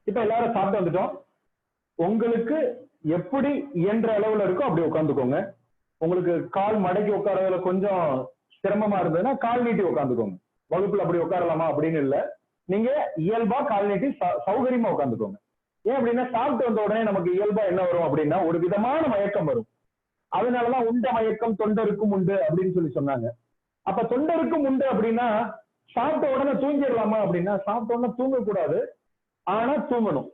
இப்ப எல்லாரும் சாப்பிட்டு வந்துட்டோம். உங்களுக்கு எப்படி இயன்ற அளவுல இருக்கோ அப்படி உட்காந்துக்கோங்க. உங்களுக்கு கால் மடக்கி உட்காரதுல கொஞ்சம் சிரமமா இருந்ததுன்னா கால் நீட்டி உட்காந்துக்கோங்க. வகுப்புல அப்படி உட்காரலாமா அப்படின்னு இல்ல, நீங்க இயல்பா கால் நீட்டி சௌகரியமா உட்காந்துக்கோங்க. ஏன் அப்படின்னா சாப்பிட்டு வந்த உடனே நமக்கு இயல்பா என்ன வரும் அப்படின்னா ஒரு விதமான மயக்கம் வரும். அதனாலதான் உண்ட மயக்கம் தொண்டருக்கும் உண்டு அப்படின்னு சொல்லி சொன்னாங்க. அப்ப தொண்டருக்கும் உண்டு அப்படின்னா சாப்பிட்ட உடனே தூங்கிடலாமா அப்படின்னா சாப்பிட்ட உடனே தூங்கக்கூடாது, ஆனா தூங்கணும்.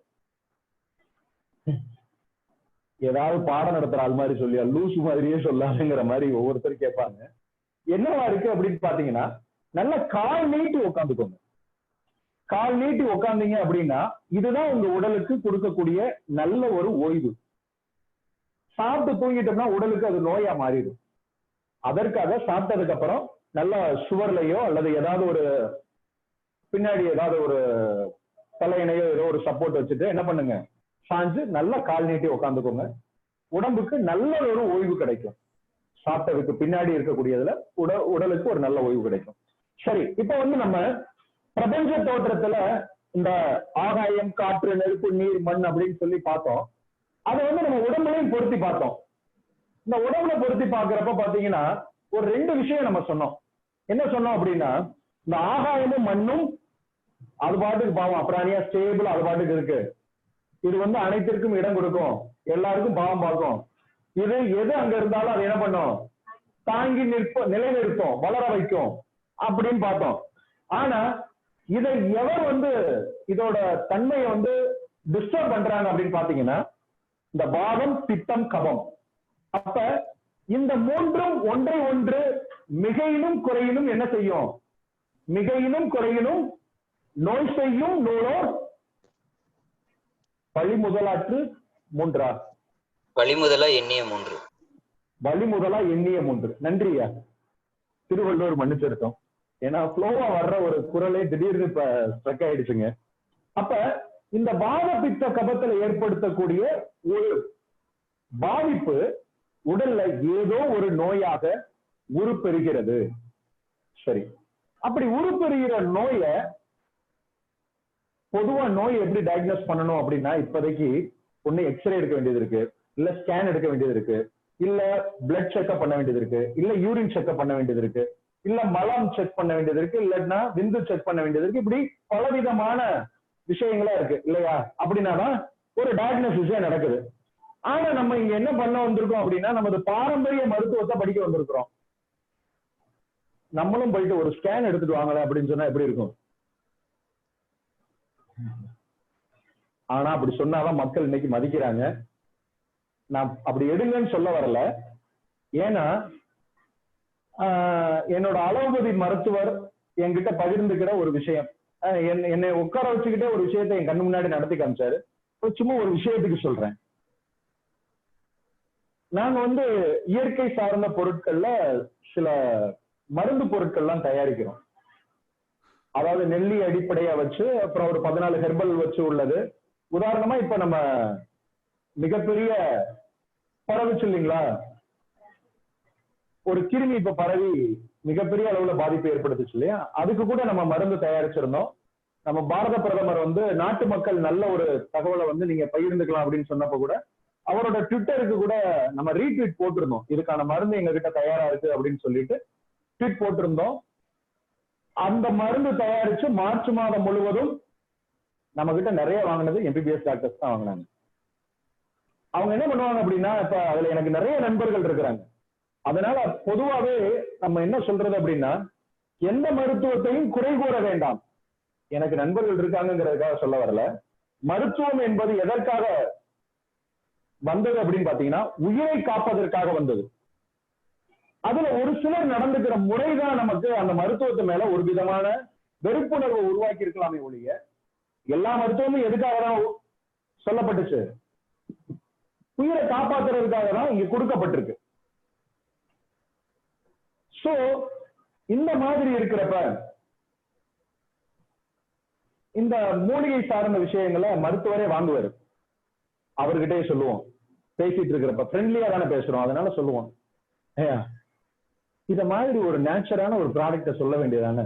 ஏதாவது பாடம் நடத்துற ஆள் மாதிரி சொல்லியா லூசு மாதிரியே சொல்லாதுங்கிற மாதிரி ஒவ்வொருத்தரும் கேட்பாங்க. என்னவா இருக்கு அப்படின்னு பாத்தீங்கன்னா நல்ல கால் நீட்டி உட்காந்துக்கோங்க. கால் நீட்டி உட்காந்தீங்க அப்படின்னா இதுதான் உங்க உடலுக்கு கொடுக்கக்கூடிய நல்ல ஒரு ஓய்வு. சாப்பிட்டு தூங்கிட்டோம்னா உடலுக்கு அது நோயா மாறிடும். அதற்காக சாப்பிட்டதுக்கு அப்புறம் நல்லா சுவர்லையோ அல்லது ஏதாவது ஒரு பின்னாடி ஏதாவது ஒரு தலையணையோ ஏதோ ஒரு சப்போர்ட் வச்சுட்டு என்ன பண்ணுங்க, சாஞ்சு நல்லா கால் நீட்டி உட்காந்துக்கோங்க. உடம்புக்கு நல்ல ஒரு ஓய்வு கிடைக்கும். சாப்பிட்டதுக்கு பின்னாடி இருக்கக்கூடியதுல உடலுக்கு ஒரு நல்ல ஓய்வு கிடைக்கும். சரி, இப்ப வந்து நம்ம பிரபஞ்ச தோற்றத்துல இந்த ஆகாயம், காற்று, நெருப்பு, நீர், மண் அப்படின்னு சொல்லி பார்த்தோம். அதை வந்து நம்ம உடம்புலையும் பொருத்தி பார்த்தோம். இந்த உடம்புல பொருத்தி பாக்குறப்ப பாத்தீங்கன்னா ஒரு ரெண்டு விஷயம் நம்ம சொன்னோம். என்ன சொன்னோம் அப்படின்னா இந்த ஆகாயமும் மண்ணும் அது பாட்டுக்கு பாவம் அப்புறானியா ஸ்டேபிள் அது பாட்டுக்கு இருக்கு. இது வந்து அனைத்திற்கும் இடம் கொடுக்கும், எல்லாருக்கும் பாவம் பார்க்கும். இது எது அங்க இருந்தாலும் அது என்ன பண்ணும், தாங்கி நிலைநிறுத்தும், வளர வைக்கும் அப்படின்னு பார்த்தோம். ஆனா இதை எவர் வந்து இதோட தன்மையை வந்து டிஸ்டர்ப் பண்றாங்க அப்படின்னு பாத்தீங்கன்னா இந்த வாதம், பித்தம், கபம். அப்ப இந்த மூன்றும் ஒன்றை ஒன்று மிகையினும் குறையினும் என்ன செய்யும், மிகையினும் குறையினும் நோய் செய்யும் நூலோர் பழிமுதலாற்று மூன்றா, வழிமுதலா எண்ணிய மூன்று, வழிமுதலா எண்ணிய மூன்று. நன்றியா, திருவள்ளுவர் மன்னிச்சிருக்கோம். ஏன்னா ஃப்ளோவா வர்ற ஒரு குரலே திடீர்னு இப்ப ஸ்ட்ரக் ஆயிடுச்சுங்க. அப்ப இந்த வாத பித்த கபத்துல ஏற்படுத்தக்கூடிய ஒரு பாதிப்பு உடல்ல ஏதோ ஒரு நோயாக உருப்பெறுகிறது. சரி, அப்படி உருப்பெறுகிற நோய பொதுவா நோய் எப்படி டயக்னோஸ் பண்ணணும் அப்படின்னா இப்போதைக்கு ஒண்ணு எக்ஸ்ரே எடுக்க வேண்டியது இருக்கு, இல்ல ஸ்கேன் எடுக்க வேண்டியது இருக்கு, இல்ல பிளட் செக்அப் பண்ண வேண்டியது இருக்கு, இல்ல யூரின் செக்அப் பண்ண வேண்டியது இருக்கு, இல்ல மலம் செக் பண்ண வேண்டியது இருக்கு, இல்லன்னா விந்து செக் பண்ண வேண்டியது இருக்கு. இப்படி பலவிதமான விஷயங்களா இருக்கு இல்லையா? அப்படின்னாதான் ஒரு டயக்னோசிஸே நடக்குது. ஆனா நம்ம இங்க என்ன பண்ண வந்திருக்கோம் அப்படின்னா நமது பாரம்பரிய மருத்துவத்தை படிக்க வந்திருக்கிறோம். நம்மளும் போயிட்டு ஒரு ஸ்கேன் எடுத்துட்டு வாங்கல அப்படின்னு சொன்னா எப்படி இருக்கும்? ஆனா அப்படி சொன்னாதான் மக்கள் இன்னைக்கு மதிக்கிறாங்க. நான் அப்படி எடுங்கன்னு சொல்ல வரல. ஏன்னா என்னோட அலோபதி மருத்துவர் என்கிட்ட பகிர்ந்துக்கிற ஒரு விஷயம், என்னை உட்கார வச்சுக்கிட்டே ஒரு விஷயத்தை என் கண்ணு முன்னாடி நடத்தி காமிச்சாரு. சும்மா ஒரு விஷயத்துக்கு சொல்றேன். நாங்க வந்து இயற்கை சார்ந்த பொருட்கள்ல சில மருந்து பொருட்கள்லாம் தயாரிக்கிறோம். அதாவது நெல்லி அடிப்படையா வச்சு அப்புறம் ஒரு 14 ஹெர்பல் வச்சு உள்ளது. உதாரணமா இப்ப நம்ம மிகப்பெரிய பரவுச்சு இல்லைங்களா, ஒரு கிருமி இப்ப பரவி மிகப்பெரிய அளவுல பாதிப்பு ஏற்படுத்துச்சு இல்லையா, அதுக்கு கூட நம்ம மருந்து தயாரிச்சிருந்தோம். நம்ம பாரத பிரதமர் வந்து நாட்டு மக்கள் நல்ல ஒரு தகவலை வந்து நீங்க பகிர்ந்துக்கலாம் அப்படின்னு சொன்னப்ப கூட அவரோட ட்விட்டருக்கு கூட நம்ம ரீட்வீட் போட்டிருந்தோம். இதுக்கான மருந்து எங்க கிட்ட தயாரா இருக்கு அப்படின்னு சொல்லிட்டு ட்வீட் போட்டிருந்தோம். அந்த மருந்து தயாரிச்சு மார்ச் மாதம் முழுவதும் நம்ம கிட்ட நிறைய வாங்கினது எம்பிபிஎஸ் டாக்டர்ஸ் தான் வாங்கினாங்க. அவங்க என்ன பண்ணுவாங்க அப்படின்னா இப்ப அதுல எனக்கு நிறைய நண்பர்கள் இருக்கிறாங்க. அதனால பொதுவாகவே நம்ம என்ன சொல்றது அப்படின்னா எந்த மருத்துவத்தையும் குறை கூற வேண்டாம். எனக்கு நண்பர்கள் இருக்காங்கிறதுக்காக சொல்ல வரல. மருத்துவம் என்பது எதற்காக வந்தது அப்படின்னு பாத்தீங்கன்னா உயிரை காப்பதற்காக வந்தது. அதுல ஒரு சிலர் நடந்துக்கிற முறைதான் நமக்கு அந்த மருத்துவத்து மேல ஒரு விதமான வெறுப்புணர்வை உருவாக்கி இருக்கலாமே ஒழிய எல்லா மருத்துவமும் எதுக்காக தான் சொல்லப்பட்டுச்சு, உயிரை காப்பாத்துறதுக்காக தான் இங்க கொடுக்கப்பட்டிருக்கு. சோ இந்த மாதிரி இருக்கிறப்ப இந்த மூலிகை சார்ந்த விஷயங்களை மருத்துவரே வாங்குவாரு. அவர்கிட்டயே சொல்லுவோம், பேசிட்டு இருக்கிறப்ப ஃப்ரெண்ட்லியா தானே பேசுறோம், அதனால சொல்லுவோம். இத மாதிரி ஒரு நேச்சரான ஒரு ப்ராடக்ட சொல்ல வேண்டியதானே.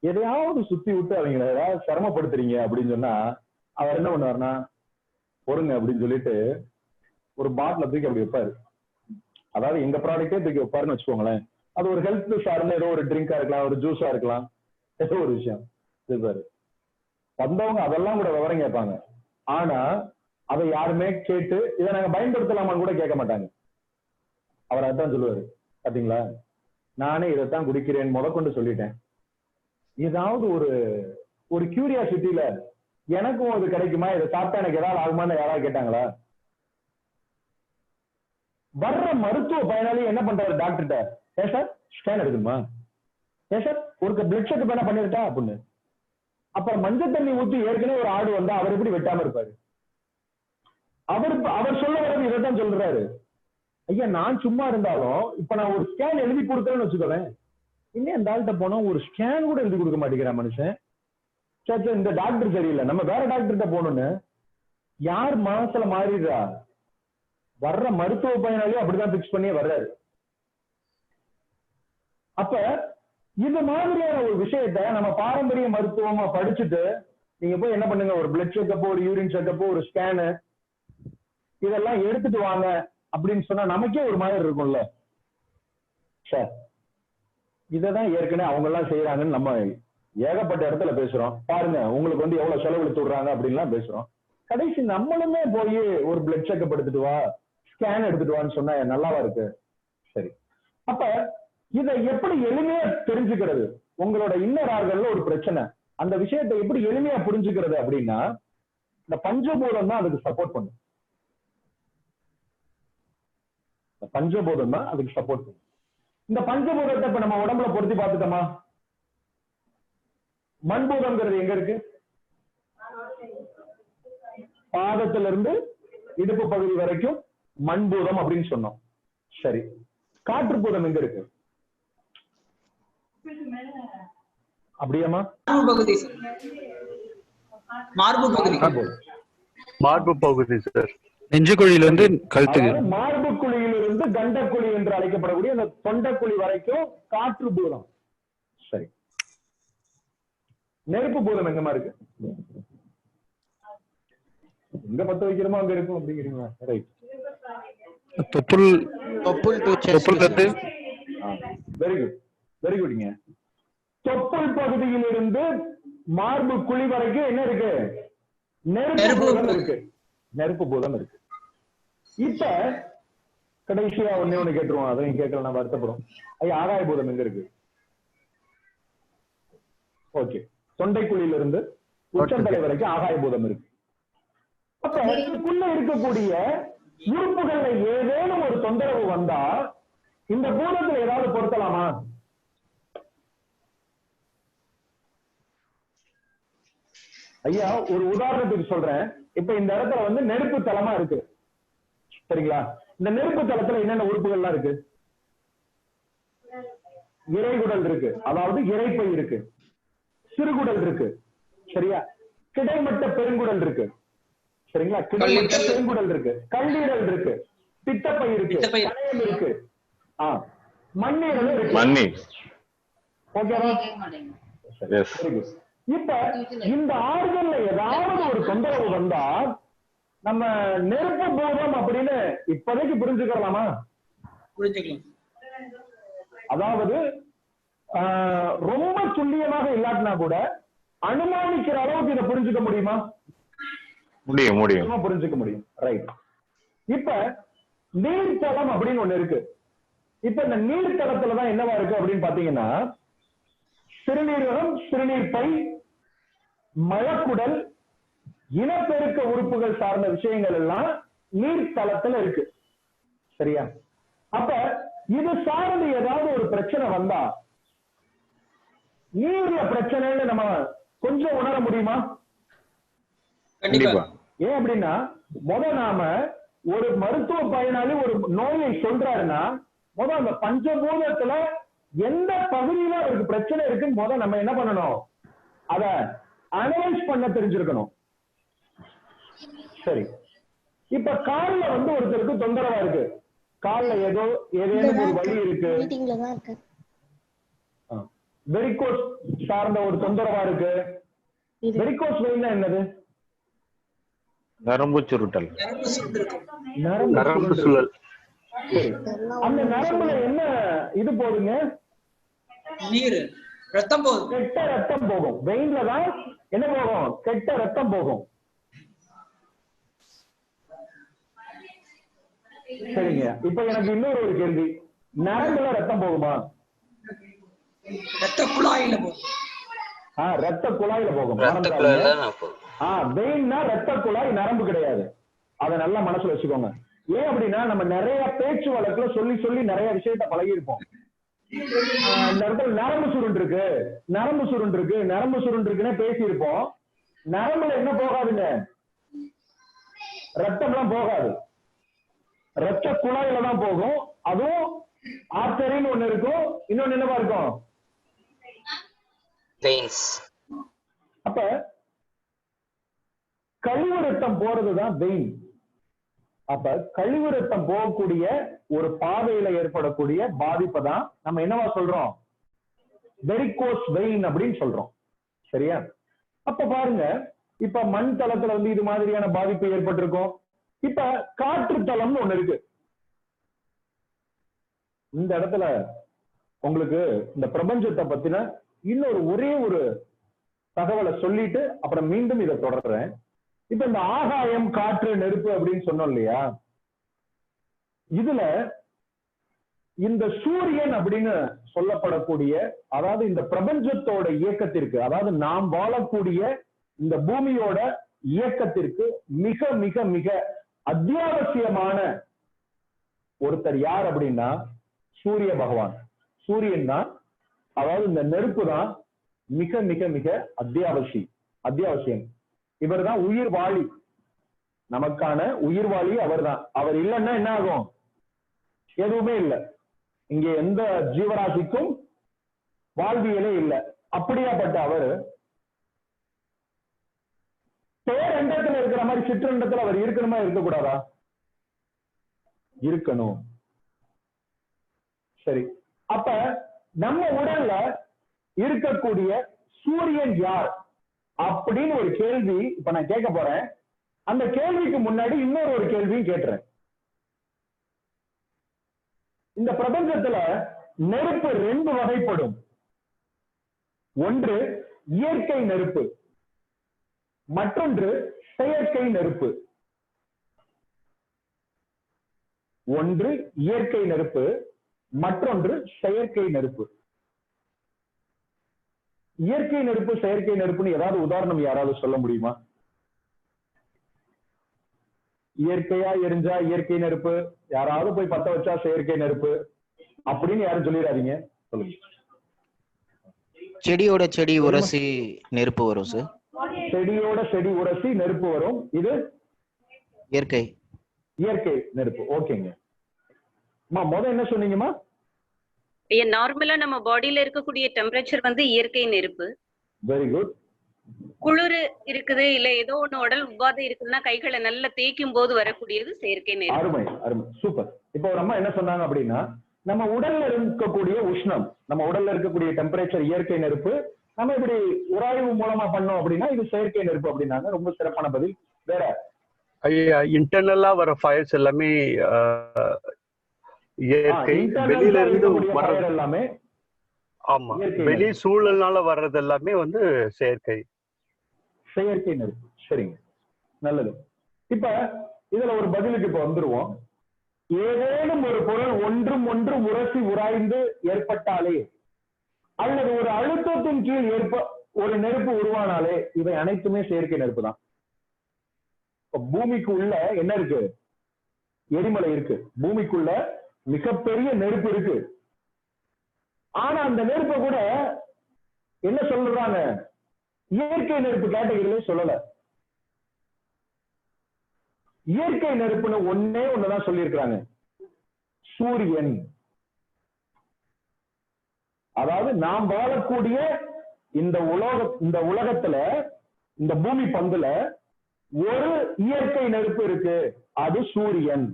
எதையாவது சுத்தி விட்டு அவங்களை ஏதாவது சிரமப்படுத்துறீங்க அப்படின்னு சொன்னா அவர் என்ன பண்ணுவாருன்னா, பொறுங்க அப்படின்னு சொல்லிட்டு ஒரு பாட்டில தூக்கி அப்படி வைப்பாரு. அதாவது எங்க ப்ராடக்டே தூக்கி வைப்பாருன்னு வச்சுக்கோங்களேன். அது ஒரு ஹெல்த் சார்ந்த ஏதோ ஒரு ட்ரிங்கா இருக்கலாம், ஒரு ஜூஸா இருக்கலாம், ஏதோ ஒரு விஷயம் இருப்பாரு. வந்தவங்க அதெல்லாம் கூட விவரம் கேட்பாங்க. ஆனா அதை யாருமே கேட்டு இதை நாங்க பயன்படுத்தலாமான்னு கூட கேட்க மாட்டாங்க. அவர் அதான் சொல்லுவாரு, பாத்தீங்களா நானே இதைத்தான் குடிக்கிறேன் முதற்கொண்டு சொல்லிட்டேன். ஏதாவது ஒரு ஒரு கியூரியாசிட்டியில எனக்கும் அது கிடைக்குமா, இதை சாப்பிட்டா எனக்கு ஏதாவது ஆகுமான்னு யாராவது கேட்டாங்களா? வர்ற மருத்துவ பயனாளி என்ன பண்றாரு டாக்டர்கிட்ட, ஏன் சார் ஸ்கேன் எடுக்கணுமா, ஏன் சார் ஒரு பிளட் செக் வேணா பண்ணிருட்டா அப்படின்னு. அப்புறம் மஞ்சள் தண்ணி ஊத்தி ஏற்கனவே ஒரு ஆடு வந்தா அவர் எப்படி வெட்டாம இருப்பாரு? அவர் சொல்ல வர்றது இதைத்தான் சொல்றாரு. ஐயா நான் சும்மா இருந்தாலும் இப்ப நான் ஒரு ஸ்கேன் எழுதி கொடுக்குறேன்னு வச்சுக்கோவேன், இன்னும் இந்த ஆள்கிட்ட போனா ஒரு ஸ்கேன் கூட எழுதி கொடுக்க மாட்டேங்கிறான் மனுஷன். சரி இந்த டாக்டர் சரியில்லை, நம்ம வேற டாக்டர்கிட்ட போகணும்னு யார் மனசுல மாறிடுறா? வர்ற மருத்துவ பயனாளியும் அப்படிதான் பிக்ஸ் பண்ணி வர்றாரு. அப்ப இது மாதிரியான ஒரு விஷயத்த நம்ம பாரம்பரிய மருத்துவமா படிச்சுட்டு நீங்க போய் என்ன பண்ணுங்க, ஒரு பிளட் செக்கப்போ ஒரு யூரின் செக்கப்போ ஒரு ஸ்கேனு இதெல்லாம் எடுத்துட்டு வாங்க அப்படின்னு சொன்னா நமக்கே ஒரு மாதிரி இருக்கும்ல. சார் இததான் ஏற்கனவே அவங்க எல்லாம் செய்யறாங்கன்னு நம்ம ஏகப்பட்ட இடத்துல பேசுறோம். பாருங்க உங்களுக்கு வந்து எவ்வளவு செலவழித்து விடுறாங்க அப்படின்லாம் பேசுறோம். கடைசி நம்மளுமே போய் ஒரு பிளட் செக்கப் எடுத்துட்டு வா, ஸ்கேன் எடுத்துட்டு வான்னு சொன்னா நல்லாவா இருக்கு? சரி, அப்ப இதை எப்படி எளிமையா தெரிஞ்சுக்கிறது? உங்களோட இன்னர் ஆர்கன்ல ஒரு பிரச்சனை, அந்த விஷயத்தை எப்படி எளிமையா புரிஞ்சுக்கிறது அப்படின்னா இந்த பஞ்சபூதம் தான் அதுக்கு சப்போர்ட் பண்ணும். பஞ்சபூதம் தான் அதுக்கு சப்போர்ட் பண்ணும். இந்த பஞ்சபூதத்தை இப்ப நம்ம உடம்புல பொருத்தி பார்த்துட்டோமா? மண்பூதம்ங்கிறது எங்க இருக்கு? பாதத்துல இருந்து இடுப்பு பகுதி வரைக்கும் மண்பூதம் அப்படின்னு சொன்னோம். சரி, காற்று பூதம் எங்க இருக்கு? அப்படியாமா? மார்பு பகுதி சார், நெஞ்சுக்குழியிலிருந்து கழுத்துக்கு, மார்பு குழியிலிருந்து கண்டக்குழி என்று அழைக்கப்படக்கூடிய அந்த தொண்டக்குழி வரைக்கும் காற்று பூதம். சரி, நெருப்பு பூதம் எங்கமா இருக்கு? எங்க பத்த வைக்கிறோமோ அங்க இருக்கும் அப்படிங்கிறீங்களா? ரைட். தொப்புள் கட்டு. வெரி குட், வெரி குட்ங்க. தொப்புள் பகுதியிலிருந்து மார்பு குழி வரைக்கும் என்ன இருக்கு? நெருப்பு பூதம் இருக்கு. நெருப்பு பூதம் இருக்கு. இப்ப கடைசியா ஒண்ணு கேட்டுருவோம், அதையும் கேட்கல நம்ம வருத்தப்படும். ஐயா ஆகாய பூதம் எங்க இருக்கு? ஓகே, தொண்டைக்குழியிலிருந்து உச்சந்தலை வரைக்கும் ஆகாய பூதம் இருக்கு. அப்ப இதுக்குள்ள இருக்கக்கூடிய உறுப்புகள்ல ஏதேனும் ஒரு தொந்தரவு வந்தா இந்த பூதத்துல ஏதாவது பொருத்தலாமா? ஐயா ஒரு உதாரணத்துக்கு சொல்றேன். இப்ப இந்த இடத்துல வந்து நெருப்பு தளமா இருக்கு, சரிங்களா? இந்த நெருப்பு தளத்துல என்னென்ன உறுப்புகள்லாம் இருக்கு? இறைகுடல் இருக்கு, அதாவது இறைப்பை இருக்கு, சிறுகுடல் இருக்கு, சரியா? கிடைமட்ட பெருங்குடல் இருக்கு, சரிங்களா? கிடைமட்ட பெருங்குடல் இருக்கு, கல்லீரல் இருக்கு, பித்தப்பை இருக்கு, கணையம் இருக்கு, மண்ணீரல் இருக்கு. ஓகேவா? இப்ப இந்த ஆர்கன்ல ஏதாவது ஒரு தொந்தரவு வந்தா நம்ம நெருப்பு பூதம் அப்படின்னு இப்போதைக்கு புரிஞ்சுக்கலாமா? அதாவது ரொம்ப துல்லியமாக இல்லாட்டினா கூட அனுமானிக்கிற அளவுக்கு இதை புரிஞ்சுக்க முடியுமா? முடியும், புரிஞ்சுக்க முடியும். ரைட். இப்ப நீர்த்தளம் அப்படின்னு ஒண்ணு இருக்கு. இப்ப இந்த நீர்த்தளத்துலதான் என்னவா இருக்கு அப்படின்னு பாத்தீங்கன்னா சிறுநீரகம், சிறுநீர் பை, மலக்குடல், இனப்பெருக்க உறுப்புகள் சார்ந்த விஷயங்கள் எல்லாம் நீர்த்தளத்துல இருக்கு, சரியா? அப்ப இது சார்ந்து ஏதாவது ஒரு பிரச்சனை வந்தா நீர்ல பிரச்சனைன்னு நம்ம கொஞ்சம் உணர முடியுமா? ஏன் அப்படின்னா நாம ஒரு மருத்துவ பயனாளி ஒரு நோயை சொல்றாருன்னா அந்த பஞ்சபூதத்துல எந்த பகுதியில அவருக்கு பிரச்சனை இருக்குன்னு நம்ம என்ன பண்ணணும்? அத அனலைஸ் பண்ண தெரிஞ்சிருக்கணும். சரி, இப்ப கால்ல வந்து ஒருத்தருக்கு தொந்தரவா இருக்கு, கால்ல ஏதேனும் ஒரு வலி இருக்கு, வெரிகோஸ் சார்ந்த ஒரு தொந்தரவா இருக்கு. வெரிகோஸ் வெயின்னா என்னது? நரம்பு சுருட்டல், நரம்பு சுழல். சரி, அந்த நரம்புல என்ன இது போகுதுங்க? நீர், ரத்தம் போகும், கெட்ட ரத்தம் போகும். வெயின்ல தான் என்ன போகும்? கெட்ட ரத்தம் போகும். சரிங்க, இப்ப எனக்கு இன்னொரு ஒரு கேள்வி, நரம்புல ரத்தம் போகுமா? ரத்த குழாயில போகும். ரத்த குழாயில போகும். வெயின்னா ரத்த குழாய், நரம்பு கிடையாது. அதை நல்லா மனசுல வச்சுக்கோங்க. ஏன் அப்படின்னா நம்ம நிறைய பேச்சு வழக்குல சொல்லி சொல்லி நிறைய விஷயத்த பழகி இருப்போம். இந்த இடத்துல நரம்பு சுருண்டு இருக்கு, நரம்பு சுருண்டு இருக்கு, நரம்பு சுருண்டு இருக்குன்னு பேசி இருப்போம். நரம்புல என்ன போகாதுங்க? ரத்தம் எல்லாம் போகாது, ரத்த குழாயில தான் போகும். அதுவும் ஆர்டரின்னு ஒண்ணு இருக்கும், இன்னொன்னு என்னவா இருக்கும்? அப்ப கழிவு ரத்தம் போறதுதான் வெயின். அப்ப கழிவு ரத்தம் போகக்கூடிய ஒரு பாதையில ஏற்படக்கூடிய பாதிப்பை தான் நம்ம என்னவா சொல்றோம்? வெரிகோஸ் வெயின் அப்படின்னு சொல்றோம். சரியா? அப்ப பாருங்க, இப்ப மண் தளத்துல வந்து இது மாதிரியான பாதிப்பு ஏற்பட்டிருக்கும். இப்ப காற்று தளம்னு ஒண்ணு இருக்கு. இந்த இடத்துல உங்களுக்கு இந்த பிரபஞ்சத்தை பத்தின இன்னொரு ஒரே ஒரு தகவலை சொல்லிட்டு அப்புறம் மீண்டும் இதை தொடர்றேன். இப்ப இந்த ஆகாயம், காற்று, நெருப்பு அப்படின்னு சொன்னோம் இல்லையா? இதுல இந்த சூரியன் அப்படின்னு சொல்லப்படக்கூடிய, அதாவது இந்த பிரபஞ்சத்தோட இயக்கத்திற்கு, அதாவது நாம் வாழக்கூடிய இந்த பூமியோட இயக்கத்திற்கு மிக மிக மிக அத்தியாவசியமான ஒருத்தர் யார் அப்படின்னா சூரிய பகவான். சூரியன் தான், அதாவது இந்த நெருப்பு தான் மிக மிக மிக அத்தியாவசியம். இவர் தான் உயிர் வாழி, நமக்கான உயிர் வாழி அவர் தான். அவர் இல்லைன்னா என்ன ஆகும்? எதுவுமே இல்லை, இங்க எந்த ஜீவராசிக்கும் வாழ்வியலே இல்லை. அப்படியாப்பட்ட அவர் பேரண்டத்துல இருக்கிற மாதிரி சிற்றண்டத்துல அவர் இருக்கணுமா இருக்கக்கூடாதா? இருக்கணும். சரி, அப்ப நம்ம உடல்ல இருக்கக்கூடிய சூரியன் யார் அப்படின்னு ஒரு கேள்வி இப்ப நான் கேட்க போறேன். அந்த கேள்விக்கு முன்னாடி இன்னொரு ஒரு கேள்வியும் கேட்டுறேன். இந்த பிரபஞ்சத்துல நெருப்பு ரெண்டு வகைப்படும். ஒன்று இயற்கை நெருப்பு, மற்றொன்று செயற்கை நெருப்பு. ஒன்று இயற்கை நெருப்பு, மற்றொன்று செயற்கை நெருப்பு. இயற்கை நெருப்பு, செயற்கை நெருப்புன்னு ஏதாவது உதாரணம் யாராவது சொல்ல முடியுமா? இயற்கையா எரிஞ்சா இயற்கை நெருப்பு, யாராவது போய் பத்த வச்சா செயற்கை நெருப்பு அப்படின்னு யாரும் சொல்லிடாதீங்க. சொல்லுங்க. செடியோட செடி உரசி நெருப்பு வரும் சார். செடியோட செடி உரசி நெருப்பு வரும். இது இயற்கை நெருப்பு. ஓகேங்க. முதல்ல என்ன சொன்னீங்கம்மா? நார்மலா நம்ம பாடியில இருக்கக்கூடிய டெம்பரேச்சர் வந்து இயற்கை நெருப்பு. Very good. குளிர் இருக்குது, இல்ல ஏதோ ஒண்ணு உடல் உபாதை இருக்குதுன்னா கைகளை நல்லா தேய்க்கும் போது வரக்கூடியது செயற்கை நெருப்பு. அருமை அருமை, சூப்பர். இப்போ ஒரு அம்மா என்ன சொன்னாங்க அப்படின்னா, நம்ம உடல்ல இருக்கக்கூடிய உஷ்ணம், நம்ம உடல்ல இருக்கக்கூடிய டெம்பரேச்சர் இயற்கை நெருப்பு, நம்ம இப்படி உராய்வு மூலமா பண்ணோம் அப்படின்னா இது செயற்கை நெருப்பு அப்படின்னாங்க. ரொம்ப சிறப்பான பதில். வேற இன்டர்னலா வர ஃபயர்ஸ் எல்லாமே இயற்கை, வெளியில இருந்து வர்றது எல்லாமே. ஆமா, வெளி சூழல்னால வர்றது எல்லாமே வந்து செயற்கை நெருப்பு. சரிங்க, நல்லது. இப்ப இதுல ஒரு பதிலுக்கு இப்ப வந்துருவோம். ஏதேனும் ஒரு பொருள் ஒன்றும் ஒன்றும் உரசி உராய்ந்து ஏற்பட்டாலே அல்லது ஒரு அழுத்தத்தின் கீழ் ஒரு நெருப்பு உருவானாலே இவை அனைத்துமே செயற்கை நெருப்பு தான். பூமிக்கு உள்ள என்ன இருக்கு? எரிமலை இருக்கு. பூமிக்குள்ள மிகப்பெரிய நெருப்பு இருக்கு. ஆனா அந்த நெருப்பை கூட என்ன சொல்றாங்க? இயற்கை நெருப்பு கேட்டகரியில சொல்லல. இயற்கை நெருப்புன்னு ஒன்னே ஒண்ணுதான் சொல்லியிருக்கிறாங்க, சூரியன். அதாவது நாம் வாழக்கூடிய இந்த உலகத்துல, இந்த பூமி பந்துல ஒரு இயற்கை நெருப்பு இருக்கு, அது சூரியன்.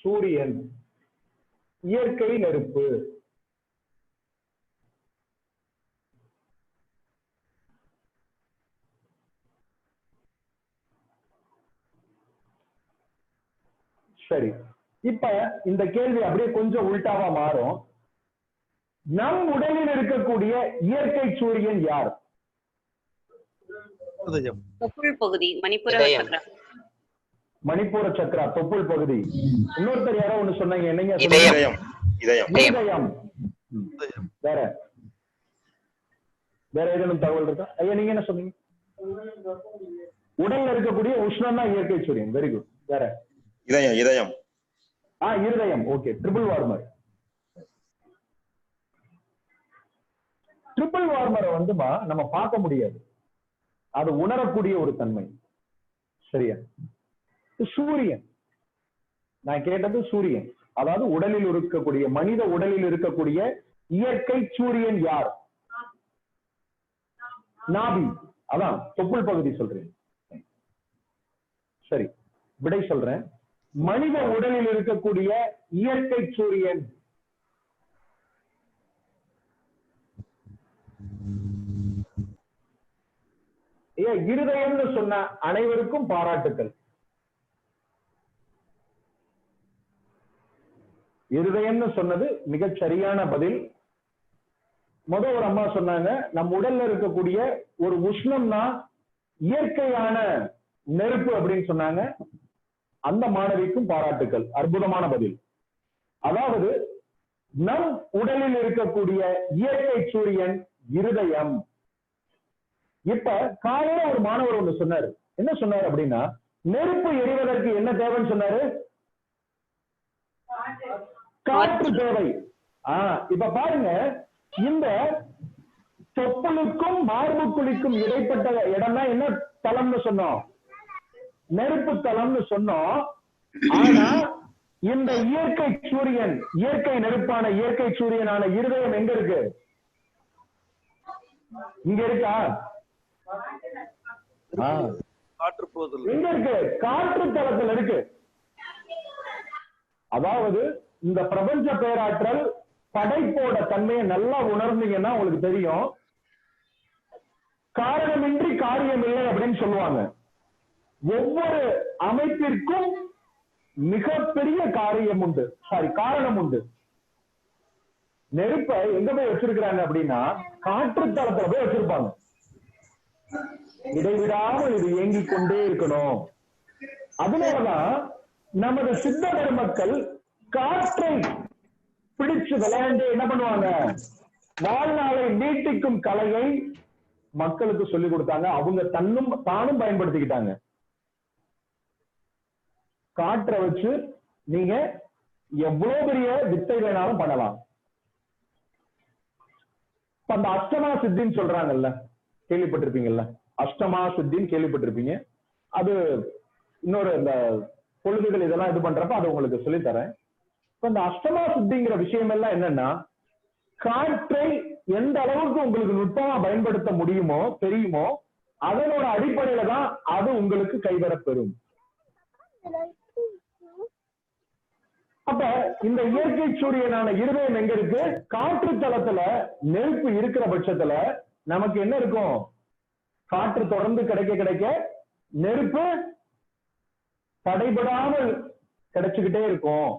சூரியன் இயற்கை நெருப்பு. சரி, இப்ப இந்த கேள்வி அப்படியே கொஞ்சம் உள்டாவா மாறும். நம் உடலில் இருக்கக்கூடிய இயற்கை சூரியன் யார்? தொப்புள் பகுதி, மணிப்புர இதயம். சக்கரா. மணிப்பூர சக்கரா, தொப்புள் பகுதி. இன்னொருத்தர் யாரோ ஒண்ணு சொன்னாங்க, என்னங்க? இதயம். இதயம். வேற வேற ஏதேனும் தகவல் இருக்கா? ஐயா நீங்க என்ன சொன்னீங்க? உடல்ல இருக்கக்கூடிய உஷ்ணம் தான் இயற்கை சூரியன். Very good. வேற? இதயம். இருதயம். ஓகே. Triple warmer. ட்ரிபிள் வார்மரை வந்துமா நம்ம பார்க்க முடியாது, அது உணரக்கூடிய ஒரு தன்மை. சரியா? சூரியன் நான் கேட்டது சூரியன், அதாவது உடலில் இருக்கக்கூடிய, மனித உடலில் இருக்கக்கூடிய இயற்கை சூரியன் யார்? நாபி. அதான் தொப்புள் பகுதி சொல்றேன். சரி, விடை சொல்றேன். மனித உடலில் இருக்கக்கூடிய இயற்கை சூரியன் இருதயம்னு சொன்ன அனைவருக்கும் பாராட்டுக்கள். இருதயம்னு சொன்னது மிகச் சரியான பதில். ஒரு அம்மா சொன்னாங்க, நம் உடல்ல இருக்கக்கூடிய ஒரு உஷ்ணம்னா இயற்கையான நெருப்பு அப்படின்னு சொன்னாங்க. அந்த மாணவிக்கும் பாராட்டுக்கள். அற்புதமான பதில். அதாவது நம் உடலில் இருக்கக்கூடிய இயற்கை சூரியன் இருதயம். இப்ப காலையில ஒரு மாணவர் ஒண்ணு சொன்னாரு. என்ன சொன்னாரு அப்படின்னா, நெருப்பு எரிவதற்கு என்ன தேவைன்னு சொன்னாரு? காற்று தேவை. இப்ப பாருங்க, இந்த தொப்புளுக்கும் மார்புக்குழிக்கும் இடைப்பட்ட இடம் தான் என்ன தலம்னு சொன்னோம்? நெருப்பு தலம்னு சொன்னோம். ஆனா இந்த இயற்கை சூரியன், இயற்கை நெருப்பான இயற்கை சூரியனான இருதயம் எங்க இருக்கு? இங்க இருக்கா? எங்க இருக்கு? காற்று தலத்தில் இருக்கு. அதாவது இந்த பிரபஞ்ச பேராற்றல் படைப்போட தன்மையை நல்லா உணர்ந்தீங்கன்னா உங்களுக்கு தெரியும். காரணமின்றி காரியம் இல்லை அப்படின்னு சொல்லுவாங்க. ஒவ்வொரு அமைப்பிற்கும் மிகப்பெரிய காரியம் உண்டு, காரணம் உண்டு. நெருப்பை எங்க போய் வச்சிருக்கிறாங்க அப்படின்னா, காற்று தளத்துல போய் வச்சிருப்பாங்க. இடைவிடாமல் இது இயங்கிக் கொண்டே இருக்கணும். அதனாலதான் நமது சித்த பெருமக்கள் காற்றை பிடிச்சு விளையாண்டு என்ன பண்ணுவாங்க, வாழ்நாளை நீட்டிக்கும் கலையை மக்களுக்கு சொல்லிக் கொடுத்தாங்க. அவங்க தானும் பயன்படுத்திக்கிட்டாங்க. காற்றை வச்சு நீங்க எவ்வளவு பெரிய வித்தை வேணாலும் பண்ணலாம். அந்த அஷ்டமா சித்தின்னு சொல்றாங்கல்ல, கேள்விப்பட்டிருப்பீங்கல்ல? அஷ்டமா சித்தின்னு கேள்விப்பட்டிருப்பீங்க. அது இன்னொரு இந்த பொழுதுகள் இதெல்லாம் இது பண்றப்ப அது உங்களுக்கு சொல்லித்தரேன். இப்ப இந்த அஷ்டமா சித்திங்கிற விஷயம் எல்லாம் என்னன்னா, காற்றை எந்த அளவுக்கு உங்களுக்கு நுட்பமா பயன்படுத்த முடியுமோ தெரியுமோ, அதனோட அடிப்படையில தான் அது உங்களுக்கு கைவரப்பெறும். அப்ப இந்த இயற்கை சூரியனான இருதயம் எங்க இருக்கு? காற்று தளத்துல நெருப்பு இருக்கிற பட்சத்துல நமக்கு என்ன இருக்கும்? காற்று தொடர்ந்து கிடைக்க நெருப்பு தடைபடாமல் கிடைச்சுக்கிட்டே இருக்கும்.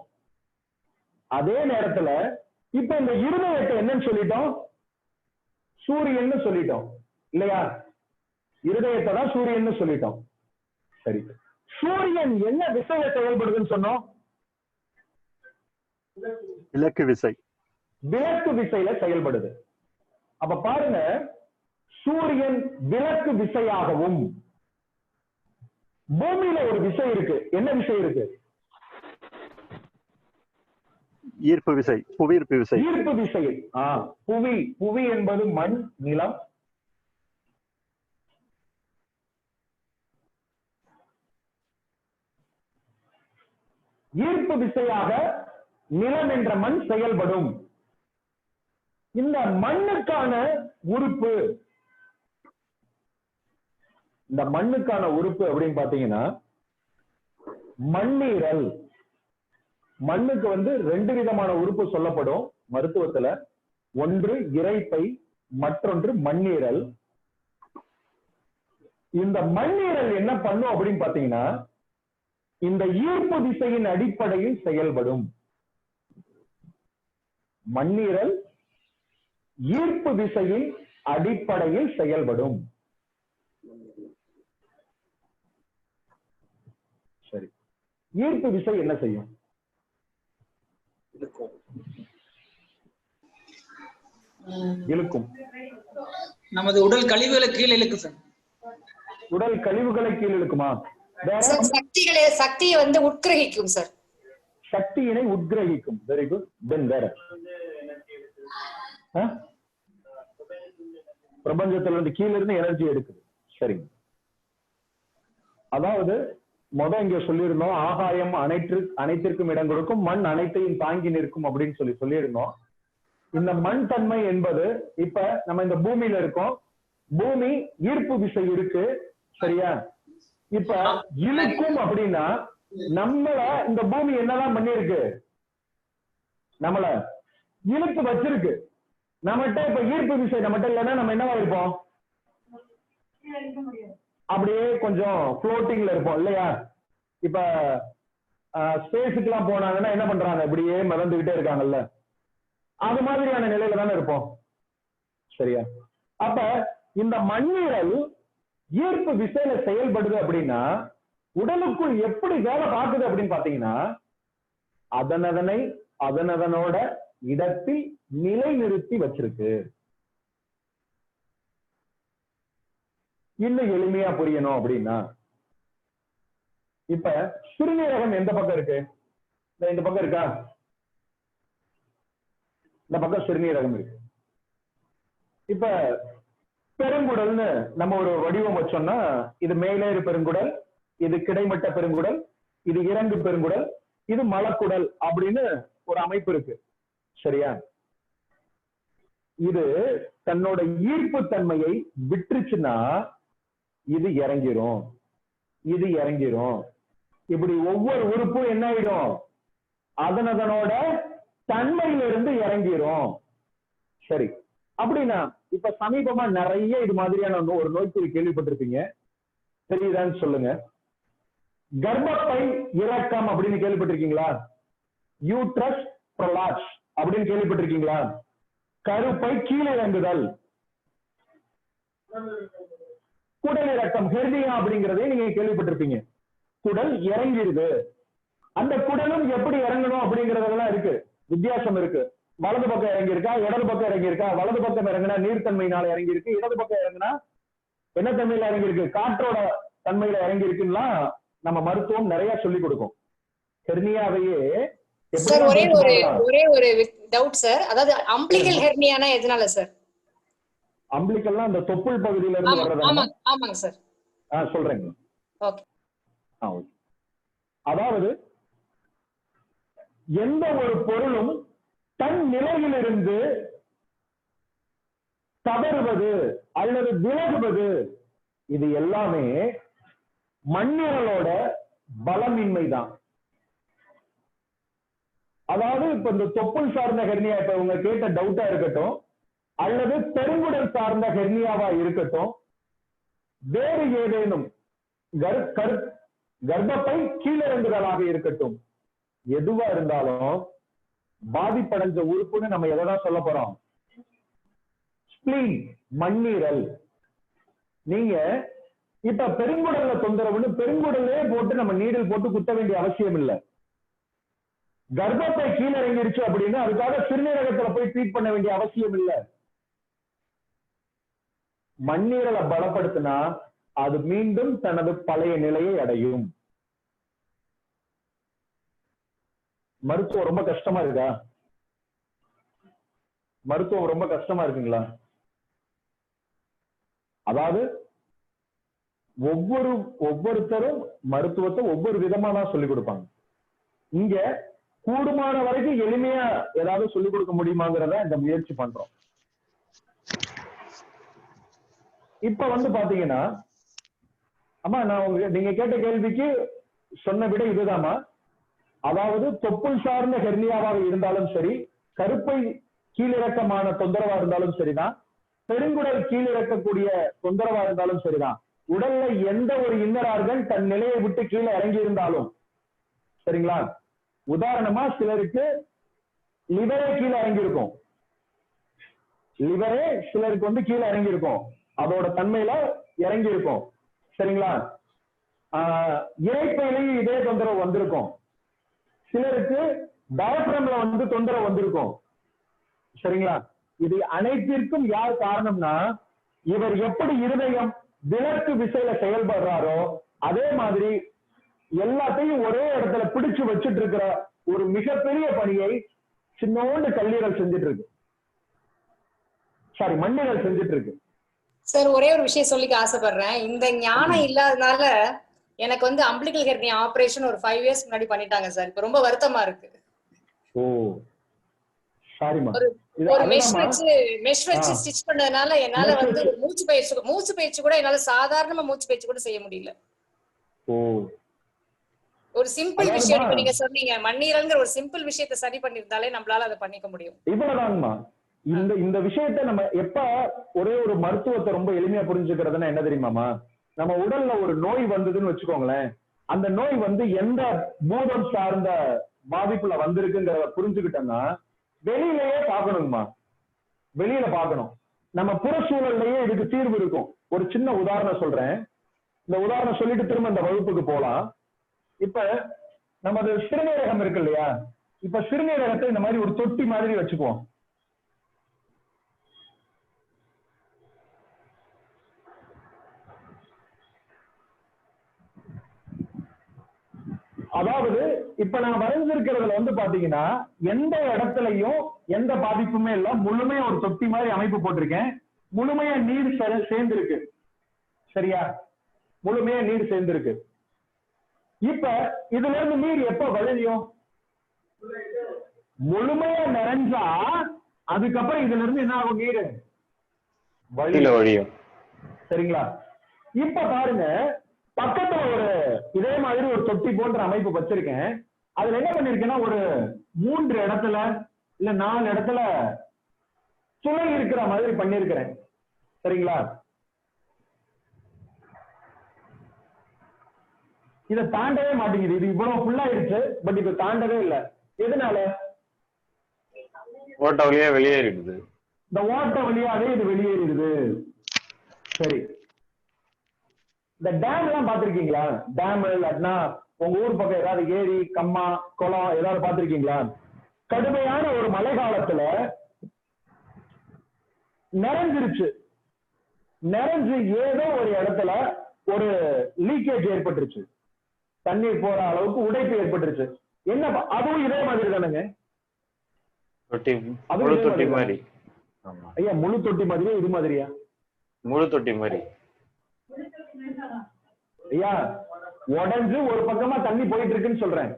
அதே நேரத்துல இப்ப இந்த இருதயத்தை என்னன்னு சொல்லிட்டோம்? சூரியன் சொல்லிட்டோம் இல்லையா? இருதயத்தை தான் சூரியன் சொல்லிட்டோம். சரி, சூரியன் என்ன விசைய செயல்படுதுன்னு சொன்னோம்? விளக்கு விசை. விளக்கு விசையில செயல்படுது. அப்ப பாருங்க, சூரியன் விளக்கு விசையாகவும், பூமியில ஒரு விசை இருக்கு. என்ன விசை இருக்கு? ஈர்ப்பு விசை, புவியீர்ப்பு விசை. ஈர்ப்பு விசை. புவி என்பது மண், நிலம். ஈர்ப்பு விசையாக நிலம் என்ற மண் செயல்படும். இந்த மண்ணுக்கான உறுப்பு, இந்த மண்ணுக்கான உறுப்பு அப்படின்னு பாத்தீங்கன்னா மண்ணீரல். மண்ணுக்கு வந்து 2 விதமான உறுப்பு சொல்லப்படும் மருத்துவத்துல. ஒன்று இரைப்பை, மற்றொன்று மண்ணீரல். இந்த மண்ணீரல் என்ன பண்ணும் அப்படின்னு பாத்தீங்கன்னா இந்த ஈர்ப்பு விசையின் அடிப்படையில் செயல்படும். மண்ணீரல் ஈர்ப்பு விசையின் அடிப்படையில் செயல்படும். சரி, ஈர்ப்பு விசை என்ன செய்யும்? இழுக்கும். நமது உடல் கழிவுகளை கீழே இழுக்கும் சார். உடல் கழிவுகளை கீழ் இழுக்குமா? சக்தியை வந்து உட்கிரகிக்கும் சார். சக்தியினை உட்கிரகிக்கும். Very good. தென் வேற பிரபஞ்சத்துல இருந்து கீழ இருந்து எனர்ஜி எடுக்குது. சரிங்க. அதாவது இங்க சொல்லியிருந்தோம், ஆகாயம் அனைத்திற்கும் இடம் கொடுக்கும், மண் அனைத்தையும் தாங்கி நிற்கும் அப்படின்னு சொல்லியிருந்தோம். இந்த மண் தன்மை என்பது, இப்ப நம்ம இந்த பூமியில இருக்கோம், பூமி ஈர்ப்பு விசை இருக்கு, சரியா? இப்ப இழுக்கும் அப்படின்னா நம்மள இந்த பூமி என்னதான் பண்ணிருக்கு? நம்மள இழுத்து வச்சிருக்கு. நம்மகிட்ட இப்ப ஈர்ப்பு விசை நம்மகிட்ட இல்லைன்னா நம்ம என்னவா இருப்போம்? அப்படியே கொஞ்சம் ஃப்ளோட்டிங்ல இருப்போம் இல்லையா? இப்ப ஸ்பேஸுக்கு எல்லாம் போனாங்கன்னா என்ன பண்றாங்க? இப்படியே மிதந்துகிட்டே இருக்காங்கல்ல, அது மாதிரியான நிலையில தானே இருப்போம், சரியா? அப்ப இந்த மண்ணீரல் ஈர்ப்பு விசையில செயல்படுது அப்படின்னா உடலுக்குள் எப்படி வேலை பார்க்குது அப்படின்னு பாத்தீங்கன்னா அதனோட இடத்தில் நிலைநிறுத்தி வச்சிருக்கு. இன்னும் எளிமையா புரியணும் அப்படின்னா, இப்ப சிறுநீரகம் எந்த பக்கம் இருக்கு? இந்த பக்கம் இருக்கா? இந்த பக்கம் சிறுநீரகம் இருக்கு. இப்ப பெருங்குடல்னு நம்ம ஒரு வடிவம் வச்சோம்னா, இது மேலேறு பெருங்குடல், இது கிடைமட்ட பெருங்குடல், இது இறங்கு பெருங்குடல், இது மலக்குடல் அப்படின்னு ஒரு அமைப்பு இருக்கு, சரியா? இது தன்னோட ஈர்ப்பு தன்மையை விட்டுருச்சுன்னா இது இறங்கிரும், இது இறங்கிரும். இப்படி ஒவ்வொரு உறுப்பும் என்ன ஆயிடும்? அதனோட தன்மையிலிருந்து இறங்கிரும். சரி, அப்படின்னா இப்ப சமீபமா நிறைய இது மாதிரியான ஒரு நோய்க்குறி கேள்விப்பட்டிருப்பீங்க, தெரியுதான்னு சொல்லுங்க. கர்ப்பப்பை இறக்கம் அப்படின்னு கேள்விப்பட்டிருக்கீங்களா? யூட்ரஸ் ப்ரொலாப்ஸ் அப்படின்னு கேள்விப்பட்டிருக்கீங்களா? கருப்பை கீழே இறங்குதல், குடல் இறக்கம், ஹெர்னியா அப்படிங்கறதை நீங்க கேள்விப்பட்டிருப்பீங்க. குடல் இறங்கிடுது. அந்த குடலும் எப்படி இறங்கணும் அப்படிங்கறதெல்லாம் இருக்கு, வித்தியாசம் இருக்கு. வலது பக்கம் இறங்கி இருக்கா, இடது பக்கம் இறங்கி இருக்கா? வலது பக்கம் இறங்கினா நீர்த்தன்மையினால இறங்கி இருக்கு, இடது பக்கம் இறங்கினா என்ன தன்மையில இறங்கி இருக்கு? காற்றோட தன்மையில இறங்கி இருக்குன்னா நம்ம மருத்துவம் நிறைய சொல்லி கொடுக்கும். ஹெர்னியாவையே சார் ஒரே ஒரு டவுட் சார், அதாவது அம்பிளிக்கல் ஹெர்னியானா எதனால சார்? அம்பிளிக்கல்னா அந்த தொப்புள் பகுதியில இருந்து வர்றதா? ஆமாங்க சார். சொல்றேங்க. ஓகே. அதாவது எந்த ஒரு பொருளும் தன் நிலையிலிருந்து தவறுவது அல்லது விலகுவது, இது எல்லாமே மண்ணீரலோட பலமின்மை தான். அதாவது இப்ப இந்த தொப்புள் சார்ந்த ஹெர்னியா, இப்ப உங்க கேட்ட டவுட்டா இருக்கட்டும், அல்லது பெருங்குடல் சார்ந்த ஹெர்னியாவா இருக்கட்டும், வேறு ஏதேனும் கர்ப்பப்பை கீழிறங்குதலாக இருக்கட்டும், எதுவா இருந்தாலும் பாதிப்படைஞ்ச உறுப்புன்னு நம்ம எதான் சொல்ல போறோம்? ஸ்பிளீன், மண்ணீரல். நீங்க இப்ப பெருங்குடல்ல தொந்தரவுன்னு பெருங்குடலே போட்டு நம்ம நீடில் போட்டு குத்த வேண்டிய அவசியம் இல்லை. கர்ப்பப்பை கீழே இறங்கிருச்சு அப்படின்னா அதுக்காக சிறுநீரகத்துல போய் ட்ரீட் பண்ண வேண்டிய அவசியம் இல்லை. மண்ணீரலை பலப்படுத்தினா அது மீண்டும் தனது பழைய நிலையை அடையும். மருத்துவம் ரொம்ப கஷ்டமா இருக்கா? மருத்துவம் ரொம்ப கஷ்டமா இருக்குங்களா? அதாவது ஒவ்வொருத்தரும் மருத்துவத்தை ஒவ்வொரு விதமா தான் சொல்லிக் கொடுப்பாங்க. இங்க கூடுமான வரைக்கும் எளிமையா ஏதாவது சொல்லிக் கொடுக்க முடியுமாங்கிறத இந்த முயற்சி பண்றோம். இப்ப வந்து பாத்தீங்கன்னா அம்மா நான் நீங்க கேட்ட கேள்விக்கு சொன்ன விட இதுதாம்மா. அதாவது தொப்புள் சார்ந்த ஹெர்னியாவாக இருந்தாலும் சரி, கருப்பை கீழிறக்கமான தொந்தரவா இருந்தாலும் சரிதான், பெருங்குடல் கீழிறக்கக்கூடிய தொந்தரவா இருந்தாலும் சரிதான், உடல்ல எந்த ஒரு இன்னர் ஆர்கன் தன் நிலையை விட்டு கீழே இறங்கி இருந்தாலும் சரிங்களா. உதாரணமா சிலருக்கு லிவரே கீழே இறங்கி இருக்கும், லிவரே சிலருக்கு வந்து கீழே இறங்கி இருக்கும், அதோட தன்மையில இறங்கி இருக்கும் சரிங்களா. இறைப்பையிலையும் இதே தொந்தரவு வந்திருக்கும், சிலருக்கு டயப்ரம்ல வந்து தொந்தரவு வந்திருக்கும் சரிங்களா. இது அனைத்திற்கும் யார் காரணம்னா, இவர் எப்படி இருதயம் விலக்கு விசையில செயல்படுறாரோ அதே மாதிரி எல்லாத்தையும் ஒரே இடத்துல பிடிச்சு வச்சுட்டு இருக்கிற ஒரு மிகப்பெரிய பணியை சின்னோண்டு கல்லீரல் செஞ்சுட்டு இருக்கு, சாரி மண்ணீரல் செஞ்சுட்டு இருக்கு. சார் ஒரே ஒரு விஷயம் சொல்லிக்க ஆசைப்படுறேன். இந்த ஞானம் இல்லாதனால எனக்கு வந்து அம்பிளிக்கல் ஹெர்னியா ஆபரேஷன் ஒரு 5 இயர்ஸ் முன்னாடி பண்ணிட்டாங்க சார். இப்ப ரொம்ப வருத்தமா இருக்கு. ஓ சாரிமா. ஒரு மெஷ் வச்சு ஸ்டிச் பண்ணதுனால என்னால வந்து மூச்சு பயிற்சி கூட என்னால சாதாரணமா மூச்சு பயிற்சி கூட செய்ய முடியல. ஓ ஒரு சிம்பிள் விஷயம் இப்ப நீங்க சொன்னீங்க, மண்ணீரல்ங்கிற ஒரு சிம்பிள் விஷயத்தை சரி பண்ணிருந்தாலே நம்மளால அதை பண்ணிக்க முடியும். இவ்வளவுதாங்கம்மா. இந்த விஷயத்த நம்ம எப்ப ஒரே ஒரு மருத்துவத்தை ரொம்ப எளிமையா புரிஞ்சுக்கிறதுனா என்ன தெரியுமாமா, நம்ம உடல்ல ஒரு நோய் வந்ததுன்னு வச்சுக்கோங்களேன், அந்த நோய் வந்து எந்த பூதம் சார்ந்த பாதிப்புல வந்திருக்குங்கிறத புரிஞ்சுக்கிட்டோம்னா வெளியிலேயே பார்க்கணுங்கம்மா, வெளியில பார்க்கணும். நம்ம புற சூழல்லையே இதுக்கு தீர்வு இருக்கும். ஒரு சின்ன உதாரணம் சொல்றேன், இந்த உதாரணம் சொல்லிட்டு திரும்ப இந்த வகுப்புக்கு போலாம். இப்ப நமது சிறுநீரகம் இருக்கு இல்லையா, இப்ப சிறுநீரகத்தை இந்த மாதிரி ஒரு தொட்டி மாதிரி வச்சுக்குவோம். அதாவது இப்ப நான் வரைஞ்சிருக்கிறதுல வந்து பாத்தீங்கன்னா எந்த இடத்துலயும் எந்த பாதிப்புமே இல்ல, முழுமையா ஒரு தொட்டி மாதிரி அமைப்பு போட்டிருக்கேன். முழுமையா நீர் சேர்ந்திருக்கு சரியா, முழுமையா நீர் சேர்ந்திருக்கு. இப்ப இதுல இருந்து நீர் எப்ப வழியும், முழுமையா நிறைஞ்சா அதுக்கப்புறம் இதுல இருந்து என்ன ஆகும், நீர் வழியும் சரிங்களா. இப்ப பாருங்க, பக்கத்துல ஒரு இதே மாதிரி ஒரு தொட்டி போன்ற அமைப்பு வச்சிருக்கேன். அதுல என்ன பண்ணிருக்கேன்னா ஒரு 3 இடத்துல இல்ல 4 இடத்துல சுழை இருக்கிற மாதிரி பண்ணிருக்கிறேன் சரிங்களா. இதை தாண்டவே மாட்டேங்குது, இது இவ்வளவு ஃபுல்லா ஆயிடுச்சு, பட் இப்ப தாண்டவே இல்லை. எதனால? ஓட்ட வழியா வெளியேறிடுது, இந்த ஓட்ட வழியாவே இது வெளியேறிடுது. சரி, இந்த டேம் எல்லாம் பாத்திருக்கீங்களா? டேம் இல்லாட்டினா உங்க ஊர் பக்கம் ஏதாவது ஏரி கம்மா குளம் ஏதாவது பாத்திருக்கீங்களா? கடுமையான ஒரு மழை காலத்துல நிறைஞ்சிருச்சு, நிறைஞ்சு ஏதோ ஒரு இடத்துல ஒரு லீக்கேஜ் ஏற்பட்டுருச்சு, தண்ணீர் போற அளவுக்கு உடைப்பு ஏற்பட்டுருச்சு. என்ன அதுவும் இதே மாதிரி தானுங்க, முழு தொட்டி மாதிரி. ஐயா முழு தொட்டி மாதிரியா இது மாதிரியா? முழு தொட்டி மாதிரி ஐயா. உடஞ்சு ஒரு பக்கமா தண்ணி போயிட்டு இருக்குன்னு சொல்றேன்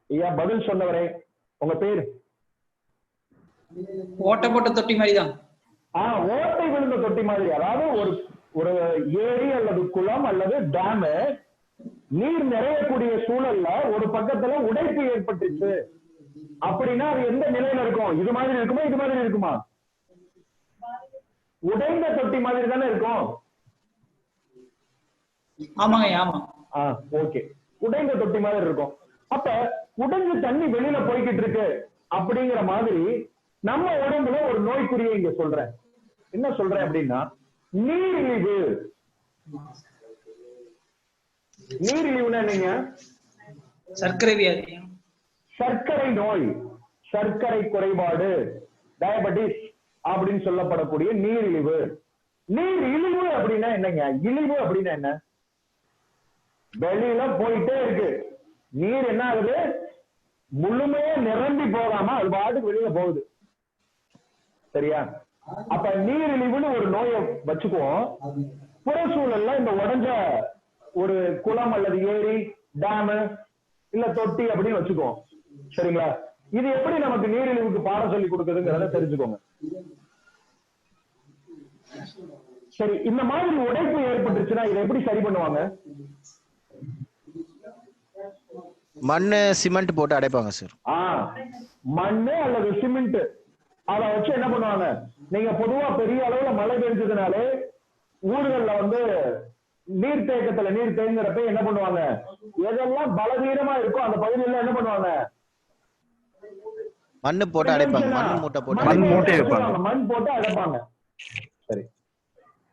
ஐயா. பதில் சொன்னவரே உங்க பேரு? ஓட்ட போட்ட தொட்டி மாதிரி தான். ஓட்டை விழுந்த தொட்டி மாதிரி. அதாவது ஒரு ஏரி அல்லது குளம் அல்லது டேம் நீர் நிறையக்கூடிய சூழல்ல ஒரு பக்கத்துல உடைப்பு ஏற்பட்டுச்சு அப்படின்னா அது எந்த நிலையில இருக்கும்? இது மாதிரி இருக்குமா இது மாதிரி இருக்குமா? உடைந்த தொட்டி மாதிரி தானே இருக்கும். ஆமாங்க ஆமா. ஓகே, உடைந்த தொட்டி மாதிரி இருக்கும். அப்ப உடைஞ்சு தண்ணி வெளியில போய்கிட்டு இருக்கு அப்படிங்கிற மாதிரி நம்ம உடம்புல ஒரு நோய்க்குறியை இங்க சொல்றேன். என்ன சொல்றேன் அப்படின்னா நீரிழிவு. நீரிழிவுனா என்னங்க? சர்க்கரை வியாதி, சர்க்கரை நோய், சர்க்கரை குறைபாடு, டயபெட்டிஸ் அப்படின்னு சொல்லப்படக்கூடிய நீரிழிவு. நீர் இழிவு அப்படின்னா என்னங்க? இழிவு அப்படின்னா என்ன? வெளியில போயிட்டே இருக்கு நீர், என்ன ஆகுது? முழுமையா நிரம்பி போகாம அது பாட்டுக்கு வெளியில போகுது சரியா. அப்ப நீரிழிவுன்னு ஒரு நோயை வச்சுக்குவோம். புற சூழல்ல இந்த உடைஞ்ச ஒரு குளம் அல்லது ஏரி டேம் இல்ல தொட்டி அப்படின்னு வச்சுக்குவோம் சரிங்களா. இது எப்படி நமக்கு நீரிழிவுக்கு பாடம் சொல்லி கொடுக்குதுங்கிறத தெரிஞ்சுக்கோங்க. சரி, இந்த மாதிரி உடைப்பு ஏற்பட்டுச்சுன்னா இதை எப்படி சரி பண்ணுவாங்க? மண்ணு சிமெண்ட் போட்டு அடைப்பாங்க சார். மண்ணு அல்லது சிமெண்ட் அதை வச்சு என்ன பண்ணுவாங்க? நீங்க பொதுவா பெரிய அளவுல மழை பெஞ்சதுனாலே ஊர்கள்ல வந்து நீர் தேக்கத்துல நீர் தேங்குறப்ப என்ன பண்ணுவாங்க? எதெல்லாம் பலவீனமா இருக்கோ அந்த பகுதியில என்ன பண்ணுவாங்க? மண்ணு போட்டு அடைப்பாங்க. மண் மூட்டை போட்டு மண் போட்டு அடைப்பாங்க. சரி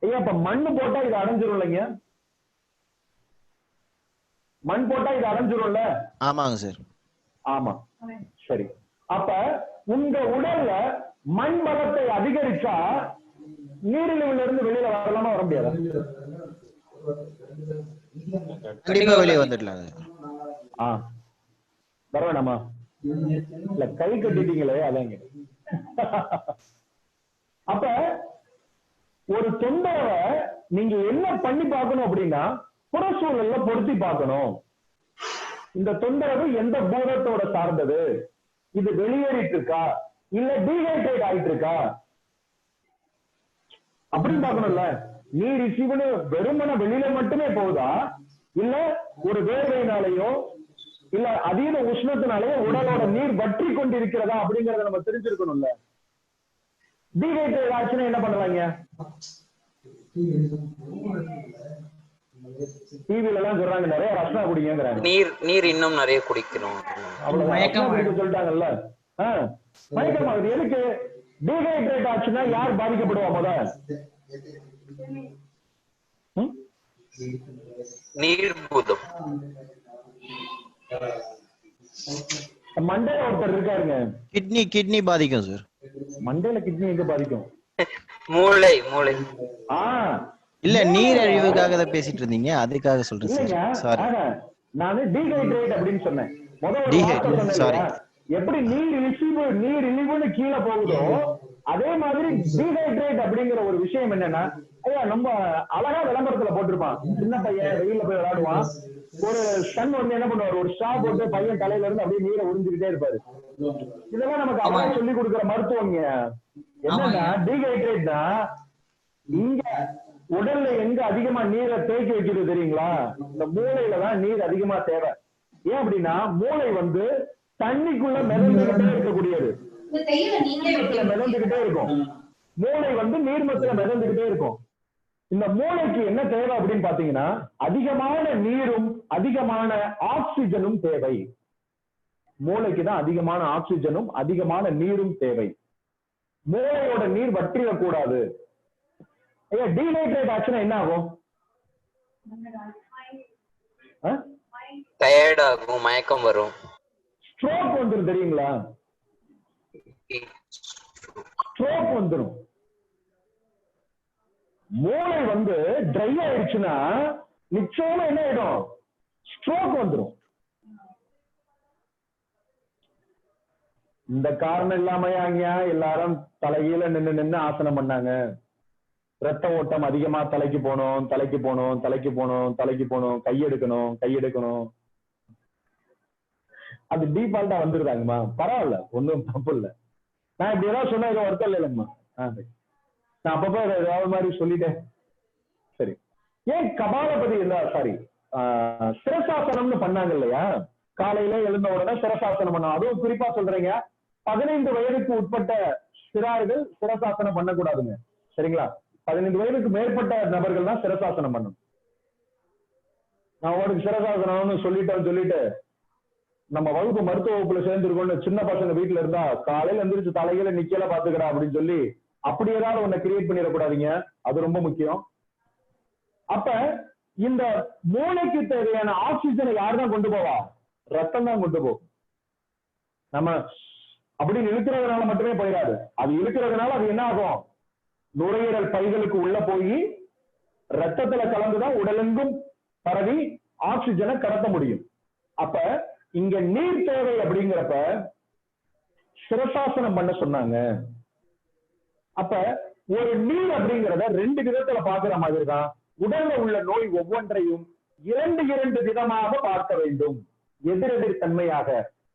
ஐயா, இப்ப மண்ணு போட்டா இது அடைஞ்சிரும் இல்லைங்க? மண் போட்டா இது அடைஞ்சிரும்ல? ஆமாங்க சார். ஆமா. சரி, அப்ப உங்க உடல்ல மண் பலத்தை அதிகரிச்சா நீரிழிவுல இருந்து வெளியில வரலாமா வர முடியாதா? கண்டிப்பா வெளியே வந்துடலாம். வர வேணாமா? இல்ல கை கட்டிட்டீங்களே அதாங்க. அப்ப ஒரு தொந்தரவை நீங்க என்ன பண்ணி பார்க்கணும் அப்படின்னா புறச்சூழல்ல பொருத்தி பார்க்கணும். இந்த தொந்தரவு எந்த பூதத்தோட சார்ந்தது, இது வெளியேறிட்டு இருக்கா இல்ல டீஹைட்ரேட் ஆயிட்டு இருக்கா அப்படின்னு பார்க்கணும்ல. நீர் ரிசீவ்னு வெறுமன வெளியில மட்டுமே போகுதா இல்ல ஒரு வேர்வையினாலேயோ இல்ல அதீத உஷ்ணத்தினாலேயோ உடலோட நீர் வற்றி கொண்டிருக்கிறதா அப்படிங்கறத நம்ம தெரிஞ்சிருக்கணும்ல. டீஹைட்ரேட் ஆச்சுன்னா என்ன பண்ணலாங்க? டிவில எல்லாம் சொல்றாங்க நிறைய ரசனா குடிங்கிறாங்க. நீர் இன்னும் நிறைய குடிக்கணும் சொல்லிட்டாங்கல்ல. மயக்கம் ஆகுது. எதுக்கு? டீஹைட்ரேட் ஆச்சுன்னா யார் பாதிக்கப்படுவா? முதல் நீர்பூதம். மண்டையில ஒருத்தர் இருக்காருங்க, கிட்னி பாதிக்கும் சார். மண்டையில கிட்னி எங்க பாதிக்கும்? மூளை. இல்ல நீரழிவுக்காக தான் பேசிட்டு இருந்தீங்க, அதுக்காக சொல்றேன் சார். நானு டீஹைட்ரேட் அப்படின்னு சொன்னேன். முதல்ல எப்படி நீர் இழிவுன்னு கீழே போகுதோ அதே மாதிரி டீஹைட்ரேட் அப்படிங்கிற ஒரு விஷயம் என்னன்னா, ஐயா நம்ம அழகா விளம்பரத்துல போட்டிருப்பான். சின்ன பையன் வெயில்ல போய் விளையாடுவான், ஒரு சன் வந்து என்ன பண்ணுவாரு, ஒரு ஸ்ட்ரா போட்டு பையன் தலையில இருந்து அப்படியே நீரை உறிஞ்சுக்கிட்டே இருப்பாரு. இதெல்லாம் நமக்கு அழகா சொல்லி கொடுக்குற மருத்துவங்க. என்னன்னா டீஹைட்ரேட்னா இங்க உடல்ல எங்க அதிகமா நீரை தேக்கி வைக்கிறது தெரியுங்களா? இந்த மூளையில தான் நீர் அதிகமா தேவை. ஏன் அப்படின்னா மூளை வந்து தண்ணிக்குள்ள மிதந்துகிட்டே இருக்கக்கூடியது, மிதந்துகிட்டே இருக்கும். மூளை வந்து நீர்மத்துல மிதந்துகிட்டே இருக்கும். இந்த மூளைக்கு என்ன தேவை அப்படின்னு பாத்தீங்கன்னா அதிகமான நீரும் அதிகமான ஆக்சிஜனும் தேவை. மூளைக்கு தான் அதிகமான ஆக்சிஜனும் அதிகமான நீரும் தேவை. மூளையோட நீர் வற்றிட கூடாது. டீஹைட்ரேட் ஆச்சுன்னா என்ன ஆகும்? டயர்ட் ஆகும், மயக்கம் வரும், ஸ்ட்ரோக் வந்துரும். தெரியுங்களா? ஸ்ட்ரோக் வந்துரும். மூளை வந்து ட்ரை ஆயிடுச்சுன்னா நிச்சயமா என்ன ஆயிடும்? ஸ்ட்ரோக் வந்துரும். இந்த காரணம் இல்லாமயா எல்லாரும் தலைகீழ நின்னு ஆசனம் பண்ணாங்க. ரத்த ஓட்டம் அதிகமா தலைக்கு போனோம், கையெடுக்கணும். அது டிஃபால்ட்டா வந்துருதாங்கம்மா. பரவாயில்ல, ஒன்னும் தப்பு இல்ல. நான் இப்படி ஏதாவது சொன்னா இது வருத்தம் இல்லைங்கம்மா. நான் அப்பப்போ ஏதாவது மாதிரி சொல்லிட்டேன். சரி, ஏன் கபாலபதி சிரசாசனம்னு பண்ணாங்க இல்லையா? காலையில எழுந்த உடனே சிரசாசனம் பண்ணோம். அதுவும் குறிப்பா சொல்றீங்க 15 வயதுக்கு உட்பட்ட சிறார்கள் சிரசாசனம் பண்ணக்கூடாதுங்க. சரிங்களா? 15 வயதுக்கு மேற்பட்ட நபர்கள் தான் சிரசாசனம் பண்ணணும். நான் உங்களுக்கு சிரசாசனம்னு சொல்லிட்டு நம்ம வகுப்பு மருத்துவ வகுப்புல சேர்ந்துருக்கோம்னு சின்ன பசங்க வீட்டுல இருந்தா காலையில எந்திரிச்சு தலையில நிக்கல பாத்துக்கிறா அப்படின்னு சொல்லி அப்படி ஏதாவது ஒண்ணு கிரியேட் பண்ணிடக்கூடாதீங்க. அது ரொம்ப முக்கியம். அப்ப இந்த மூளைக்கு தேவையான ஆக்சிஜனை யாருதான் கொண்டு போவா? ரத்தம் தான் கொண்டு போகும். நம்ம அப்படின்னு இழுக்கிறதுனால மட்டுமே போயிடாது. அது இழுக்கிறதுனால அது என்ன ஆகும்? நுரையீரல் பைகளுக்கு உள்ள போய் ரத்தத்துல கலந்துதான் உடலெங்கும் பரவி ஆக்சிஜனை கடத்த முடியும். அப்ப இங்க நீர் தேவை அப்படிங்கிறப்ப சிரசாசனம் பண்ண சொன்னாங்க. அப்ப ஒரு நீர் அப்படிங்கிறத 2 விதத்துல பாக்குற மாதிரி தான் உடல்ல உள்ள நோய் ஒவ்வொன்றையும் 2 விதமாக பார்க்க வேண்டும். எதிரெதிர் தன்மையாக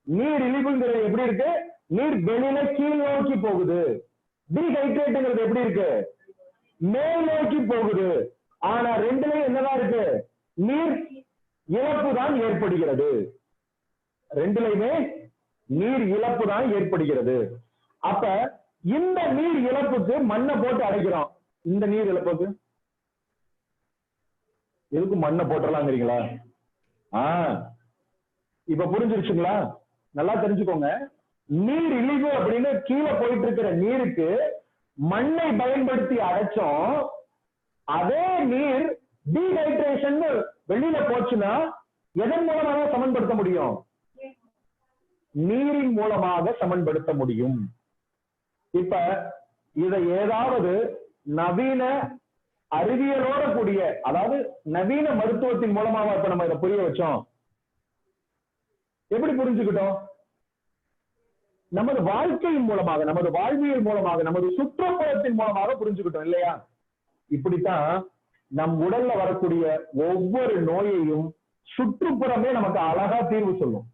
நீர் இழிவுங்கிறது எப்படி இருக்கு? நீர் வெளியில கீழ் நோக்கி போகுது. டீஹைட்ரேட்டுங்கிறது எப்படி இருக்கு? மேல் நோக்கி போகுது. ஆனா ரெண்டுலயும் என்னதான் இருக்கு? நீர் இழப்பு தான் ஏற்படுகிறது. ரெண்டுலயுமே நீர் இழப்பு தான் ஏற்படுகிறது. அப்ப இந்த நீர் இழப்புக்கு மண்ணை போட்டு அடைக்கிறோம். இந்த நீர் இழப்புக்கு எதுக்கு மண்ணை போட்டுடலாங்கிறீங்களா? இப்ப புரிஞ்சிருச்சுங்களா? நல்லா தெரிஞ்சுக்கோங்க. நீர் இழிவு அப்படின்னு கீழே போயிட்டு இருக்கிற நீருக்கு மண்ணை பயன்படுத்தி அடைச்சோம். அதே நீர் டீஹைட்ரேஷன் வெளியில போச்சுன்னா எதன் மூலமாக சமன்படுத்த முடியும்? நீரின் மூலமாக சமன்படுத்த முடியும். இப்ப இதை ஏதாவது நவீன அறிவியலோட கூடிய, அதாவது நவீன மருத்துவத்தின் மூலமாக இப்ப நம்ம இதை புரிய வச்சோம். எப்படி புரிஞ்சுக்கிட்டோம்? நமது வாழ்க்கையின் மூலமாக, நமது வாழ்வியல் மூலமாக, நமது சுற்றுப்புறத்தின் மூலமாக புரிஞ்சுக்கிட்டோம் இல்லையா? இப்படித்தான் நம் உடல்ல வரக்கூடிய ஒவ்வொரு நோயையும் சுற்றுப்புறமே நமக்கு அழகா தீர்வு சொல்லும்.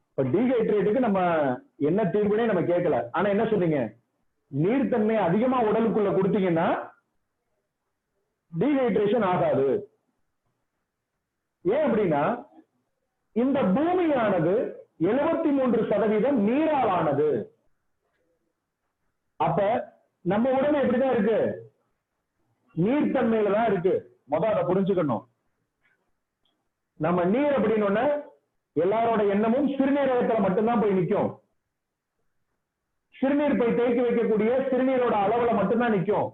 இப்ப டீஹைட்ரேட்டுக்கு நம்ம என்ன தீர்வுனே நம்ம கேட்கல. ஆனா என்ன சொல்றீங்க? நீர்த்தன்மை அதிகமா உடலுக்குள்ள கொடுத்தீங்கன்னா டீஹைட்ரேஷன் ஆகாது. ஏன் அப்படின்னா இந்த பூமியானது 73% நீரால் ஆனது. அப்ப நம்ம உடம்பு எப்படிதான் இருக்கு? நீர்த்தன்மையில தான் இருக்கு. முதல்ல அதை புரிஞ்சுக்கணும். நம்ம நீர் அப்படின்னு எல்லாரோட எண்ணமும் சிறுநீரகத்துல மட்டும்தான் போய் நிற்கும். சிறுநீர் போய் தேக்கி வைக்கக்கூடிய சிறுநீரோட அளவுல மட்டும்தான் நிற்கும்.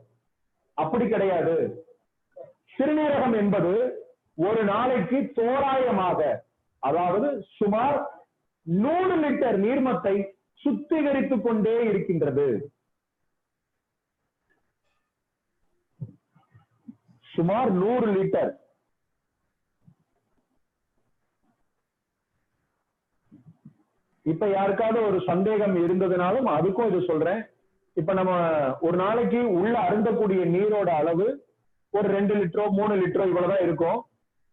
அப்படி கிடையாது. சிறுநீரகம் என்பது ஒரு நாளைக்கு தோராயமாக, அதாவது சுமார் 100 லிட்டர் நீர்மத்தை சுத்திகரித்துக் கொண்டே இருக்கின்றது. சுமார் 100 லிட்டர். இப்ப யாருக்காவது ஒரு சந்தேகம் இருந்ததுனாலும் அதுக்கும் இது சொல்றேன். இப்ப நம்ம ஒரு நாளைக்கு உள்ள அருந்தக்கூடிய நீரோட அளவு ஒரு 2 லிட்டரோ 3 லிட்டரோ இவ்வளவுதான் இருக்கும்.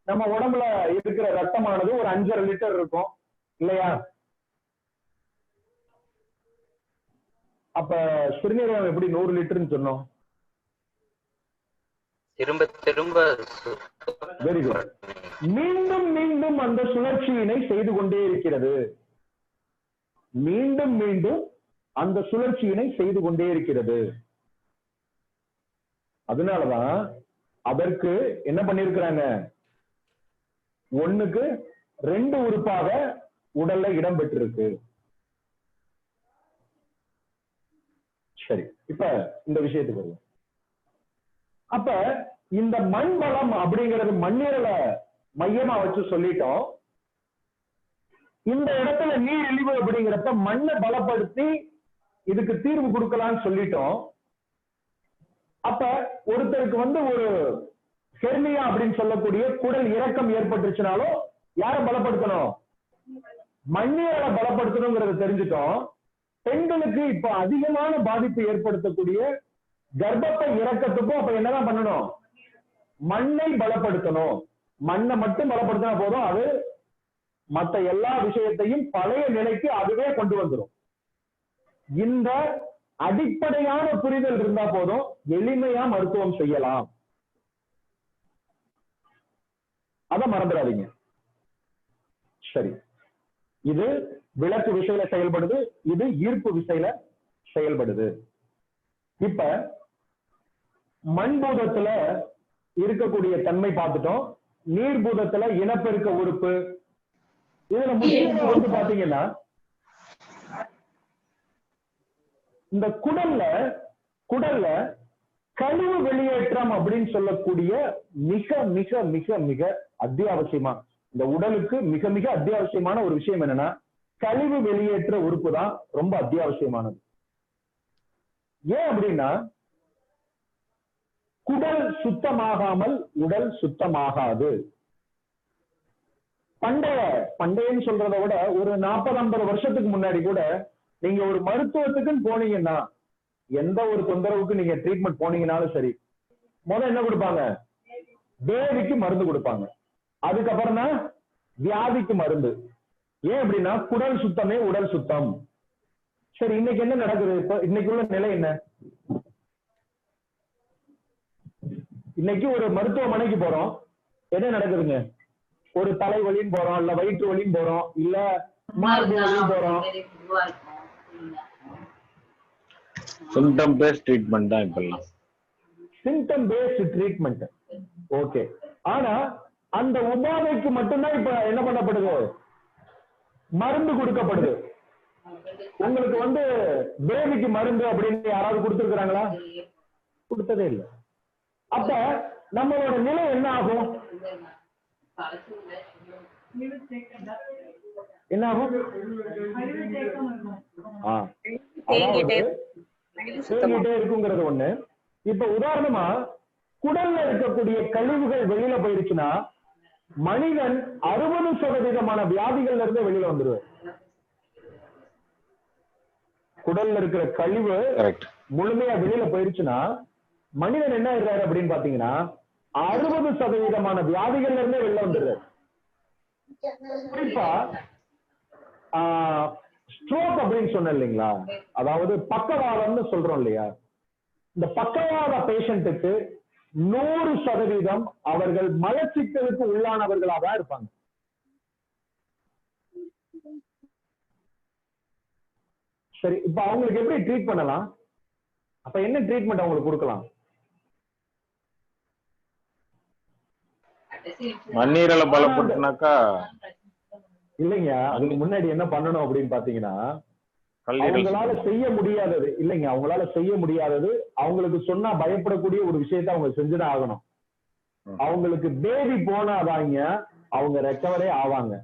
நம்ம உடம்புல இருக்கிற ரத்தமானது ஒரு 5.5 லிட்டர் இருக்கும் இல்லையா? அப்ப சிறுநீரகம் எப்படி 100 லிட்டர்னு சொன்னோம்? திரும்ப திரும்ப வெரி குட். மீண்டும் மீண்டும் அந்த சுழற்சியினை செய்து கொண்டே இருக்கிறது. மீண்டும் மீண்டும் அந்த சுழற்சியினை செய்து கொண்டே இருக்கிறது. அதனாலதான் அதற்கு என்ன பண்ணிருக்கிறாங்க? 1க்கு 2 உறுப்பாக உடல்ல இடம் பெற்றிருக்கு. சரி, இப்ப இந்த விஷயத்துக்கு வருவோம். அப்ப இந்த மண் வளம் அப்படிங்கிறது மண்ணீரலை மையமா வச்சு சொல்லிட்டோம். இந்த இடத்துல நீர் இழிவு அப்படிங்கிறப்ப மண்ணை பலப்படுத்தி இதுக்கு தீர்வு கொடுக்கலாம்னு சொல்லிட்டோம். அப்ப ஒருத்தருக்கு ஒரு ஹெர்னியா அப்படின்னு சொல்லக்கூடிய குடல் இறக்கம் ஏற்பட்டுச்சுனாலும் யாரை பலப்படுத்தணும்? மண்ணீரலை பலப்படுத்தணுங்கிறத தெரிஞ்சுட்டோம். பெண்களுக்கு இப்ப அதிகமான பாதிப்பு ஏற்படுத்தக்கூடிய கர்ப்பப்பை இறக்கத்துக்கும் அப்ப என்னதான் பண்ணணும்? மண்ணை பலப்படுத்தணும். மண்ணை மட்டும் பலப்படுத்தினா போதும், அது மற்ற எல்லா விஷயத்தையும் பழைய நிலைக்கு அதுவே கொண்டு வந்துடும். இந்த அடிப்படையான புரிதல் இருந்தா போதும், எளிமையா மருத்துவம் செய்யலாம். அத மறந்துடாதீங்க. சரி, இது விளக்கு விசையில செயல்படுது, இது ஈர்ப்பு விசையில செயல்படுது. இப்ப மண்பூதத்துல இருக்கக்கூடிய தன்மை பார்த்துட்டோம். நீர்பூதத்துல இனப்பெருக்க உறுப்பு. இதுல முக்கியமா பாத்தீங்கன்னா இந்த குடல்ல கழிவு வெளியேற்றம் அப்படின்னு சொல்லக்கூடிய மிக மிக மிக மிக அத்தியாவசியமா, இந்த உடலுக்கு மிக மிக அத்தியாவசியமான ஒரு விஷயம் என்னன்னா, கழிவு வெளியேற்ற உறுப்பு தான் ரொம்ப அத்தியாவசியமானது. ஏன் அப்படின்னா, குடல் சுத்தமாகாமல் உடல் சுத்தமாகாது. பண்டையன்னு சொல்றதை விட ஒரு 40-50 வருஷத்துக்கு முன்னாடி கூட நீங்க ஒரு மருத்துவத்துக்குன்னு போனீங்கன்னா, எந்த ஒரு தொந்தரவுக்கு நீங்க ட்ரீட்மெண்ட் போனீங்கன்னாலும் சரி, முதல்ல என்ன கொடுப்பாங்க? பேதிக்கு மருந்து கொடுப்பாங்க. அதுக்கப்புறம் தான் வியாதிக்கு மருந்து. ஏன் அப்படின்னா குடல் சுத்தமே உடல் சுத்தம். சரி, இன்னைக்கு என்ன நடக்குது? இப்ப இன்னைக்குள்ள நிலை என்ன? இன்னைக்கு ஒரு மருத்துவமனைக்கு போறோம், என்ன நடக்குதுங்க? ஒரு தலைவலின்னு போறோம், இல்ல வயிற்று வலின்னு போறோம், இல்ல மார்பு வலின்னு போறோம். சிம்டம் பேஸ்ட் ட்ரீட்மெண்ட் தான் இப்பெல்லாம். Symptom based treatment. ஓகே. ஆனா அந்த உபாதைக்கு மட்டும்தான் இப்ப என்ன பண்ணப்படுது? மருந்து கொடுக்கப்படுது. உங்களுக்கு வந்து பேபிக்கு மருந்து அப்படின்னு யாராவது கொடுத்துருக்காங்களா? கொடுத்ததே இல்லை. அப்ப நம்மளோட நிலை என்ன ஆகும்? என்ன ஆகும்? தேங்கிட்டே இருக்குங்கிறது ஒண்ணு. இப்ப உதாரணமா குடல்ல இருக்கக்கூடிய கழிவுகள் வெளியில போயிருச்சுன்னா மனிதன் 60% வியாதிகள்ல இருந்து வெளியில வந்துருவார். குடல்ல இருக்கிற கழிவு முழுமையா வெளியில போயிருச்சுன்னா மனிதன் என்ன ஆயிடுறாரு அப்படின்னு பாத்தீங்கன்னா 60% வியாதிகள்ல இருந்தே வெளில வந்துடுறாரு. குறிப்பா ஸ்ட்ரோக் அப்படின்னு சொன்ன இல்லைங்களா, அதாவது பக்கவாதம்னு சொல்றோம் இல்லையா, இந்த பக்கவாத பேஷண்ட்டுக்கு 100% அவர்கள் மலச்சிக்கலுக்கு உள்ளானவர்களாக தான் இருப்பாங்க. சரி, இப்ப அவங்களுக்கு எப்படி ட்ரீட் பண்ணலாம்? அப்ப என்ன ட்ரீட்மெண்ட் அவங்களுக்கு கொடுக்கலாம்? மண்ணீரலை பலப்படுத்தினாக்கா இல்லைங்க, அதுக்கு முன்னாடி என்ன பண்ணணும் அப்படின்னு பாத்தீங்கன்னா, அவங்களால செய்ய முடியாதது இல்லைங்க, அவங்களால செய்ய முடியாதது அவங்களுக்கு சொன்னா பயப்படக்கூடிய ஒரு விஷயத்த அவங்க செஞ்சுதான் ஆகணும். அவங்களுக்கு பேபி போனாதாங்க அவங்க ரெக்கவரே ஆவாங்க.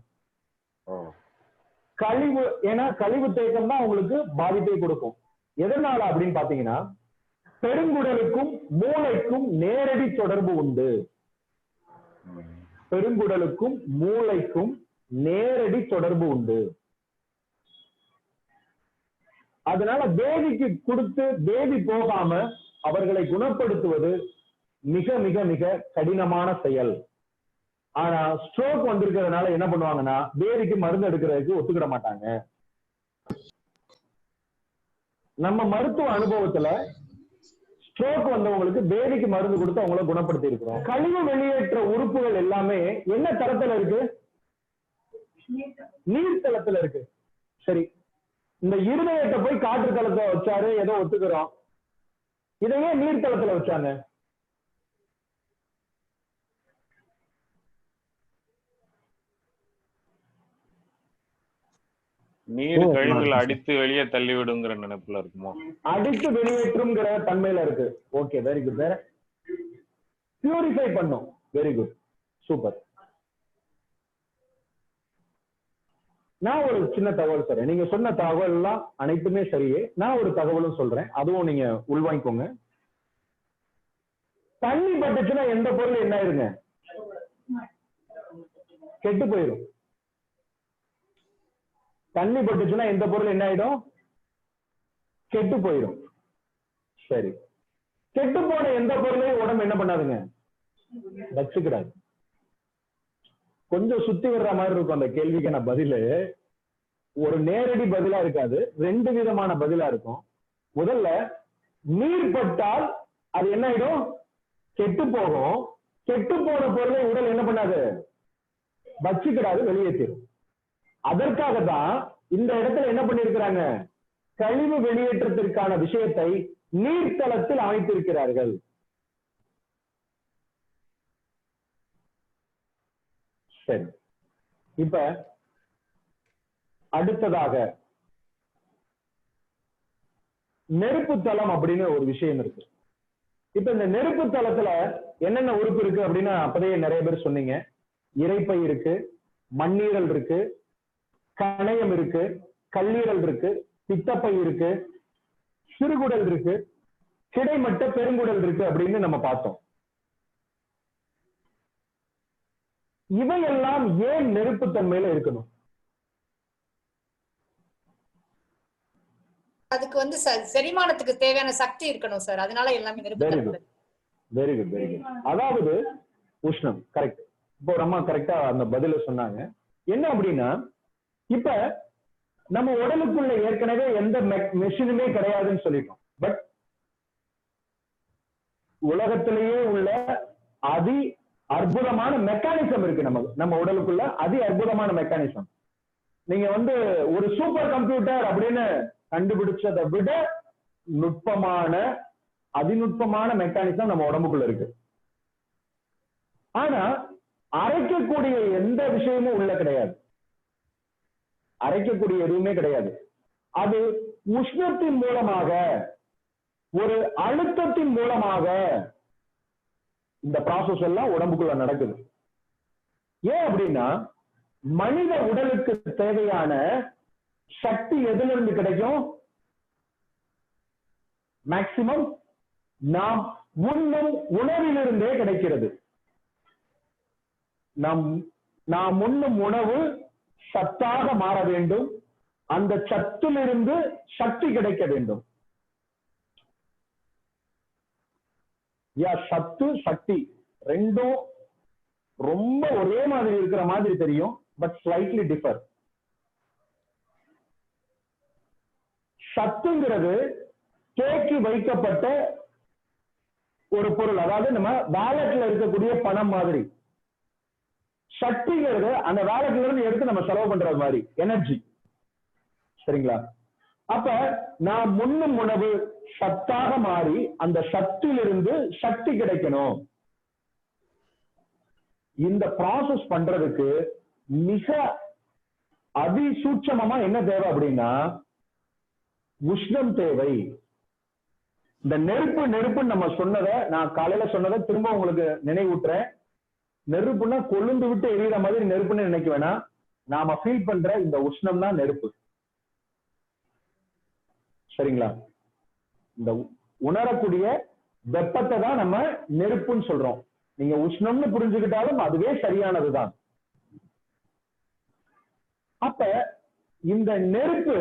கழிவு, ஏன்னா கழிவு தேக்கம் தான் அவங்களுக்கு பாதிப்பை கொடுக்கும். எதனால அப்படின்னு பாத்தீங்கன்னா, பெருங்குடலுக்கும் மூளைக்கும் நேரடி தொடர்பு உண்டு. பெருங்குடலுக்கும் மூளைக்கும் நேரடி தொடர்பு உண்டு. அதனால பேபிக்கு கொடுத்து பேபி போகாம அவர்களை குணப்படுத்துவது மிக மிக மிக கடினமான செயல். ஆனா ஸ்ட்ரோக் வந்திருக்கிறதுனால என்ன பண்ணுவாங்கன்னா பேபிக்கு மருந்து எடுக்கிறதுக்கு ஒத்துக்கிட மாட்டாங்க. நம்ம மருத்துவ அனுபவத்துல ஸ்ட்ரோக் வந்தவங்களுக்கு பேபிக்கு மருந்து கொடுத்து அவங்கள குணப்படுத்தி இருக்கிறோம். கழிவு வெளியேற்ற உறுப்புகள் எல்லாமே என்ன தரத்துல இருக்கு? நீர்த்தளத்துல இருக்கு. சரி, இந்த இருதயத்தை போய் காற்று தளத்தை வச்சாரு, ஏதோ ஒத்துக்கிறோம். இதையே நீர்த்தளத்துல வச்சாங்க. நீர் கழிவுகளை அடித்து வெளியே தள்ளி விடுங்கிற நினைப்புல இருக்குமோ? அடித்து வெளியேற்றுங்கிற தன்மையில இருக்கு. Okay, very good. வேற பியூரிஃபை பண்ணும். Very good, super. நான் ஒரு சின்ன தகவல் சொல்றேன். நீங்க சொன்ன தகவல் எல்லாம் அனைத்துமே சரியே. நான் ஒரு தகவலும் சொல்றேன், அதுவும் நீங்க உள்வாங்கிக்கோங்க. தண்ணி பட்டுச்சுன்னா எந்த பொருள் என்ன ஆயிருங்க? கெட்டு போயிடும். தண்ணி பட்டுச்சுன்னா எந்த பொருள் என்ன ஆயிடும்? கெட்டு போயிடும். சரி, கெட்டு போன எந்த பொருளையும் உடம்பு என்ன பண்ணாதுங்க? வச்சுக்கிறாது. கொஞ்சம் சுத்தி வர்ற மாதிரி இருக்கும் அந்த கேள்விக்கான பதிலு. ஒரு நேரடி பதிலா இருக்காது, ரெண்டு விதமான பதிலா இருக்கும். முதல்ல, நீர் பட்டால் அது என்ன ஆயிடும்? கெட்டு போகும். கெட்டு போன பொருளை உடல் என்ன பண்ணாது? வச்சுக்கிறாது, வெளியேற்றிடும். அதற்காகத்தான் இந்த இடத்துல என்ன பண்ணிருக்கிறாங்க? கழிவு வெளியேற்றத்திற்கான விஷயத்தை நீர்த்தளத்தில் அமைத்திருக்கிறார்கள். சரி, இப்ப அடுத்ததாக நெருப்பு தளம் அப்படின்னு ஒரு விஷயம் இருக்கு. இப்ப இந்த நெருப்பு தளத்துல என்னென்ன உறுப்பு இருக்கு அப்படின்னு அப்பதையே நிறைய பேர் சொன்னீங்க. இரைப்பை இருக்கு, மண்ணீரல் இருக்கு, கணையம் இருக்கு, கல்லீரல் இருக்கு, பித்தப்பை இருக்கு, சிறுகுடல் இருக்கு, கிடைமட்ட பெருங்குடல் இருக்கு அப்படின்னு நம்ம பார்த்தோம். இவையெல்லாம் ஏன் நெருப்புத்தன்மையில இருக்கணும்? அதுக்கு வந்து செரிமானத்துக்கு தேவையான சக்தி இருக்கணும் சார். அதனால எல்லாமே நெருப்பு. Very good, very good. அதாவது உஷ்ணம். கரெக்ட். இப்போ அம்மா கரெக்டா அந்த பதில சொன்னாங்க. என்ன அப்படின்னா, இப்ப நம்ம உடலுக்குள்ள ஏற்கனவே எந்த மெஷினுமே கிடையாதுன்னு சொல்லிட்டோம். பட் உலகத்திலேயே உள்ள அதி அற்புதமான மெக்கானிசம் இருக்கு நம்ம உடலுக்குள்ள, அதி அற்புதமான மெக்கானிசம். நீங்க வந்து ஒரு சூப்பர் கம்ப்யூட்டர் அப்படின்னு கண்டுபிடிச்சதை விட நுட்பமான அதிநுட்பமான மெக்கானிசம் நம்ம உடம்புக்குள்ள இருக்கு. ஆனா அரைக்கக்கூடிய எந்த விஷயமும் உள்ள கிடையாது, அரைக்கக்கூடிய எதுவுமே கிடையாது. அது உஷ்ணத்தின் மூலமாக, ஒரு அழுத்தத்தின் மூலமாக இந்த ப்ராசஸ் எல்லாம் உடம்புக்குள்ள நடக்குது. ஏன் அப்படின்னா, மனித உடலுக்கு தேவையான சக்தி எதுல இருந்து கிடைக்கும்? மேக்சிமம் நாம் உண்ணும் உணவிலிருந்தே கிடைக்கிறது. நாம் உண்ணும் உணவு சத்தாக மாற வேண்டும், அந்த சத்திலிருந்து சக்தி கிடைக்க வேண்டும். சத்து சக்தி ரெண்டும் ரொம்ப ஒரே மாதிரி இருக்கிற மாதிரி தெரியும், பட் ஸ்லைட்லி டிஃபர். சத்துங்கிறது தேக்கி வைக்கப்பட்ட ஒரு பொருள், அதாவது நம்ம வேலட்ல இருக்கக்கூடிய பணம் மாதிரி. சக்திங்கிறது அந்த வேலட்ல இருந்து எடுத்து நம்ம செலவு பண்றது மாதிரி, எனர்ஜி. சரிங்களா? அப்ப நாம் உண்ணும் உணவு சத்தாக மாறி அந்த சத்திலிருந்து சக்தி கிடைக்கணும். இந்த ப்ராசஸ் பண்றதுக்கு மிக அதிசூட்சமா என்ன தேவை அப்படின்னா, உஷ்ணம் தேவை. இந்த நெருப்புன்னு நம்ம சொன்னதை, நான் காலையில சொன்னதை திரும்ப உங்களுக்கு நினைவூட்டுறேன். நெருப்புன்னா கொழுந்து விட்டு எரியிற மாதிரி நெருப்புன்னு நினைக்க வேணாம். நாம ஃபீல் பண்ற இந்த உஷ்ணம் தான் நெருப்பு. சரிங்களா? இந்த உணரக்கூடிய வெப்பத்தை தான் நம்ம நெருப்புன்னு சொல்றோம். நீங்க உஷ்ணம்னு புரிஞ்சுக்கிட்டாலும் அதுவே சரியானதுதான். அப்ப இந்த நெருப்பு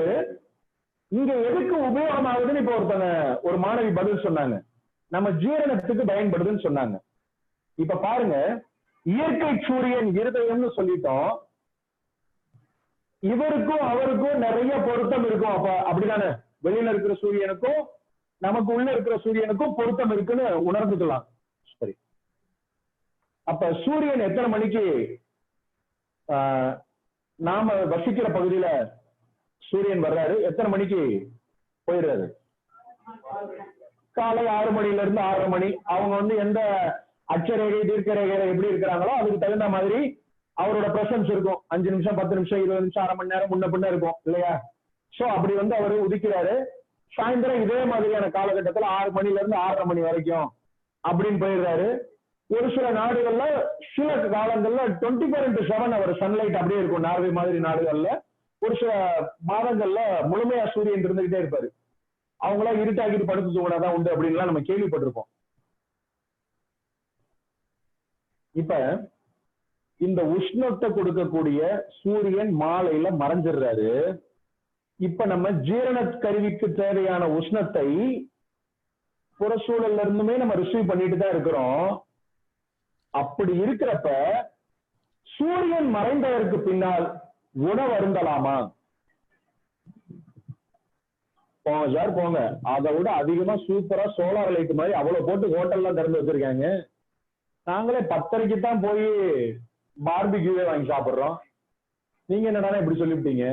இங்க எதுக்கு உபயோகமாகுதுன்னு இப்ப ஒரு மாணவி பதில் சொன்னாங்க. நம்ம ஜீரணத்துக்கு பயன்படுதுன்னு சொன்னாங்க. இப்ப பாருங்க, இயற்கை சூரியன் இருதயம்னு சொல்லிட்டோம். இவருக்கும் அவருக்கும் நிறைய பொருத்தம் இருக்கும். அப்ப அப்படிதானே? வெளியில இருக்கிற சூரியனுக்கும் நமக்கு உள்ள இருக்கிற சூரியனுக்கும் பொருத்தம் இருக்குன்னு உணர்ந்துக்கலாம். சரி, அப்ப சூரியன் எத்தனை மணிக்கு நாம வசிக்கிற பகுதியில சூரியன் வர்றாரு, எத்தனை மணிக்கு போயிடுறாரு? காலை 6 மணில இருந்து 6:30 மணி. அவங்க வந்து எந்த அச்சரேகை தீர்க்க ரேகை எப்படி இருக்கிறாங்களோ அதுக்கு தகுந்த மாதிரி அவரோட பிரசன்ஸ் இருக்கும். 5 நிமிஷம் 10 நிமிஷம் 20 நிமிஷம் அரை மணி நேரம் முன்ன பின்ன இருக்கும் இல்லையா? சோ அப்படி வந்து அவரு உதிக்கிறாரு. சாயந்தரம் இதே மாதிரியான காலகட்டத்துல 6 மணில இருந்து 6:30 மணி வரைக்கும் அப்படின்னு போயிடுறாரு. ஒரு சில நாடுகள்ல சில காலங்கள்ல 24/7 அவர் சன்லைட் அப்படியே இருக்கும். நார்வே மாதிரி நாடுகள்ல ஒரு சில மாதங்கள்ல முழுமையா சூரியன் இருந்துகிட்டே இருப்பாரு. அவங்களா இருட்டாக்கிட்டு படுத்து தூங்கினாதான் உண்டு அப்படின்லாம் நம்ம கேள்விப்பட்டிருப்போம். இப்ப இந்த உஷ்ணத்தை கொடுக்கக்கூடிய சூரியன் மாலையில மறைஞ்சிடுறாரு. இப்ப நம்ம ஜீரண கருவிக்கு தேவையான உஷ்ணத்தை புற சூழல்ல இருந்துமே நம்ம ரிசீவ் பண்ணிட்டு தான் இருக்கிறோம். அப்படி இருக்கிறப்ப சூரியன் மறைந்ததற்கு பின்னால் உணவு அருந்தலாமா? போங்க சார் போங்க. அதை விட அதிகமா சூப்பரா சோலார் லைட் மாதிரி அவ்வளவு போட்டு ஹோட்டல்லாம் திறந்து வச்சிருக்காங்க. நாங்களே 10:30க்கு தான் போய் பார்பிக்யூவே வாங்கி சாப்பிடுறோம். நீங்க என்னடா இப்படி சொல்லிவிட்டீங்க?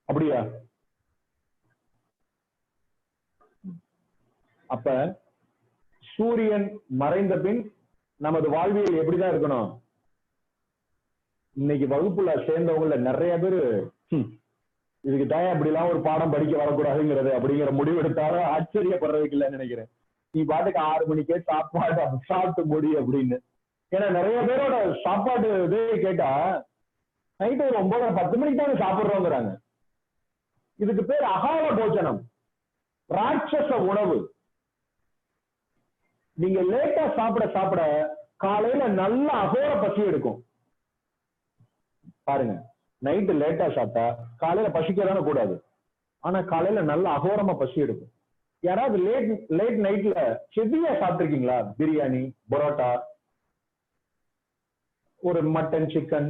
அப்படியா? அப்ப சூரியன் மறைந்த பின் நமது வாழ்வியல் எப்படிதான் இருக்கணும்? இன்னைக்கு வகுப்புல சேர்ந்தவங்கள நிறைய பேரு இதுக்கு தான் அப்படிலாம் ஒரு பாடம் படிக்க வரக்கூடாதுங்கிறது அப்படிங்கிற முடிவு எடுத்தாலும் ஆச்சரியப்படுறதுக்கு இல்லைன்னு நினைக்கிறேன். நீ பாட்டுக்கு 6 மணிக்கே சாப்பிட்டு முடி அப்படின்னு. ஏன்னா நிறைய பேரோட சாப்பாடு இதே கேட்டா நைட்டு ஒரு 9:30 மணிக்கு தான் சாப்பிடுறோங்கிறாங்க. இதுக்கு பேர் அகால போஜனம், ராட்சச உணவு. நீங்க லேட்டா சாப்பிட காலையில நல்ல அகோர பசி எடுக்கும். பாருங்க, நைட்டு லேட்டா சாப்பிட்டா காலையில பசிக்கதானே கூடாது, ஆனா காலையில நல்ல அகோரமா பசி எடுக்கும். யாராவது லேட் நைட்ல ஹெவியா சாப்பிட்டுருக்கீங்களா? பிரியாணி, பரோட்டா, ஒரு மட்டன் சிக்கன்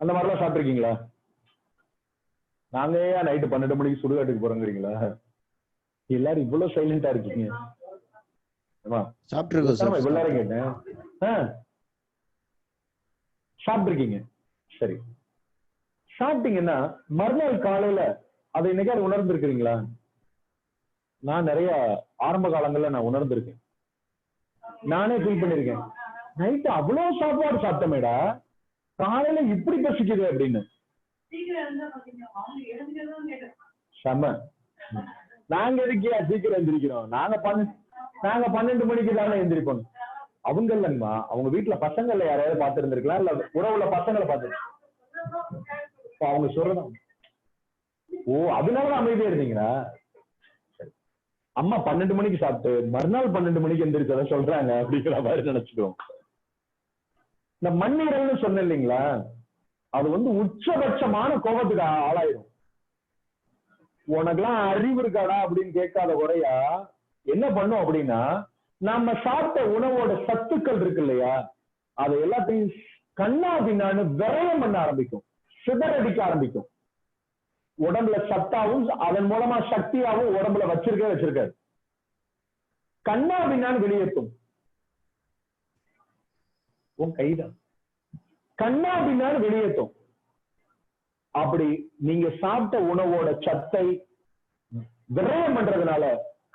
அந்த மாதிரிலாம் சாப்பிட்டுருக்கீங்களா? நாங்க ஏன் நைட்டு 12 மணிக்கு சுடுகாட்டுக்கு போறோங்கிறீங்களா? எல்லாரும் இவ்வளவு சைலண்டா இருக்கீங்க. எல்லாரும் கேட்டேன். சாப்பிட்டுருக்கீங்க, சரி. சாப்பிட்டீங்கன்னா மறுநாள் காலையில அதை இன்னைக்கு உணர்ந்திருக்கிறீங்களா? நான் நிறைய ஆரம்ப காலங்கள்ல நான் உணர்ந்திருக்கேன், நானே ஃபீல் பண்ணிருக்கேன். நைட்டு அவ்வளவு சாப்பாடு சாப்பிட்டமேடா, காலையில இப்படி பசிக்குது அப்படின்னு. செம. நாங்க எதுக்கியா சீக்கிரம் எந்திரிக்கிறோம்? நாங்க 12 மணிக்கு தானே எந்திரிப்போம். அவங்க இல்லைங்கம்மா, அவங்க வீட்டுல பசங்கள்ல யாரையாவது பார்த்து இருந்திருக்கலாம், இல்ல உறவுல பசங்களை பார்த்து. அவங்க சொல்றதான். ஓ, அதனாலதான் அமைதியா இருந்தீங்களா? அம்மா 12 மணிக்கு சாப்பிட்டு மறுநாள் 12 மணிக்கு எந்திரிச்சத சொல்றாங்க அப்படிங்கிற மாதிரி நினைச்சிடுவோம். இந்த மண்ணீரல்னு சொன்ன இல்லைங்களா, அது வந்து உச்சபட்சமான கோபத்துக்கு ஆளாயிரும். உனக்கெல்லாம் அறிவு இருக்காடா அப்படின்னு கேட்காத குறையா என்ன பண்ணும் அப்படின்னா, நம்ம சாப்பிட்ட உணவோட சத்துக்கள் இருக்கு இல்லையா, அதை எல்லாத்தையும் கண்ணா பின்னான்னு விரயம் பண்ண ஆரம்பிக்கும், சிதறடிக்க ஆரம்பிக்கும். உடம்புல சத்தாவும் அதன் மூலமா சக்தியாவும் உடம்புல வச்சிருக்காது. கண்ணா பின்னான்னு வெளியேற்றும். உன் கைதான் கண்ணா பின்னான்னு வெளியேற்றும். அப்படி நீங்க சாப்பிட்ட உணவோட சத்தை விரயம் பண்றதுனால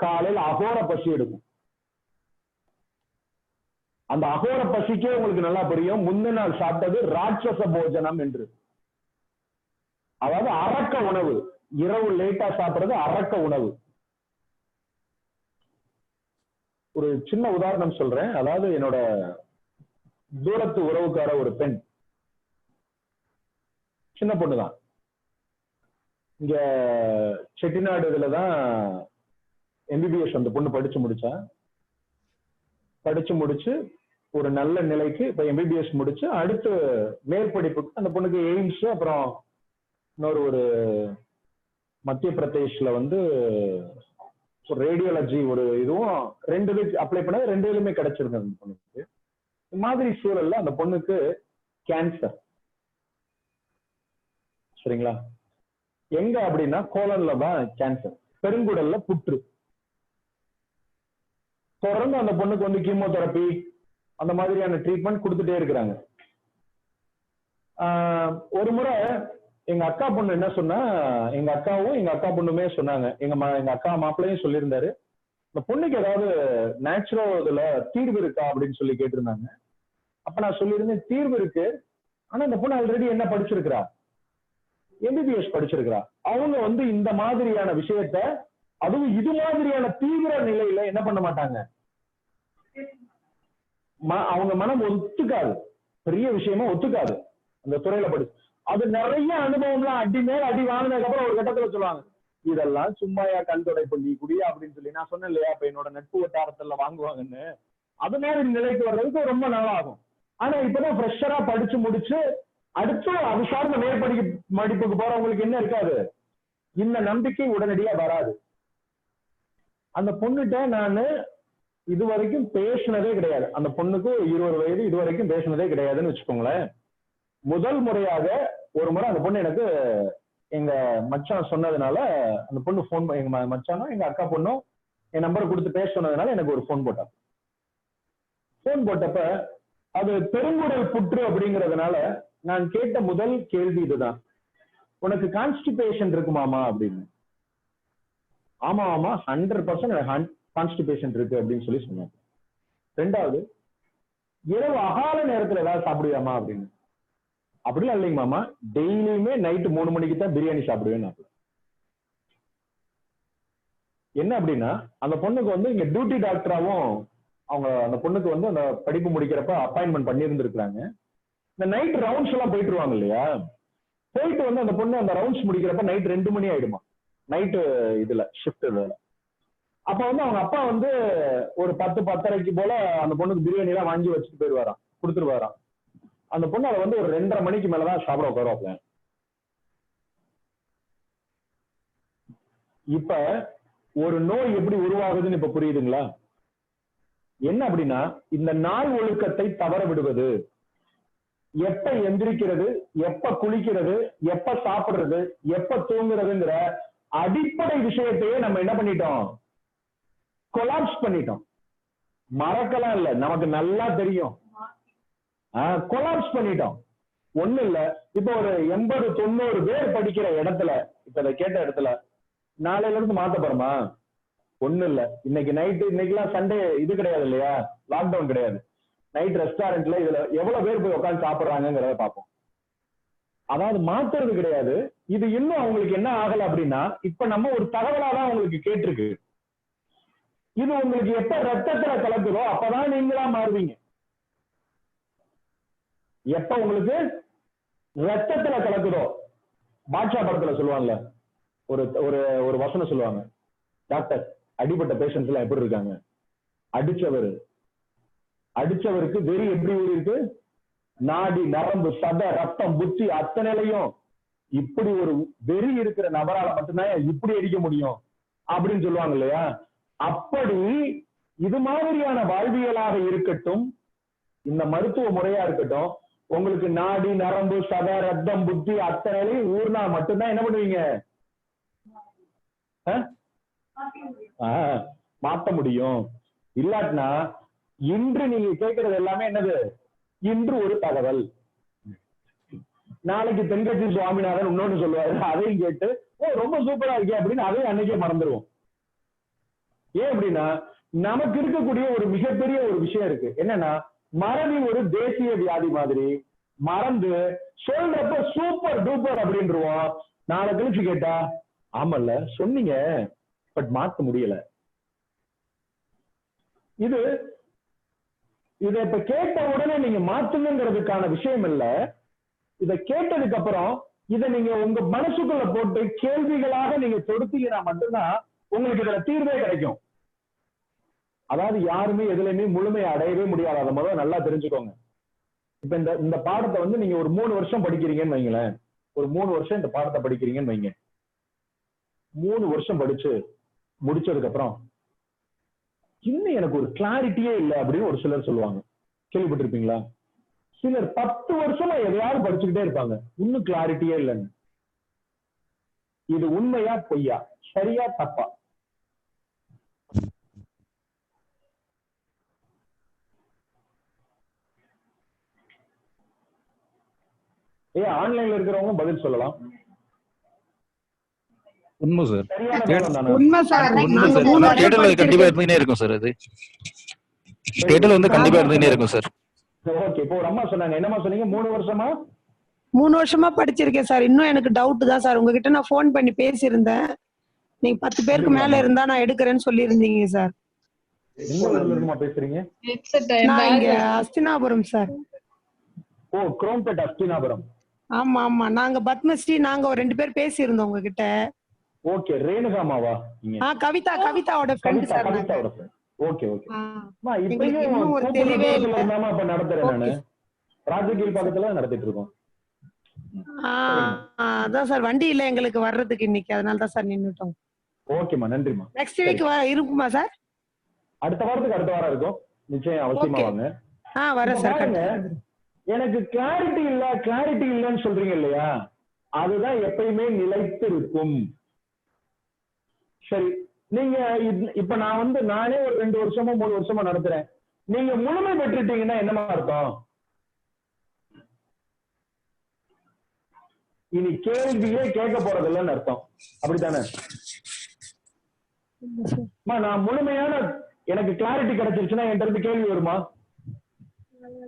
காலையில் அகோர பசி எடுக்கும். அந்த அகோர பசிக்கே உங்களுக்கு நல்லா புரியும், முந்தின நாள் சாப்பிட்டது ராட்சச போஜனம் என்று. அதாவது அரக்க உணவு. இரவு லேட்டா சாப்பிடுறது அரக்க உணவு. ஒரு சின்ன உதாரணம் சொல்றேன். அதாவது என்னோட தூரத்து உறவுக்கார ஒரு பெண், சின்ன பொண்ணுதான், இங்க செட்டிநாடு இதுலதான் எம்பிபிஎஸ் அந்த பொண்ணு படிச்சு முடிச்சு ஒரு நல்ல நிலைக்கு இப்ப எம்பிபிஎஸ் முடிச்சு அடுத்து மேற்படிப்புக்கு அந்த பொண்ணுக்கு எய்ம்ஸ், அப்புறம் இன்னொரு ஒரு மத்திய பிரதேஷ்ல வந்து ரேடியாலஜி ஒரு இதுவும் 2 இதுக்கு அப்ளை பண்ணது, 2 இதுலயுமே கிடைச்சிருக்கு அந்த பொண்ணுக்கு. இந்த மாதிரி சூழல்ல அந்த பொண்ணுக்கு கேன்சர். சரிங்களா? எங்க அப்படின்னா கோலன்ல தான் கேன்சர், பெருங்குடல்ல புற்று. தொடர்ந்து அந்த பொண்ணுக்கு வந்து கீமோதெரப்பி அந்த மாதிரியான ட்ரீட்மெண்ட் கொடுத்துட்டே இருக்கிறாங்க. ஒரு முறை எங்க அக்கா பொண்ணு என்ன சொன்னா, எங்க அக்காவும் எங்க அக்கா பொண்ணுமே சொன்னாங்க, எங்க அக்கா மாப்பிள்ளையும் சொல்லியிருந்தாரு, இந்த பொண்ணுக்கு ஏதாவது நேச்சுரல் இதுல தீர்வு இருக்கா அப்படின்னு சொல்லி கேட்டிருந்தாங்க. அப்ப நான் சொல்லியிருந்தேன், தீர்வு இருக்கு, ஆனா இந்த பொண்ணு ஆல்ரெடி என்ன படிச்சிருக்கிறா, எம்பிபிஎஸ் படிச்சிருக்கிறா. அவங்க வந்து இந்த மாதிரியான விஷயத்த, அதுவும் இது மாதிரியான தீவிர நிலையில என்ன பண்ண மாட்டாங்க, அவங்க மனம் ஒத்துக்காது, பெரிய விஷயமா ஒத்துக்காது அந்த துறையில படிச்சு. அது நிறைய அனுபவம்லாம் அடி மேல அடி வாங்கினதுக்கு அப்புறம் ஒரு கட்டத்துல சொல்லுவாங்க, இதெல்லாம் சும்மாயா கண் துடைப்பு நீ குடியா அப்படின்னு சொல்லி. நான் சொன்னேன் இல்லையா, இப்ப என்னோட நட்பு வட்டாரத்துல வாங்குவாங்கன்னு. அது மாதிரி நிலைக்கு வர்றதுக்கு ரொம்ப நாள் ஆகும். ஆனா இப்பதான் ஃப்ரெஷரா படிச்சு முடிச்சு அடுத்து அது சார்ந்த மேற்படிப்புக்கு போறவங்களுக்கு என்ன இருக்காது, இந்த நம்பிக்கை உடனடியா வராது. அந்த பொண்ணுகிட்ட நான் இது வரைக்கும் பேசினதே கிடையாது. அந்த பொண்ணுக்கு 20 வயது, இது வரைக்கும் பேசினதே கிடையாதுன்னு வச்சுக்கோங்களேன். முதல் முறையாக ஒரு முறை அந்த பொண்ணு எனக்கு எங்க மச்சான் சொன்னதுனால, அந்த பொண்ணு போன், எங்க மச்சானும் எங்க அக்கா பொண்ணும் என் நம்பரை கொடுத்து பேச சொன்னதுனால எனக்கு ஒரு போன் போட்டாங்க. போன் போட்டப்ப அது பெருங்குடல் புற்று அப்படிங்கிறதுனால நான் கேட்ட முதல் கேள்வி இதுதான், உனக்கு கான்ஸ்டிபேஷன் இருக்குமாமா அப்படின்னு. ஆமா ஆமா 100% கான்ஸ்டிபேஷன் இருக்கு அப்படின்னு சொல்லி சொன்னாங்க. 2வது, இரவு அகால நேரத்துல ஏதாவது சாப்பிடுவியாமா அப்படின்னு. அப்படிலாம் இல்லைங்க மாமா, டெய்லியுமே நைட்டு 3 மணிக்கு தான் பிரியாணி சாப்பிடுவேன். என்ன அப்படின்னா, அந்த பொண்ணுக்கு வந்து இங்க டியூட்டி டாக்டராவும் அவங்க அந்த பொண்ணுக்கு வந்து அந்த படிப்பு முடிக்கிறப்ப அப்பாயின்மெண்ட் பண்ணியிருந்திருக்கிறாங்க. இந்த நைட் ரவுண்ட்ஸ் எல்லாம் போயிட்டுருவாங்க இல்லையா, போயிட்டு வந்து அந்த பொண்ணு அந்த ரவுண்ட்ஸ் முடிக்கிறப்ப நைட் 2 மணி ஆயிடுமா, நைட்டு இதுல ஷிஃப்ட் இதுல. அப்ப வந்து அவங்க அப்பா வந்து ஒரு 10-10:30 போல அந்த பொண்ணுக்கு பிரியாணி எல்லாம் வாங்கி வச்சுட்டு போயிடுவாராம், கொடுத்துருவாராம். அந்த பொண்ணு அதை வந்து ஒரு 2:30 மணிக்கு மேலதான் சாப்பிட உட்காருவாப்ல. இப்ப ஒரு நோய் எப்படி உருவாகுதுன்னு இப்ப புரியுதுங்களா? என்ன அப்படின்னா, இந்த நாள் ஒழுக்கத்தை தவற விடுவது. எப்ப எந்திரிக்கிறது, எப்ப குளிக்கிறது, எப்ப சாப்பிடுறது, எப்ப தூங்குறதுங்கிற அடிப்படை விஷயத்தையே நம்ம என்ன பண்ணிட்டோம், கொலாப்ஸ் பண்ணிட்டோம். மறக்கலாம் இல்ல, நமக்கு நல்லா தெரியும், கொலாப்ஸ் பண்ணிட்டோம். ஒண்ணு இல்ல, இப்ப ஒரு 80-90 பேர் படிக்கிற இடத்துல, இப்ப இதை கேட்ட இடத்துல நாளையில இருந்து மாத்த போறோமா? ஒண்ணு இல்ல. இன்னைக்கு நைட்டு, இன்னைக்கெல்லாம் சண்டே இது கிடையாது இல்லையா, லாக்டவுன் கிடையாது. நைட் ரெஸ்டாரண்ட்ல இதுல எவ்வளவு பேர் போய் உட்காந்து சாப்பிடுறாங்கிறத பார்ப்போம். அதாவது மாத்துறது கிடையாது. இது இன்னும் அவங்களுக்கு என்ன ஆகல அப்படின்னா, இப்ப நம்ம ஒரு தகவலாதான் அவங்களுக்கு கேட்டிருக்கு. இது உங்களுக்கு எப்ப ரத்தத்துல கலக்குதோ அப்பதான் நீங்களா மாறுவீங்க. எப்ப உங்களுக்கு ரத்தத்துல கலக்குதோ, பாட்ஷா படத்துல சொல்லுவாங்கல்ல, ஒரு ஒரு ஒரு வசனம் சொல்லுவாங்க, டாக்டர் அடிபட்ட பேஷண்ட்ஸ் எல்லாம் எப்படி இருக்காங்க, அடிச்சவருக்கு வெறி எப்படி இருக்கு, நாடி நரம்பு சதை ரத்தம் புத்தி அத்தனையிலையும் இப்படி ஒரு வெறி இருக்கிற நபரால மட்டும்தான் இப்படி அடிக்க முடியும் அப்படின்னு சொல்லுவாங்க இல்லையா. அப்படி இது மாதிரியான வாழ்வியலாக இருக்கட்டும், இந்த மருத்துவ முறையா இருக்கட்டும், உங்களுக்கு நாடி நரம்பு சதை ரத்தம் புத்தி அத்தனையிலையும் ஊர்னா மட்டும்தான் என்ன பண்ணுவீங்க, மாத்த முடியும். இல்லாட்டினா இன்று நீங்க கேட்கறது எல்லாமே என்னது, இன்று ஒரு தகவல், நாளைக்கு தென்கட்சி சுவாமிநாதன் இன்னொன்னு சொல்லுவாரு, அதையும் கேட்டு ஓ ரொம்ப சூப்பரா இருக்கே அப்படின்னு அதையும் அன்னைக்கே மறந்துடுவோம். ஏன் அப்படின்னா நமக்கு இருக்கக்கூடிய ஒரு மிகப்பெரிய ஒரு விஷயம் இருக்கு, என்னன்னா மறதி ஒரு தேசிய வியாதி மாதிரி. மறந்து சொல்றப்ப சூப்பர் டூப்பர் அப்படின்றோம், நாளை கழிச்சு கேட்டா ஆமல்ல சொன்னீங்க பட் மாத்த முடியல. இது இதை இப்ப கேட்ட உடனே நீங்க மாத்துங்கிறதுக்கான விஷயம் இல்ல. இதை கேட்டதுக்கு அப்புறம் இதை நீங்க உங்க மனசுக்குள்ள போட்டு கேள்விகளாக நீங்க தொடுத்தீங்கன்னா மட்டும்தான் உங்களுக்கு இதுல தீர்வே கிடைக்கும். அதாவது யாருமே எதுலையுமே முழுமையை அடையவே முடியாது. அதை முதல்ல நல்லா தெரிஞ்சுக்கோங்க. இப்ப இந்த பாடத்தை வந்து நீங்க ஒரு 3 வருஷம் படிக்கிறீங்கன்னு வைங்களேன், ஒரு 3 வருஷம் இந்த பாடத்தை படிக்கிறீங்கன்னு வைங்க. 3 வருஷம் படிச்சு முடிச்சதுக்கு அப்புறம் இன்னும் எனக்கு ஒரு கிளாரிட்டியே இல்லை அப்படின்னு ஒரு சிலர் சொல்லுவாங்க. கேள்விப்பட்டிருப்பீங்களா? சிலர் 10 வருஷமா எதையாவது படிச்சுக்கிட்டே இருப்பாங்க, இன்னும் கிளாரிட்டியே இல்லைன்னு. இது உண்மையா பொய்யா, சரியா தப்பா? ஆன்லைன்ல இருக்கிறவங்க பதில் சொல்லலாம். உண்மை சார், உண்மை சார். தேடல் கண்டிப்பா இருந்துட்டே இருக்கும் சார், அது தேடல் வந்து கண்டிப்பா இருந்துட்டே இருக்கும் சார். ஓகே, இப்போ ஒரு அம்மா சொன்னாங்க, என்னமா சொன்னீங்க? 3 வருஷமா 3 வருஷமா படிச்சிருக்கேன் சார். இன்னும் எனக்கு டவுட் தான் சார். உங்ககிட்ட நான் போன் பண்ணி பேசியிருந்தேன், நீங்க 10 பேருக்கு மேல இருந்தா நான் எடுக்கிறேன்னு சொல்லி இருந்தீங்க சார். பேசுறீங்க? நான் இங்க அஸ்தினாபுரம் சார். ஓ, குரோம்பேட் அஸ்தினாபுரம். ஆமா ஆமா, நாங்க பத்மஸ்ரீ, நாங்க ஒரு 2 பேர் பேசி இருந்தோம் உங்ககிட்ட. ஓகே, ரேணுகாமாவா நீங்க? கவிதாவோட ஃப்ரெண்ட் சார். Okay okay. இப்பயும் ஒரு தெளிவே இல்ல. இப்ப நடத்துறேன் நானு, ராஜகீழ் பக்கத்துல நடத்திட்டு இருக்கோம். அதான் சார், வண்டி இல்ல எங்களுக்கு வர்றதுக்கு இன்னைக்கு, அதனால தான் சார் நின்னுட்டோம். ஓகேமா, நன்றிமா. நெக்ஸ்ட் வீக் இருக்குமா சார்? அடுத்த வாரத்துக்கு அடுத்த வாரம் இருக்கும் நிச்சயம், அவசியமா வாங்க. வரேன் சார். எனக்கு கிளாரிட்டி இல்லைன்னு சொல்றீங்க இல்லையா, அதுதான் எப்பயுமே நிலைத்து இருக்கும். சரி, நீங்க இப்ப நான் வந்து நானே ஒரு 2 வருஷமா 3 வருஷமா நடத்துறேன், நீங்க முழுமை பெற்றுட்டீங்கன்னா என்னமா அர்த்தம்? இனி கேள்வியே கேட்க போறது இல்லைன்னு அர்த்தம், அப்படித்தானே? நான் முழுமையான எனக்கு கிளாரிட்டி கிடைச்சிருச்சுன்னா என்கிட்ட இருந்து கேள்வி வருமா?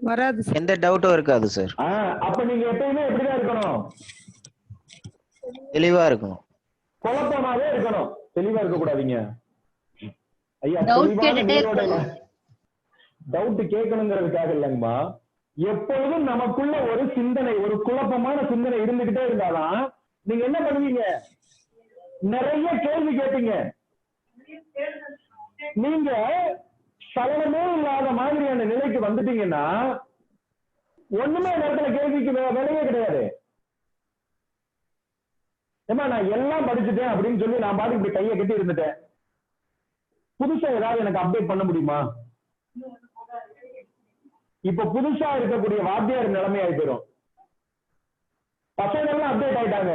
வராது, எந்த டவுட்டும் இருக்காது சார். அப்ப நீங்க எப்பயுமே எப்படிதான் இருக்கணும்? தெளிவா இருக்கணும், குழப்பமாவே இருக்கணும், தெளிவா இருக்க கூடாதீங்க ஐயா. டவுட் கேட்கணுங்கிறதுக்காக இல்லைங்கம்மா, எப்பொழுதும் நமக்குள்ள ஒரு சிந்தனை, ஒரு குழப்பமான சிந்தனை இருந்துகிட்டே இருந்தாதான் நீங்க என்ன பண்ணுவீங்க? நிறைய கேள்வி கேட்பீங்க. நீங்க சலனமே இல்லாத மாதிரியான நிலைக்கு வந்துட்டீங்கன்னா ஒண்ணுமே நேரத்துல கேள்விக்கு வேலையே கிடையாது. ஏமா நான் எல்லாம் படிச்சுட்டேன் அப்படின்னு சொல்லி நான் பாட்டு இப்படி கையை கட்டி இருந்துட்டேன், புதுசா ஏதாவது எனக்கு அப்டேட் பண்ண முடியுமா? இப்ப புதுசா இருக்கக்கூடிய வாத்தியார் நிலைமையாகி போயிடும். பசங்க எல்லாம் அப்டேட் ஆயிட்டாங்க.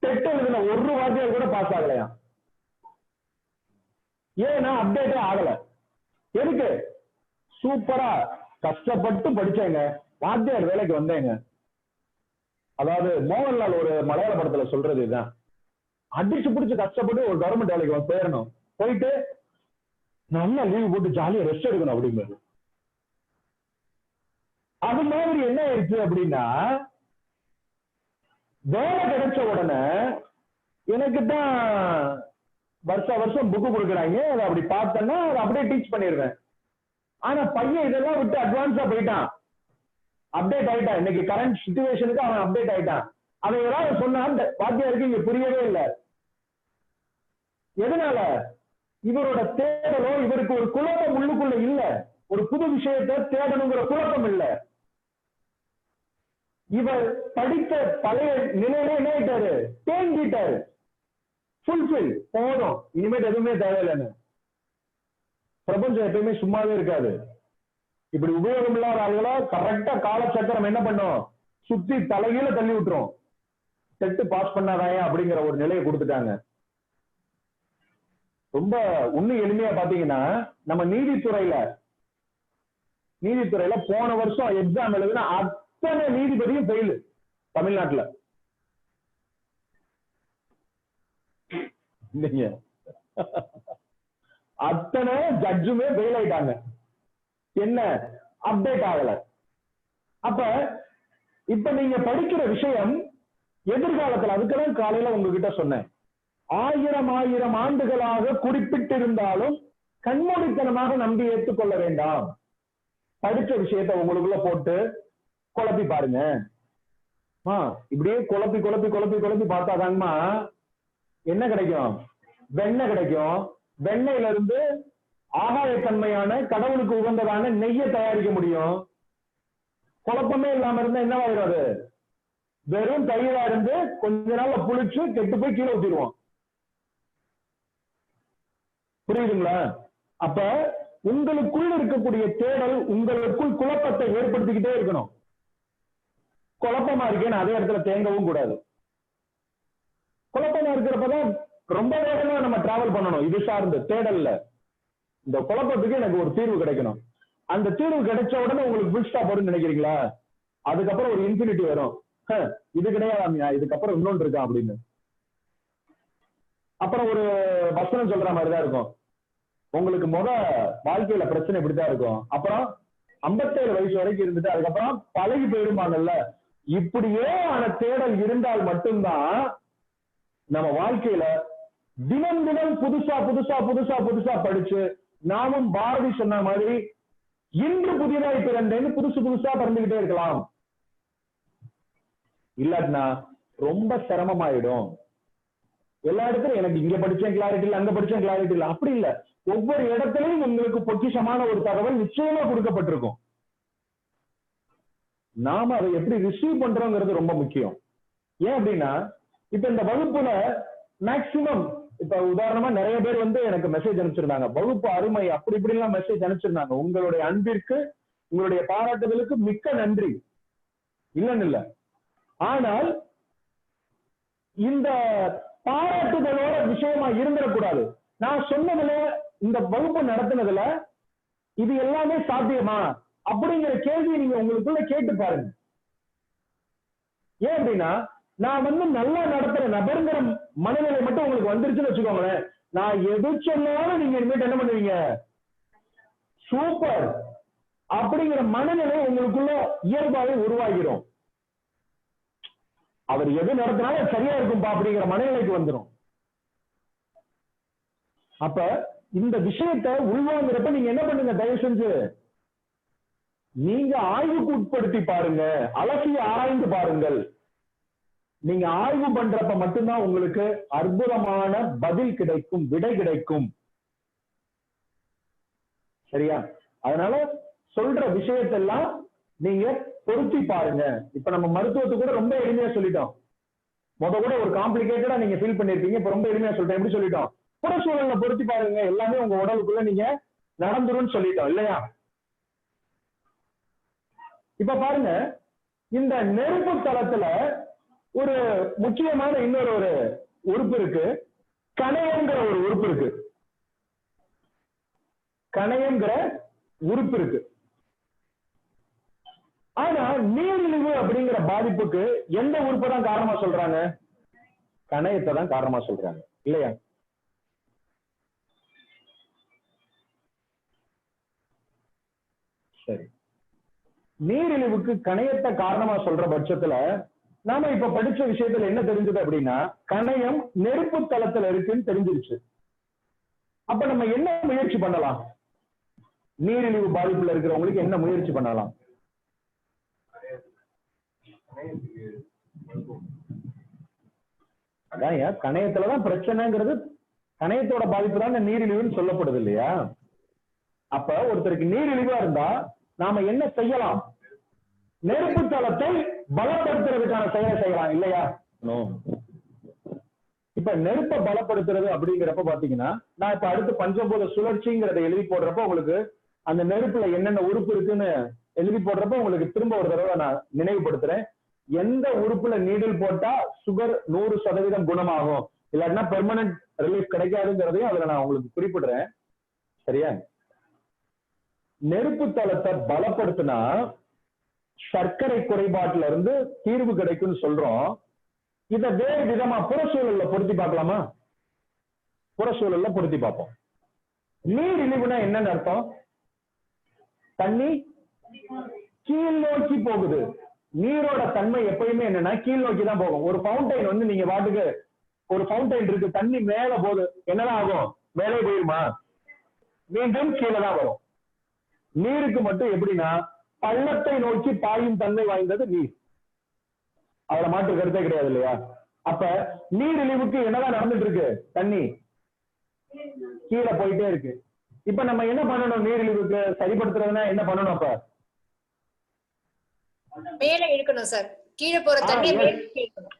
டெட் எழுதுன ஒரு வாத்தியார் கூட பாஸ் ஆகலையா? ஏன்னா அப்டேட்டே ஆகல. எதுக்கு? சூப்பரா கஷ்டப்பட்டு படிச்சேங்க, வாத்தியார் வேலைக்கு வந்தேங்க. அதாவது மோகன்லால் ஒரு மலையாள படத்துல சொல்றது இதுதான், அடிச்சு பிடிச்சு கஷ்டப்பட்டு ஒரு கவர்மெண்ட் வேலைக்கு போயிடணும், போயிட்டு நல்லா லீவ் போட்டு ஜாலியா ரெஸ்ட் எடுக்கணும் அப்படிங்கிறது. அது மாதிரி என்ன ஆயிடுச்சு அப்படின்னா, வேலை கிடைச்ச உடனே எனக்கு தான் வருஷம் புக்கு கொடுக்குறாங்க, அதை அப்படி பார்த்தேன்னா அதை அப்படியே டீச் பண்ணிடுவேன். ஆனா பையன் இதெல்லாம் விட்டு அட்வான்ஸா போயிட்டான், அப்டேட் ஆயிட்டான். இன்னைக்கு கரண்ட் சிச்சுவேஷனுக்கு அவன் அப்டேட் ஆயிட்டான். அதை ஏதாவது சொன்னா வாத்தியாருக்கு இங்க புரியவே இல்லை. எதனால? இவரோட தேடலோ, இவருக்கு ஒரு குழப்பம் உள்ளுக்குள்ள இல்ல, ஒரு புது விஷயத்தை தேடணுங்கிற குழப்பம் இல்ல. இவர் படித்த பழைய நிலையில என்ன ஆயிட்டாரு? தேங்கிட்டாரு. ஃபுல்ஃபில், போதும், இனிமேல் எதுவுமே தேவையில்லைன்னு. பிரபஞ்சம் எப்பயுமே சும்மாவே இருக்காது. இப்படி உபயோகம் இல்லாத ஆளுகளா கரெக்டா காலச்சக்கரம் என்ன பண்ணும்? சுத்தி தலைகீழ தள்ளி விட்டுரும். டெட் பாஸ் பண்ணாதாயா அப்படிங்கிற ஒரு நிலையை கொடுத்துட்டாங்க. ரொம்ப இன்னும் எளிமையா பாத்தீங்கன்னா, நம்ம நீதித்துறையில போன வருஷம் எக்ஸாம் எழுதுனா அத்தனை நீதிபதியும் ஃபெயில் தமிழ்நாட்டுல. அத்தனை ஜட்ஜுமே ஃபெயில் ஆயிட்டாங்க. என்ன? அப்டேட் ஆகல. அப்ப இப்ப நீங்க படிக்கிற விஷயம் எதிர்காலத்துல, அதுக்குதான் காலையில உங்ககிட்ட சொன்னேன், 1000 ஆண்டுகளாக குறிப்பிட்டிருந்தாலும் கண்மூடித்தனமாக நம்பி ஏற்றுக்கொள்ள வேண்டாம். படிச்ச விஷயத்த உங்களுக்குள்ள போட்டு குழப்பி பாருங்க. இப்படியே குழப்பி குழப்பி குழப்பி குழப்பி பார்த்தாதாங்கம்மா என்ன கிடைக்கும்? வெண்ணெய் கிடைக்கும். வெண்ணெயில இருந்து ஆகாயத்தன்மையான கடவுளுக்கு உகந்ததான நெய்யை தயாரிக்க முடியும். குழப்பமே இல்லாம இருந்தா என்ன ஆகிறது? வெறும் தயிரா இருந்து கொஞ்ச நாள்ல புளிச்சு கெட்டு போய் கீழே ஊத்திடுவோம். புரியுதுங்களா? அப்ப உங்களுக்குள் இருக்கக்கூடிய தேடல் உங்களுக்குள் குழப்பத்தை ஏற்படுத்திக்கிட்டே இருக்கணும். குழப்பமா இருக்கேன்னு அதே இடத்துல தேங்கவும் கூடாது. குழப்பமா இருக்கிறப்பதான் ரொம்ப வேகமா நம்ம டிராவல் பண்ணணும். இது சார்ந்த தேடல்ல இந்த குழப்பத்துக்கு எனக்கு ஒரு தீர்வு கிடைக்கணும். அந்த தீர்வு கிடைச்ச உடனே உங்களுக்கு ஃபுல் ஸ்டாப் வரும்னு நினைக்கிறீங்களா? அதுக்கப்புறம் ஒரு இன்ஃபினிட்டி வரும். இது கிடையாதாமியா, இதுக்கப்புறம் இன்னொன்று இருக்கா அப்படின்னு. அப்புறம் ஒரு வசனம் சொல்ற மாதிரிதான் இருக்கும். உங்களுக்கு வாழ்க்கையில பிரச்சனை இப்படித்தான் இருக்கும். அப்புறம் 57 வயசு வரைக்கும் இருந்துட்டு அதுக்கப்புறம் பழகி போயிடுவாங்கல்ல. இப்படியே ஆன தேடல் இருந்தால் மட்டும்தான் நம்ம வாழ்க்கையில தினம் தினம் புதுசா புதுசா புதுசா புதுசா படிச்சு, நாமும் பாரதி சொன்ன மாதிரி இன்று புதியதாய் பிறந்தேன்னு புதுசு புதுசா பிறந்துகிட்டே இருக்கலாம். இல்லாட்டினா ரொம்ப சிரமமாயிடும். எல்லா இடத்துலயும் எனக்கு இங்க படிச்சேன் கிளாரிட்டி இல்லை, அங்க படிச்சேன் கிளாரிட்டி இல்லை, அப்படி இல்லை. ஒவ்வொரு இடத்துலயும் உங்களுக்கு பொக்கிஷமான ஒரு தகவல் நிச்சயமா கொடுக்கப்பட்டிருக்கும். நாம அதை எப்படி ரிசீவ் பண்றோங்கிறது ரொம்ப முக்கியம். ஏன் அப்படின்னா, இப்ப இந்த வகுப்புல மேக்சிமம் இப்ப உதாரணமா நிறைய பேர் எனக்கு மெசேஜ் அனுப்பிச்சிருந்தாங்க, வகுப்பு அருமை அப்படி இப்படி எல்லாம் மெசேஜ் அனுப்பிச்சிருந்தாங்க. உங்களுடைய அன்பிற்கு, உங்களுடைய பாராட்டுதலுக்கு மிக்க நன்றி, இல்லன்னு இல்ல. ஆனால் இந்த பாராட்டுதலோட விஷயமா இருந்துடக்கூடாது. நான் சொன்னதுல, இந்த வகுப்பு நடத்தினதுல இது எல்லாமே சாத்தியமா அப்படிங்கிற கேள்வியை நீங்க உங்களுக்குள்ள கேட்டு பாருங்க. ஏன் அப்படின்னா, நான் நல்லா நடத்துற நபருங்கிற மனநிலை மட்டும் உங்களுக்கு வந்துருச்சுன்னு வச்சுக்கோங்களேன், நான் எது சொன்னாலும் நீங்க இனிமேட்டு என்ன பண்ணுவீங்க? சூப்பர் அப்படிங்கிற மனநிலை உங்களுக்குள்ள இயல்பாவே உருவாகிடும். அவர் எது நடத்தினாலும் சரியா இருக்கும்பா அப்படிங்கிற மனநிலைக்கு வந்துடும். அப்ப இந்த விஷயத்தை உள்வாங்கிறப்ப நீங்க என்ன பண்ணுங்க, தயவு செஞ்சு நீங்க ஆய்வுக்கு உட்படுத்தி பாருங்க, அலசி ஆராய்ந்து பாருங்கள். நீங்க ஆய்வு பண்றப்ப மட்டும்தான் உங்களுக்கு அற்புதமான பதில் கிடைக்கும், விடை கிடைக்கும். சரியா? அதனால சொல்ற விஷயத்தெல்லாம் நீங்க பொருத்தி பாருங்க. இப்ப நம்ம மருத்துவத்தை கூட ரொம்ப எளிமையா சொல்லிட்டோம். கூட ஒரு காம்ப்ளிகேட்டடா நீங்க ஃபீல் பண்ணிருப்பீங்க, இப்ப ரொம்ப எளிமையா சொல்லிட்டோம். எப்படி சொல்லிட்டோம்? புற சூழலை பொருத்தி பாருங்க, எல்லாமே உங்க உடலுக்குள்ள நீங்க நடந்துரும்னு சொல்லிட்டோம் இல்லையா? இப்ப பாருங்க, இந்த நெருப்பு தளத்துல ஒரு முக்கியமான இன்னொரு ஒரு உறுப்பு இருக்கு, கணையங்கிற ஒரு உறுப்பு இருக்கு. கணையங்கிற உறுப்பு இருக்கு. ஆனா நீரிழிவு அப்படிங்கிற பாதிப்புக்கு எந்த உறுப்பை தான் காரணமா சொல்றாங்க? கணையத்தை தான் காரணமா சொல்றாங்க, இல்லையா? சரி, நீரிழிவுக்கு கணையத்தை காரணமா சொல்ற பட்சத்துல நாம இப்ப படிச்ச விஷயத்துல என்ன தெரிஞ்சது அப்படின்னா, கணையம் நெருப்பு தளத்துல இருக்குன்னு தெரிஞ்சிருச்சு. அப்ப நம்ம என்ன முயற்சி பண்ணலாம்? நீரிழிவு பாதிப்புல இருக்கிறவங்களுக்கு என்ன முயற்சி பண்ணலாம்? அதான் கணையத்துலதான் பிரச்சனைங்கிறது, கணையத்தோட பாதிப்பு தான் நீரிழிவுன்னு சொல்லப்படுது இல்லையா? அப்ப ஒருத்தருக்கு நீரிழிவா இருந்தா நாம என்ன செய்யலாம்? நெருப்பு தளத்தை பலப்படுத்துறதுக்கான செயலை செய்யலாம், இல்லையா? இப்ப நெருப்பை பலப்படுத்துறது அப்படிங்கிறப்ப பாத்தீங்கன்னா, நான் இப்ப அடுத்து பஞ்சபூத சுழற்சிங்கிறத எழுதி போடுறப்ப உங்களுக்கு அந்த நெருப்புல என்னென்ன உறுப்பு இருக்குன்னு எழுதி போடுறப்ப உங்களுக்கு திரும்ப ஒரு தடவை நான் நினைவுபடுத்துறேன். எந்த உறுப்புல நீடில் போட்டா சுகர் 100% குணமாகும், இல்லாட்டினா பெர்மனன்ட் ரிலீஃப் கிடைக்காதுங்கிறதையும் அதுல நான் உங்களுக்கு குறிப்பிடுறேன். சரியா? நெருப்பு தளத்தை பலப்படுத்தினா சர்க்கரை குறைபாட்டுல இருந்து தீர்வு கிடைக்கும்னு சொல்றோம். இத வேறு விதமா புறச்சூழல்ல பொருத்தி பார்க்கலாமா? புறச்சூழல்ல பொருத்தி பார்ப்போம். நீரிழிவுனா என்னன்னு அர்த்தம்? தண்ணி கீழ் நோக்கி போகுது. நீரோட தன்மை எப்பயுமே என்னன்னா கீழ் நோக்கி தான் போகும். ஒரு ஃபவுண்டைன் வந்து நீங்க வாட்டுக்கு ஒரு ஃபவுண்டைன் இருக்கு, தண்ணி மேல போகுது, என்னதான் ஆகும்? மேலே போயிருமா? மீண்டும் கீழே தான் வரும். நீருக்கு மட்டும் எப்படின்னா பள்ளத்தை நோக்கி பாயும் தன்மை வாய்ந்தது நீர். அவரை மாற்று கருத்தே கிடையாது, இல்லையா? அப்ப நீரிழிவுக்கு என்னதான் நடந்துட்டு இருக்கு? தண்ணி கீழே போயிட்டே இருக்கு. இப்ப நம்ம என்ன பண்ணணும்? நீரிழிவுக்கு சரிப்படுத்துறதுன்னா என்ன பண்ணணும்? அப்ப மேல இழுக்கணும் சார், கீழே போற தண்ணி மேல இழுக்கணும்.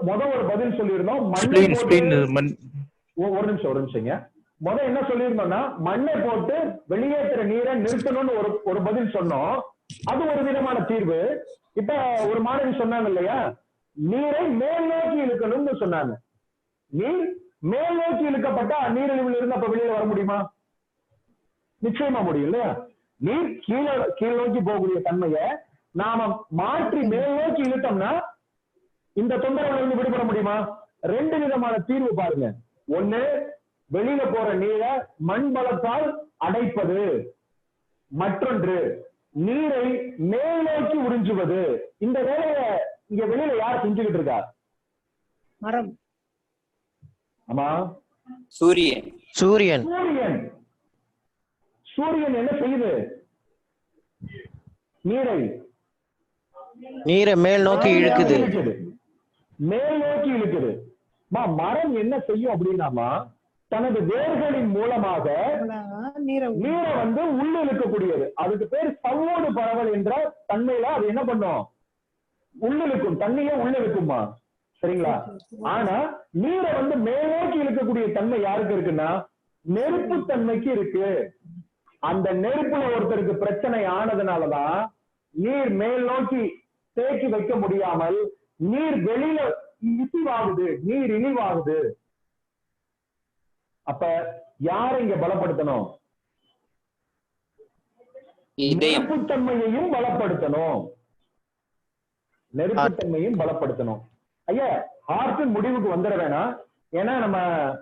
முத ஒரு பதில் சொல்லிருந்தோம். ஒரு நிமிஷம் என்ன சொல்லியிருந்தோம்னா, மண்ணை போட்டு வெளியேற்றுற நீரை நிறுத்தணும்னு ஒரு பதில் சொன்னோம். அது ஒரு விதமான தீர்வு. இப்ப ஒரு மாணவி சொன்னாங்க இல்லையா, நீரை மேல் நோக்கி இழுக்கணும்னு சொன்னாங்க. நீர் மேல் நோக்கி இழுக்கப்பட்டா நீரிழிவில் இருந்து அப்ப வெளியில வர முடியுமா? நிச்சயமா முடியும், இல்லையா? நீர் கீழ் நோக்கி போகக்கூடிய தன்மையை நாம மாற்றி மேல் நோக்கி இழுத்தோம்னா இந்த தொந்தரவுல இருந்து விடுபட முடியுமா? ரெண்டு விதமான தீர்வு பாருங்க. ஒண்ணு, வெளியில போற நீரை மண் பலத்தால் அடைப்பது. மற்றொன்று, நீரை மேல் நோக்கி உறிஞ்சுவது. இந்த வேலையை இங்க வெளியில யார் செஞ்சுக்கிட்டு இருக்கா? மரம். ஆமா, சூரியன். சூரியன். சூரியன் என்ன செய்யுது? நீரை மேல் நோக்கி இழுக்குது. மேல் நோக்கி இழுக்குது. மரம் என்ன செய்யும் அப்படின்னாமா, தனது வேர்களின் மூலமாக நீரை வந்து உள்ள இழுக்கக்கூடியது. அதுக்கு பேர் சவ்வோடு பரவல் என்ற தன்மையில அது என்ன பண்ணும்? உள்ளிழுக்கும். தண்ணியை உள்ள இழுக்குமா? சரிங்களா? ஆனா நீரை வந்து மேல் நோக்கி இழுக்கக்கூடிய தன்மை யாருக்கு இருக்குன்னா நெருப்பு தன்மைக்கு இருக்கு. அந்த நெருப்புல ஒருத்தருக்கு பிரச்சனை ஆனதுனாலதான் நீர் மேல் நோக்கி தேக்கி வைக்க முடியாமல் நீர் வெளியில இழிவாகுது, நீர் இழிவாகுது. அப்ப யாரை இங்க பலப்படுத்தணும்? நெருப்புத்தன்மையையும் பலப்படுத்தணும். நெருப்புத்தன்மையும் பலப்படுத்தணும். ஐயா, ஹார்ட்டின் முடிவுக்கு வந்துட வேணாம். ஏன்னா நம்ம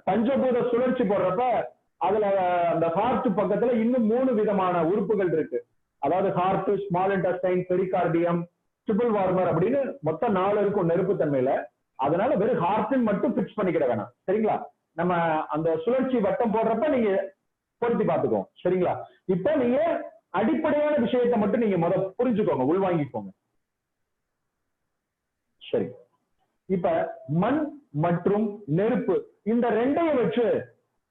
பஞ்சபூத சுழற்சி போடுறப்ப அதுல அந்த ஹார்ட் பக்கத்துல இன்னும் 3 விதமான உறுப்புகள் இருக்கு. அதாவது heart, small intestine, pericardium, triple warmer அப்படின்னு மொத்தம் 4 இருக்கும் நெருப்புத்தன்மையில. அதனால வெறும் ஹார்ட்டின் மட்டும் பிக்ஸ் பண்ணிக்கிட வேணாம். சரிங்களா? நம்ம அந்த சுழற்சி வட்டம் போடுறப்ப நீங்க பொருத்தி பார்த்துக்கோ. சரிங்களா? இப்ப நீங்க அடிப்படையான விஷயத்தை மட்டும் நீங்க புரிஞ்சுக்கோங்க, உள்வாங்கிக்கோங்க. சரி, இப்ப மண் மற்றும் நெருப்பு இந்த ரெண்டையும் வச்சு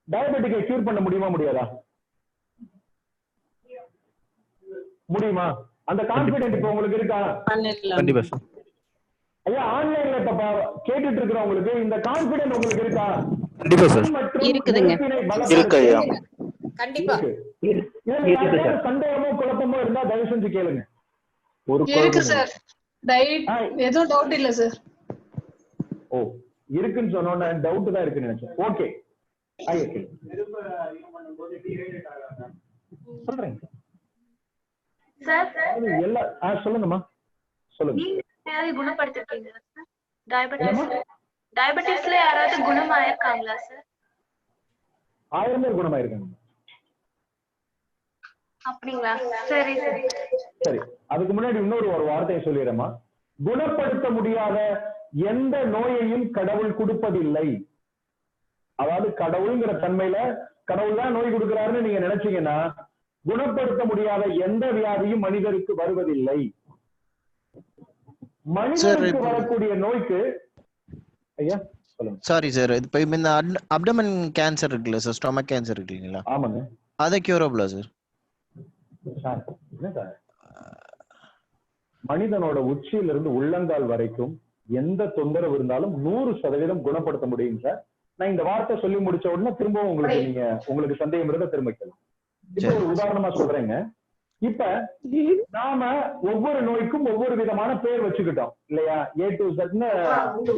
டயபெட்டிக்கை கியூர் பண்ண முடியுமா முடியாதா? முடியுமா? அந்த கான்பிடென்ட் இப்ப உங்களுக்கு இருக்கா? கண்டிப்பா சார். ஐயா, ஆன்லைன்ல இப்ப கேட்டுட்டு இருக்கிறவங்களுக்கு இந்த கான்பிடென்ட் உங்களுக்கு இருக்கா? கண்டிப்பா சார். இருக்குதுங்க. இருக்கு ஐயா. கண்டிப்பா. சந்தேகமோ குழப்பமோ இருந்தா தயவு செஞ்சு கேளுங்க. ஒரு இருக்கு சார். டயட் எதுவும் டவுட் இல்ல சார். ஓ இருக்குன்னு சொன்னோன்னே டவுட் தான் இருக்குன்னு நினைச்சேன். ஓகே சொல்றேன் சார். சொல்லுங்கம்மா சொல்லுங்க. நீங்க குணப்படுத்திருக்கீங்களா சார்? டயபெட்டிஸ்ல யாராவது குணமாயிருக்காங்களா சார்? 1000 பேர் குணமாயிருக்காங்க. அப்படிங்களா? சரி சரி சரி. அதுக்கு முன்னாடி இன்னொரு வார்த்தையை சொல்லிடுறேம்மா. குணப்படுத்த முடியாத எந்த நோயையும் கடவுள் கொடுப்பதில்லை. அதாவது கடவுள்ங்கிற தன்மையில கடவுள் தான் நோய் கொடுக்கிறாருன்னு நீங்க நினைச்சீங்கன்னா குணப்படுத்த முடியாத எந்த வியாதியும் மனிதருக்கு வருவதில்லை. மனிதருக்கு வரக்கூடிய நோய்க்கு ஐயா சொல்லுங்க. சாரி சார், இப்ப இந்த அப்டமன் கேன்சர் இருக்குல்ல சார், ஸ்டொமக் கேன்சர் இருக்கு இல்லைங்களா? ஆமாங்க. அதை கியூரபிளா சார்? மனிதனோட உச்சியிலிருந்து உள்ளங்கால் வரைக்கும் எந்த தொந்தரவு இருந்தாலும் 100% குணப்படுத்த முடியும் சார். நான் இந்த வார்த்தை சொல்லி முடிச்ச உடனே திரும்பவும் உங்களுக்கு சந்தேகம் இருந்தா திரும்பிக்கலாம். இப்ப ஒரு உதாரணமா சொல்றேங்க. இப்ப நாம ஒவ்வொரு நோய்க்கும் ஒவ்வொரு விதமான பேர் வச்சுக்கிட்டோம் இல்லையா? A to Z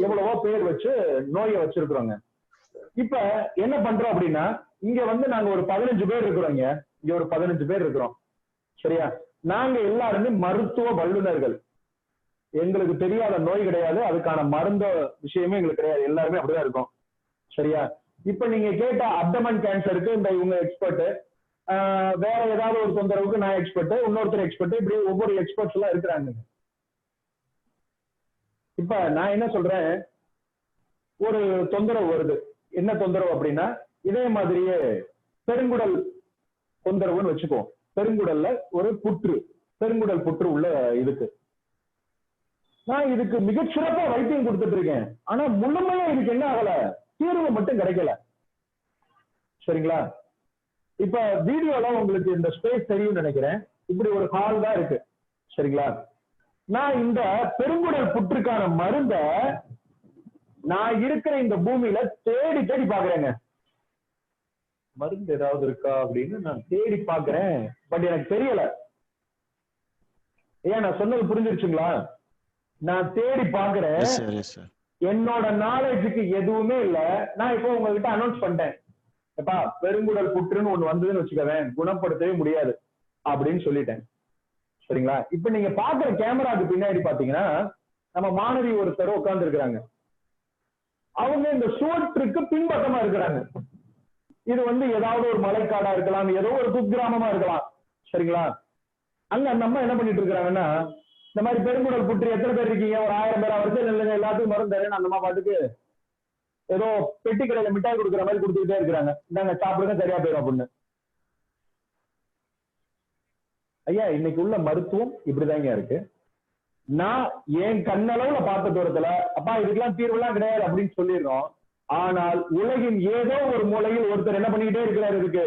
எவ்வளவோ பேர் வச்சு நோயை வச்சிருக்கிறோங்க. இப்ப என்ன பண்றோம் அப்படின்னா இங்க நாங்க ஒரு 15 பேர் இருக்கிறோங்க. இங்க ஒரு 15 பேர் இருக்கிறோம் சரியா? நாங்க எல்லாருமே மருத்துவ வல்லுநர்கள். எங்களுக்கு தெரியாத நோய் கிடையாது, அதுக்கான மருந்த விஷயமே எங்களுக்கு கிடையாது. எல்லாருமே அப்படிதான் இருக்கும் சரியா? இப்ப நீங்க கேட்ட அப்டமன் கேன்சருக்கு இந்த இவங்க எக்ஸ்பர்ட், வேற ஏதாவது ஒரு தொந்தரவுக்கு நான் எக்ஸ்பர்ட், இன்னொருத்தர் எக்ஸ்பர்ட், இப்படி ஒவ்வொரு எக்ஸ்பர்ட்ஸ் எல்லாம் இருக்கிறாங்க. இப்ப நான் என்ன சொல்றேன், ஒரு தொந்தரவு வருது. என்ன தொந்தரவு அப்படின்னா இதே மாதிரியே பெருங்குடல் தொந்தரவுன்னு வச்சுக்குவோம். பெருங்குடல்ல ஒரு பெருங்குடல் புற்று உள்ள இதுக்கு நான் இதுக்கு மிகச்சிறப்பா வைத்தியம் கொடுத்துட்டு இருக்கேன். ஆனா முழுமையா இதுக்கு என்ன ஆகல, தீர்வு மட்டும் கிடைக்கல சரிங்களா? இப்ப வீடியோல உங்களுக்கு இந்த ஸ்பேஸ் தெரியும் நினைக்கிறேன். இப்படி ஒரு ஹால் தான் இருக்கு சரிங்களா? நான் இந்த பெருங்குடல் புற்றுக்கான மருந்த நான் இருக்கிற இந்த பூமியில தேடி தேடி பாக்குறேங்க. மருந்து ஏதாவது இருக்கா அப்படின்னு நான் தேடி பாக்குறேன். பட் எனக்கு தெரியல. ஏன் நான் சொன்னது புரிஞ்சிருச்சுங்களா? நான் தேடி பாக்குறேன், என்னோட நாலேஜுக்கு எதுவுமே இல்ல. நான் இப்போ உங்ககிட்ட அனௌன்ஸ் பண்ணிட்டேன், எப்பா பெருங்குடல் புற்றுன்னு ஒண்ணு வந்ததுன்னு வச்சுக்கவேன், குணப்படுத்தவே முடியாது அப்படின்னு சொல்லிட்டேன் சரிங்களா? இப்ப நீங்க பாக்குற கேமராக்கு பின்னாடி பாத்தீங்கன்னா நம்ம மாணவி ஒருத்தர் உட்கார்ந்து இருக்கிறாங்க. அவங்க இந்த சுவற்றுக்கு பின்பக்கமா இருக்கிறாங்க. இது ஏதாவது ஒரு மலைக்காடா இருக்கலாம், ஏதோ ஒரு குக்கிராமமா இருக்கலாம் சரிங்களா? அங்க அந்த அம்மா என்ன பண்ணிட்டு இருக்காங்கன்னா, இந்த மாதிரி பெருங்குடல் புற்று எத்தனை பேர் இருக்கீங்க, ஒரு 1000 பேர் அவருக்கு இல்லைங்க, எல்லாத்துக்கும் மருந்து தரேன். அந்த அம்மா பாட்டுக்கு ஏதோ பெட்டி கடையில மிட்டாய் கொடுக்குற மாதிரி கொடுத்துக்கிட்டே இருக்கிறாங்க. இந்தாங்க சாப்பிடுங்க சரியா போயிடும் அப்படின்னு. ஐயா இன்னைக்கு உள்ள மருத்துவம் இப்படிதாங்க இருக்கு. நான் என் கண்ணளவுல பார்த்த தூரத்துல அப்பா இதுக்கெல்லாம் தீர்வுலாம் கிடையாது அப்படின்னு சொல்லிடுறோம். ஆனால் உலகின் ஏதோ ஒரு மூலையில் ஒருத்தர் என்ன பண்ணிக்கிட்டே இருக்கிறாரு, இதுக்கு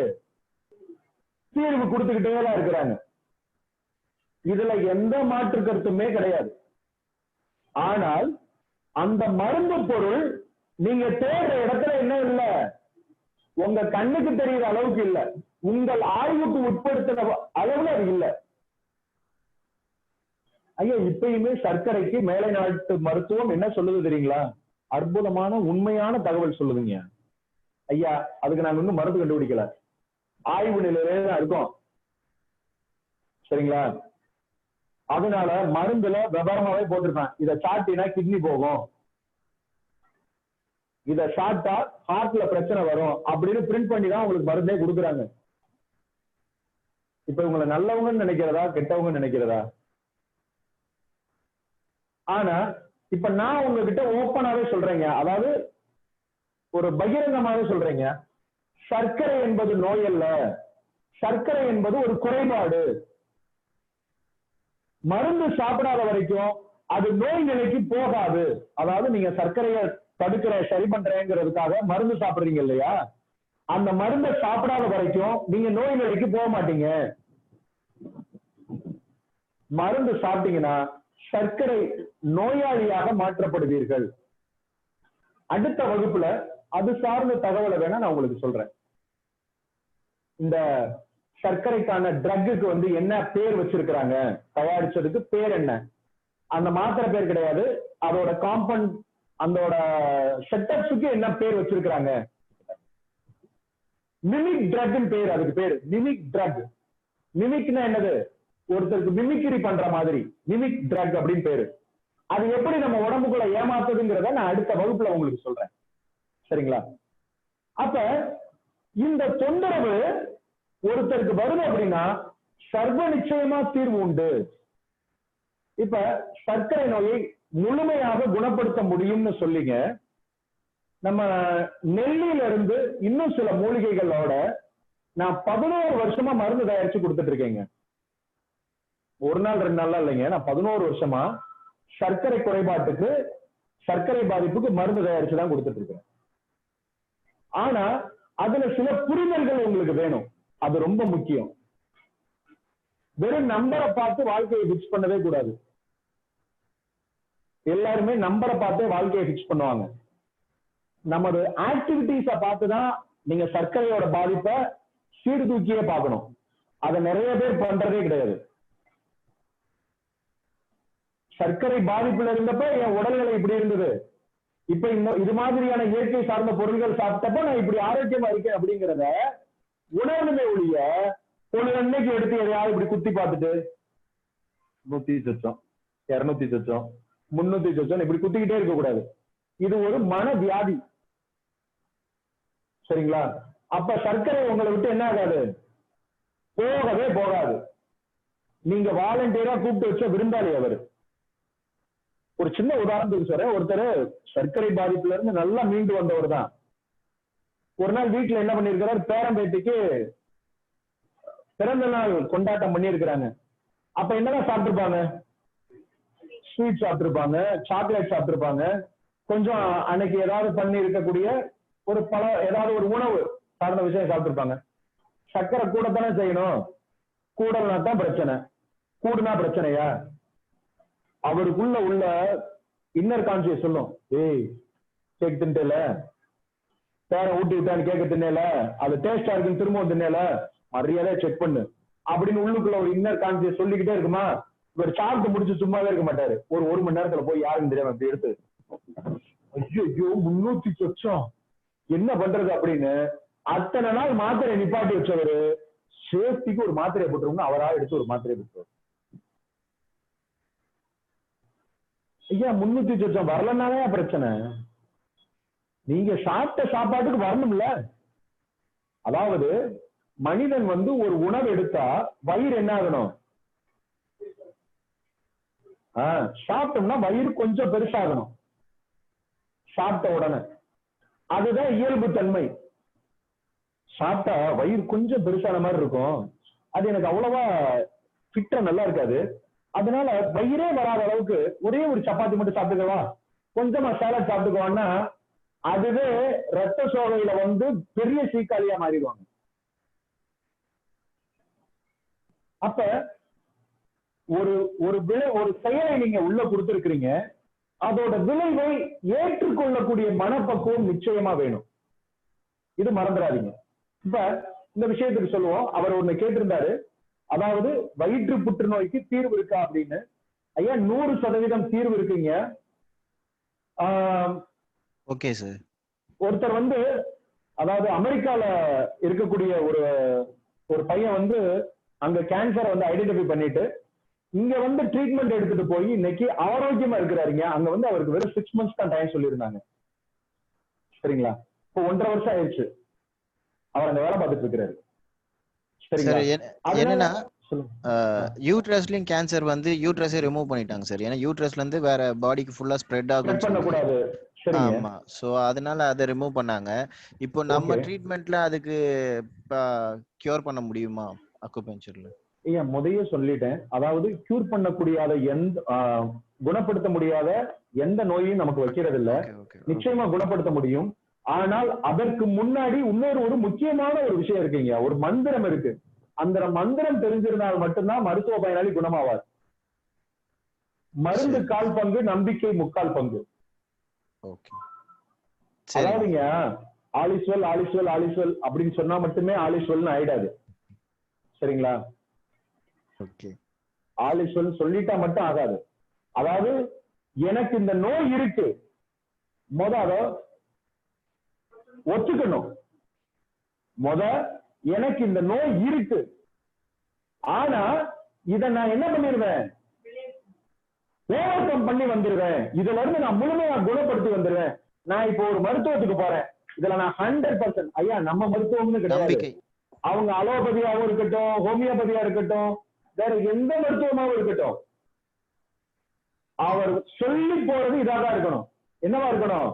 தீர்வு கொடுத்துக்கிட்டே தான் இருக்கிறாங்க. இதுல எந்த மாற்று கருத்துமே கிடையாது. ஆனால் அந்த மருந்து பொருள் நீங்க தேடுற இடத்துல என்ன இல்ல, உங்க கண்ணுக்கு தெரிகிற அளவுக்கு இல்ல, உங்கள் ஆய்வுக்கு உட்படுத்தின அளவுல அது இல்ல. ஐயா இப்பயுமே சர்க்கரைக்கு மேலை நாட்டு மருத்துவம் என்ன சொல்லுது தெரியுங்களா? அற்புதமான உண்மையான தகவல் சொல்லுதுங்க ஐயா. அதுக்கு நாங்க இன்னும் மருந்து கண்டுபிடிக்கல, ஆய்வு நிலையில தான் இருக்கோம் சரிங்களா? அதனால மருந்துல விவரமாவே போட்டிருப்பேன், இதை சாட்டினா கிட்னி போகும், இதை சாப்பிட்டா ஹார்ட்ல பிரச்சனை வரும் அப்படின்னு பிரிண்ட் பண்ணி தான் உங்களுக்கு மருந்தே கொடுக்குறாங்க. இப்ப உங்களை நல்லவங்கன்னு நினைக்கிறதா கெட்டவங்க நினைக்கிறதா? ஆனா இப்ப நான் உங்ககிட்ட ஓப்பனாவே சொல்றேங்க, அதாவது ஒரு பகிரங்கமாவே சொல்றேங்க, சர்க்கரை என்பது நோய் அல்ல, சர்க்கரை என்பது ஒரு குறைபாடு. மருந்து சாப்பிடாத வரைக்கும் அது நோய் நிலைக்கு போகாது. அதாவது நீங்க சர்க்கரையை தடுக்கிற சரி பண்றேங்கிறதுக்காக மருந்து சாப்பிடுறீங்க இல்லையா, அந்த மருந்தை சாப்பிடாத வரைக்கும் நீங்க நோய் நிலைக்கு போக மாட்டீங்க. மருந்து சாப்பிட்டீங்கன்னா சர்க்கரை நோயாளியாக மாற்றப்படுவீர்கள். அடுத்த வகுப்புல அது சார்ந்த தகவலை வேணா நான் உங்களுக்கு சொல்றேன். இந்த சர்க்கரைக்கான ட்ரக்குக்கு வந்து என்ன பேர் வச்சிருக்கிறாங்க, தயாரிச்சதுக்கு பேர் என்ன, அந்த மாத்திரை பேர் கிடையாது, அதோட காம்பவுண்ட் அதோட செட்டப்ஸுக்கு என்ன பேர் வச்சிருக்கிறாங்க. மிமிக் ட்ரக்னு பேர், அதுக்கு பேரு மிமிக் ட்ரக். மிமிக்னா என்னது, ஒருத்தருக்கு மிமிக்ரி பண்ற மாதிரி மிமிக் ட்ரக் அப்படின்னு பேரு. அது எப்படி நம்ம உடம்புக்குள்ள ஏமாத்துதுங்கிறத நான் அடுத்த வகுப்புல உங்களுக்கு சொல்றேன், சரிங்களா? அப்ப இந்த தொந்தரவு ஒருத்தருக்கு வருது அப்படின்னா சர்வ நிச்சயமா தீர்வு உண்டு. இப்ப சர்க்கரை நோயை முழுமையாக குணப்படுத்த முடியும்னு சொல்லிங்க, நம்ம நெல்லியில இருந்து இன்னும் சில மூலிகைகளோட நான் 11 வருஷமா மருந்து தயாரிச்சு கொடுத்துட்டு இருக்கேங்க. ஒரு நாள் 2 நாள்லாம் இல்லைங்க, நான் 11 வருஷமா சர்க்கரை குறைபாட்டுக்கு, சர்க்கரை பாதிப்புக்கு மருந்து தயாரிச்சு தான் கொடுத்துட்டு இருக்கேன். ஆனா அதுல சில புரிதல்கள் உங்களுக்கு வேணும், அது ரொம்ப முக்கியம். வெறும் நம்பரை பார்த்து வாழ்க்கையை பிக்ஸ் பண்ணவே கூடாது. எல்லாருமே நம்பரை பார்த்தே வாழ்க்கையை பிக்ஸ் பண்ணுவாங்க. நமது ஆக்டிவிட்டிஸ பார்த்துதான் நீங்க சர்க்கரையோட பாதிப்பை சீர்தூக்கியே பார்க்கணும். அதை நிறைய பேர் பண்றதே கிடையாது. சர்க்கரை பாதிப்புல இருந்தப்ப என் உடல்நிலை இப்படி இருந்தது, இப்ப இது மாதிரியான இயற்கை சார்ந்த பொருட்கள் சாப்பிட்டப்ப நான் இப்படி ஆரோக்கியமா இருக்கேன் அப்படிங்கிறத உணர்வுமே ஒழிய ஒரு அன்னைக்கு எடுத்து எதையாவது இப்படி குத்தி பார்த்துட்டு 100 சொச்சம் 200 சொச்சம் 300 சொச்சம் இப்படி குத்திக்கிட்டே இருக்க கூடாது. இது ஒரு மன வியாதி, சரிங்களா? அப்ப சர்க்கரை உங்களை விட்டு என்ன ஆகாது, போகவே போகாது. நீங்க வாலண்டியரா கூப்பிட்டு வச்ச விருந்தாளி அவர். ஒரு சின்ன உதாரணத்துக்கு சொல்றேன். ஒருத்தர் சர்க்கரை பாதிப்புல இருந்து நல்லா மீண்டு வந்தவர் தான். ஒரு நாள் வீட்டுல என்ன பண்ணிருக்கிறார், பேரம்பேட்டிக்கு பிறந்த நாள் கொண்டாட்டம் பண்ணி இருக்கிறாங்க. அப்ப என்னதான் சாப்பிட்டுருப்பாங்க, ஸ்வீட் சாப்பிட்டுருப்பாங்க, சாக்லேட் சாப்பிட்டுருப்பாங்க, கொஞ்சம் அன்னைக்கு ஏதாவது பண்ணி இருக்கக்கூடிய ஒரு ஏதாவது ஒரு உணவு சார்ந்த விஷயம் சாப்பிட்டுருப்பாங்க. சர்க்கரை கூடத்தானே செய்யணும், கூடல்னா தான் பிரச்சனை, கூடுனா பிரச்சனையா? அவருக்குள்ள உள்ள இன்னர் கான்சியஸ் சொல்லும், ஏய் கேக் தின்ட்டல, பேரை ஊட்டி விட்டான்னு கேட்க தின்னல, அது டேஸ்டா இருக்குன்னு திரும்பவும் தின்னல, மரியாதையா செக் பண்ணு அப்படின்னு உள்ளுக்குள்ள ஒரு இன்னர் கான்சியஸ் சொல்லிக்கிட்டே இருக்குமா? இவர் சாப்பிட்டு முடிச்சு சும்மாவே இருக்க மாட்டாரு. ஒரு மணி நேரத்துல போய் யாருன்னு தெரியாம அப்படி எடுத்து, ஐயோ 300 சொச்சம் என்ன பண்றது அப்படின்னு அத்தனை நாள் மாத்திரை நிப்பாட்டி வச்சவரு சேஃப்டிக்கு ஒரு மாத்திரையை போட்டுருவோம்னு அவரா எடுத்து ஒரு மாத்திரையை போட்டுருவார். ஐயா 300 சொச்சம் வரலன்னாலே பிரச்சனை, நீங்க சாப்பிட்ட சாப்பாட்டுக்கு வரணும்ல. அதாவது மனிதன் வந்து ஒரு உணவு எடுத்தா வயிறு என்ன ஆகணும், சாப்பிட்டோம்னா வயிறு கொஞ்சம் பெருசாகணும் சாப்பிட்ட உடனே. அதுதான் இயல்பு தன்மை. சாப்பிட்டா வயிறு கொஞ்சம் பெருசான மாதிரி இருக்கும், அது எனக்கு அவ்வளவா ஃபிட்டா நல்லா இருக்காது. அதனால வயிறே வராத அளவுக்கு ஒரே ஒரு சப்பாத்தி மட்டும் சாப்பிட்டுக்கவா, கொஞ்சமா சேலட் சாப்பிட்டுக்கவான்னா அதுவே ரத்த சோகையில வந்து பெரிய சீக்காளியா மாறிடுவாங்க. அப்ப ஒரு செயலை நீங்க உள்ள கொடுத்திருக்கிறீங்க, அதோட விளைவை ஏற்றுக்கொள்ளக்கூடிய மனப்பக்குவம் நிச்சயமா வேணும். இது மறந்துடாதீங்க. இப்ப இந்த விஷயத்துக்கு சொல்லுவோம். அவர் ஒண்ணு கேட்டிருந்தாரு, அதாவது வயிற்று புற்றுநோய்க்கு தீர்வு இருக்கா அப்படின்னு. ஐயா 100% தீர்வு இருக்குங்க. Okay sir. ஒருத்தர் வந்து, அதாவது அமெரிக்கால இருக்கக்கூடிய ஒரு பையன் வந்து அங்க கேன்சரை வந்து ஐடென்டிஃபை பண்ணிட்டு இங்க வந்து ட்ரீட்மெண்ட் எடுத்துட்டு போய் இன்னைக்கு ஆரோக்கியமா இருக்கிறாருங்க. அங்க வந்து அவருக்கு வெறும் 6 months தான் டைம் சொல்லியிருந்தாங்க, சரிங்களா? இப்போ 1.5 வருஷம் ஆயிடுச்சு அவர் அங்க வேலை பார்த்துட்டு இருக்கிறாரு. என்னன்னா யூட்ரஸ்லயும் கேன்சர் வந்து யூட்ரஸை ரிமூவ் பண்ணிட்டாங்க சார். ஏன்னா யூட்ரஸ்ல இருந்து வேற பாடிக்கு ஃபுல்லா ஸ்ப்ரெட் ஆகும் பண்ணக்கூடாது. ஆமா, சோ அதனால அதை ரிமூவ் பண்ணாங்க. இப்போ நம்ம ட்ரீட்மெண்ட்ல அதுக்கு கியூர் பண்ண முடியுமா அக்குபஞ்சர்ல? ஐயா முதைய சொல்லிட்டேன், அதாவது கியூர் பண்ணக்கூடிய குணப்படுத்த முடியாத எந்த நோயையும் நமக்கு வைக்கிறது இல்ல. நிச்சயமா குணப்படுத்த முடியும். ஆனால் அதற்கு முன்னாடி இன்னொரு முக்கியமான ஒரு விஷயம் இருக்குங்க, ஒரு மந்திரம் இருக்கு. அந்த மந்திரம் தெரிஞ்சிருந்தால் மட்டும்தான் மருத்துவ பயனாளி குணமாவார். மருந்து 1/4 பங்கு, நம்பிக்கை 3/4 பங்கு. அதாவதுங்க ஆலிஸ்வெல் ஆலிஸ்வெல் ஆலிஸ்வெல் அப்படின்னு சொன்னா மட்டுமே ஆலிஸ்வெல்னு ஆயிடாது. சரிங்களா? ஓகே. ஆல் இஸ் வெல் சொல்லிட்டா மட்டும் ஆகாது. அதாவது எனக்கு இந்த நோய் இருக்கு, அத ஒத்துக்கணும். எனக்கு இந்த நோய் இருக்கு, ஆனா இத நான் என்ன பண்ணிருவேன், ஓவர்கம் பண்ணி வந்துருவேன். இதுல இருந்து நான் முழுமையா குணப்படுத்தி வந்துருவேன். நான் இப்போ ஒரு மருத்துவத்துக்கு போறேன், இதுல நான் 100% ஐயா நம்ம மருத்துவம்னு கிடையாது, அவங்க அலோபதியாவும் இருக்கட்டும், ஹோமியோபதியா இருக்கட்டும், வேற எந்த மருத்துவமாவும் இருக்கட்டும், அவர் சொல்லி போறது இதாக இருக்கணும். என்னவா இருக்கணும்,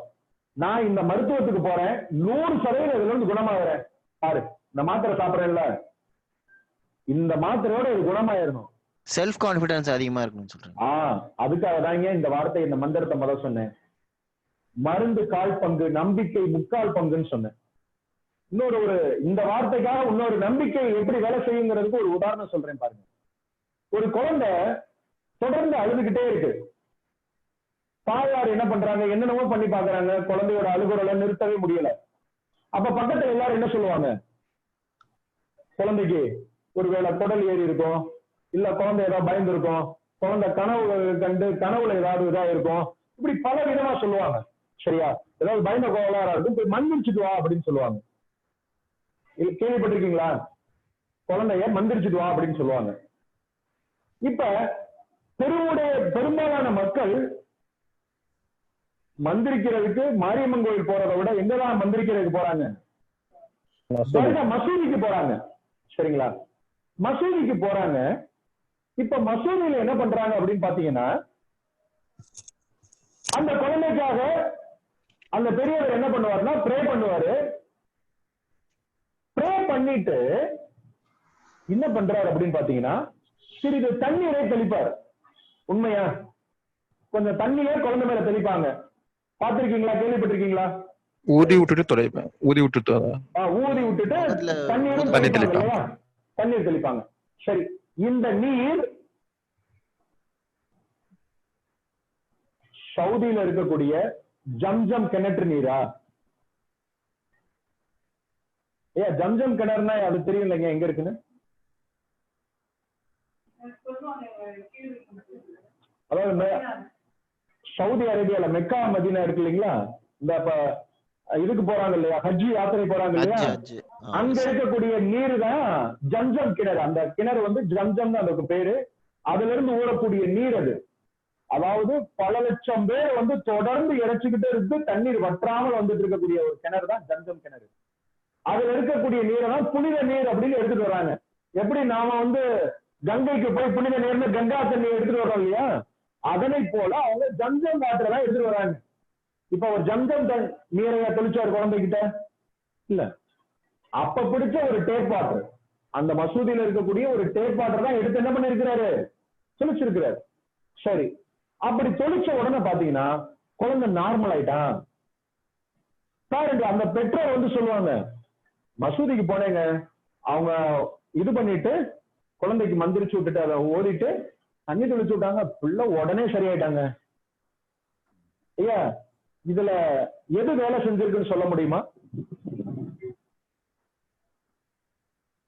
நான் இந்த மருத்துவத்துக்கு போறேன், 100% இதுல இருந்து குணமாகிறேன். பாரு, இந்த மாத்திரை சாப்பிடறேன்ல, இந்த மாத்திரையோட இது குணமாயிரணும். செல்ஃப் கான்பிடன்ஸ் அதிகமா இருக்கணும்னு சொல்றேன். அதுக்காக தாங்க இந்த வார்த்தை, இந்த மந்திரத்தை முதல் சொன்னேன். மருந்து 1/4 பங்கு, நம்பிக்கை 3/4 பங்குன்னு சொன்னேன். இன்னொரு இந்த வார்த்தைக்காக இன்னொரு நம்பிக்கை எப்படி வேலை செய்யுங்கிறதுக்கு ஒரு உதாரணம் சொல்றேன் பாருங்க. ஒரு குழந்தை தொடர்ந்து அழுதுகிட்டே இருக்கு. தாயார் என்ன பண்றாங்க, என்னென்னவோ பண்ணி பாக்குறாங்க, குழந்தையோட அழுகுறலை நிறுத்தவே முடியல. அப்ப பக்கத்துல எல்லாரும் என்ன சொல்லுவாங்க, குழந்தைக்கு ஒருவேளை குடல் ஏறி இருக்கும், இல்ல குழந்தை ஏதாவது பயந்து இருக்கும், குழந்தை கனவுல ஏதாவது இதா இருக்கும், இப்படி பல விதமா சொல்லுவாங்க. சரியா? ஏதாவது பயந்த கோளாறா இருக்கும், போய் மந்திரிச்சுட்டு வா அப்படின்னு சொல்லுவாங்க. கேள்விப்பட்டிருக்கீங்களா? குழந்தைய மந்திரிச்சுட்டு வா அப்படின்னு சொல்லுவாங்க. இப்ப பெரும்பாலான மக்கள் மந்திரிக்கிறதுக்கு மாரியம்மன் கோயில் போறதை விட எங்கதான் மந்திரிக்கிறதுக்கு போறாங்க, மசூதிக்கு போறாங்க. சரிங்களா? மசூதிக்கு போறாங்க. இப்ப மசூதியில என்ன பண்றாங்க அப்படின்னு பாத்தீங்கன்னா, அந்த குழந்தைக்காக அந்த பெரியவர் என்ன பண்ணுவாருன்னா ப்ரே பண்ணுவாரு. ப்ரே பண்ணிட்டு என்ன பண்றாரு அப்படின்னு பாத்தீங்கன்னா, சிறிது தண்ணீரை தெளிப்பார். உண்மையா? கொஞ்சம் தண்ணியே குழந்தை மேல தெளிப்பாங்க. பாத்திருக்கீங்களா? கேள்விப்பட்டிருக்கீங்களா? ஊதி விட்டுட்டு தொலைப்பேன். ஊதி விட்டுட்டு தண்ணீரும் தண்ணீர் தெளிப்பாங்க. சரி, இந்த நீர் சவுதியில இருக்கக்கூடிய ஜம்ஜம் கிணற்று நீரா? ஜம்ஜம் கிணறுனா அது தெரியும் இல்லைங்க, எங்க இருக்குன்னு? அதாவது சவுதி அரேபியால மெக்கா மதீனா இருக்கு இல்லைங்களா, இந்த இதுக்கு போறாங்க இல்லையா, ஹஜ்ஜி யாத்திரை போறாங்க இல்லையா, அங்க இருக்கக்கூடிய நீர் தான் ஜம்ஜம் கிணறு. அந்த கிணறு வந்து ஜம்ஜம் தான் அதுக்கு பேரு. அதுல இருந்து ஊறக்கூடிய நீர் அது. அதாவது பல லட்சம் பேர் வந்து தொடர்ந்து இறைச்சிக்கிட்டே இருந்து தண்ணீர் வற்றாமல் வந்துட்டு இருக்கக்கூடிய ஒரு கிணறு தான் ஜம்ஜம் கிணறு. அதுல இருக்கக்கூடிய நீரை தான் புனித நீர் அப்படின்னு எடுத்துட்டு வராங்க. எப்படி நாம வந்து கங்கைக்கு போய் புனித நீர்னு கங்கா தண்ணி எடுத்துட்டு வரோம் இல்லையா, அதனை போல அவங்க ஜம்ஜம் வாட்டரை தான் எடுத்துட்டு வராங்க. இப்ப ஒரு ஜம்ஜம் நீரையா தெளிச்சாரு குழந்தைகிட்ட? இல்ல. அப்ப பிடிச்ச ஒரு டேப் வாட்டர், அந்த மசூதியில இருக்கக்கூடிய ஒரு டேப் வாட்டர் தான் எடுத்து என்ன பண்ணிருக்கிறாரு, தெளிச்சிருக்கிறாரு. சரி, அப்படி தெளிச்ச உடனே பாத்தீங்கன்னா குழந்தை நார்மல் ஆயிட்டான். பாருங்க, அந்த பெற்றோர் வந்து சொல்லுவாங்க, மசூதிக்கு போனேங்க, அவங்க இது பண்ணிட்டு குழந்தைக்கு மந்திரிச்சு விட்டுட்டு அதை ஓடிட்டு தண்ணி தெளிச்சு விட்டாங்க, பிள்ளை உடனே சரியாயிட்டாங்க. ஐயா, இதுல எது வேலை செஞ்சிருக்குன்னு சொல்ல முடியுமா?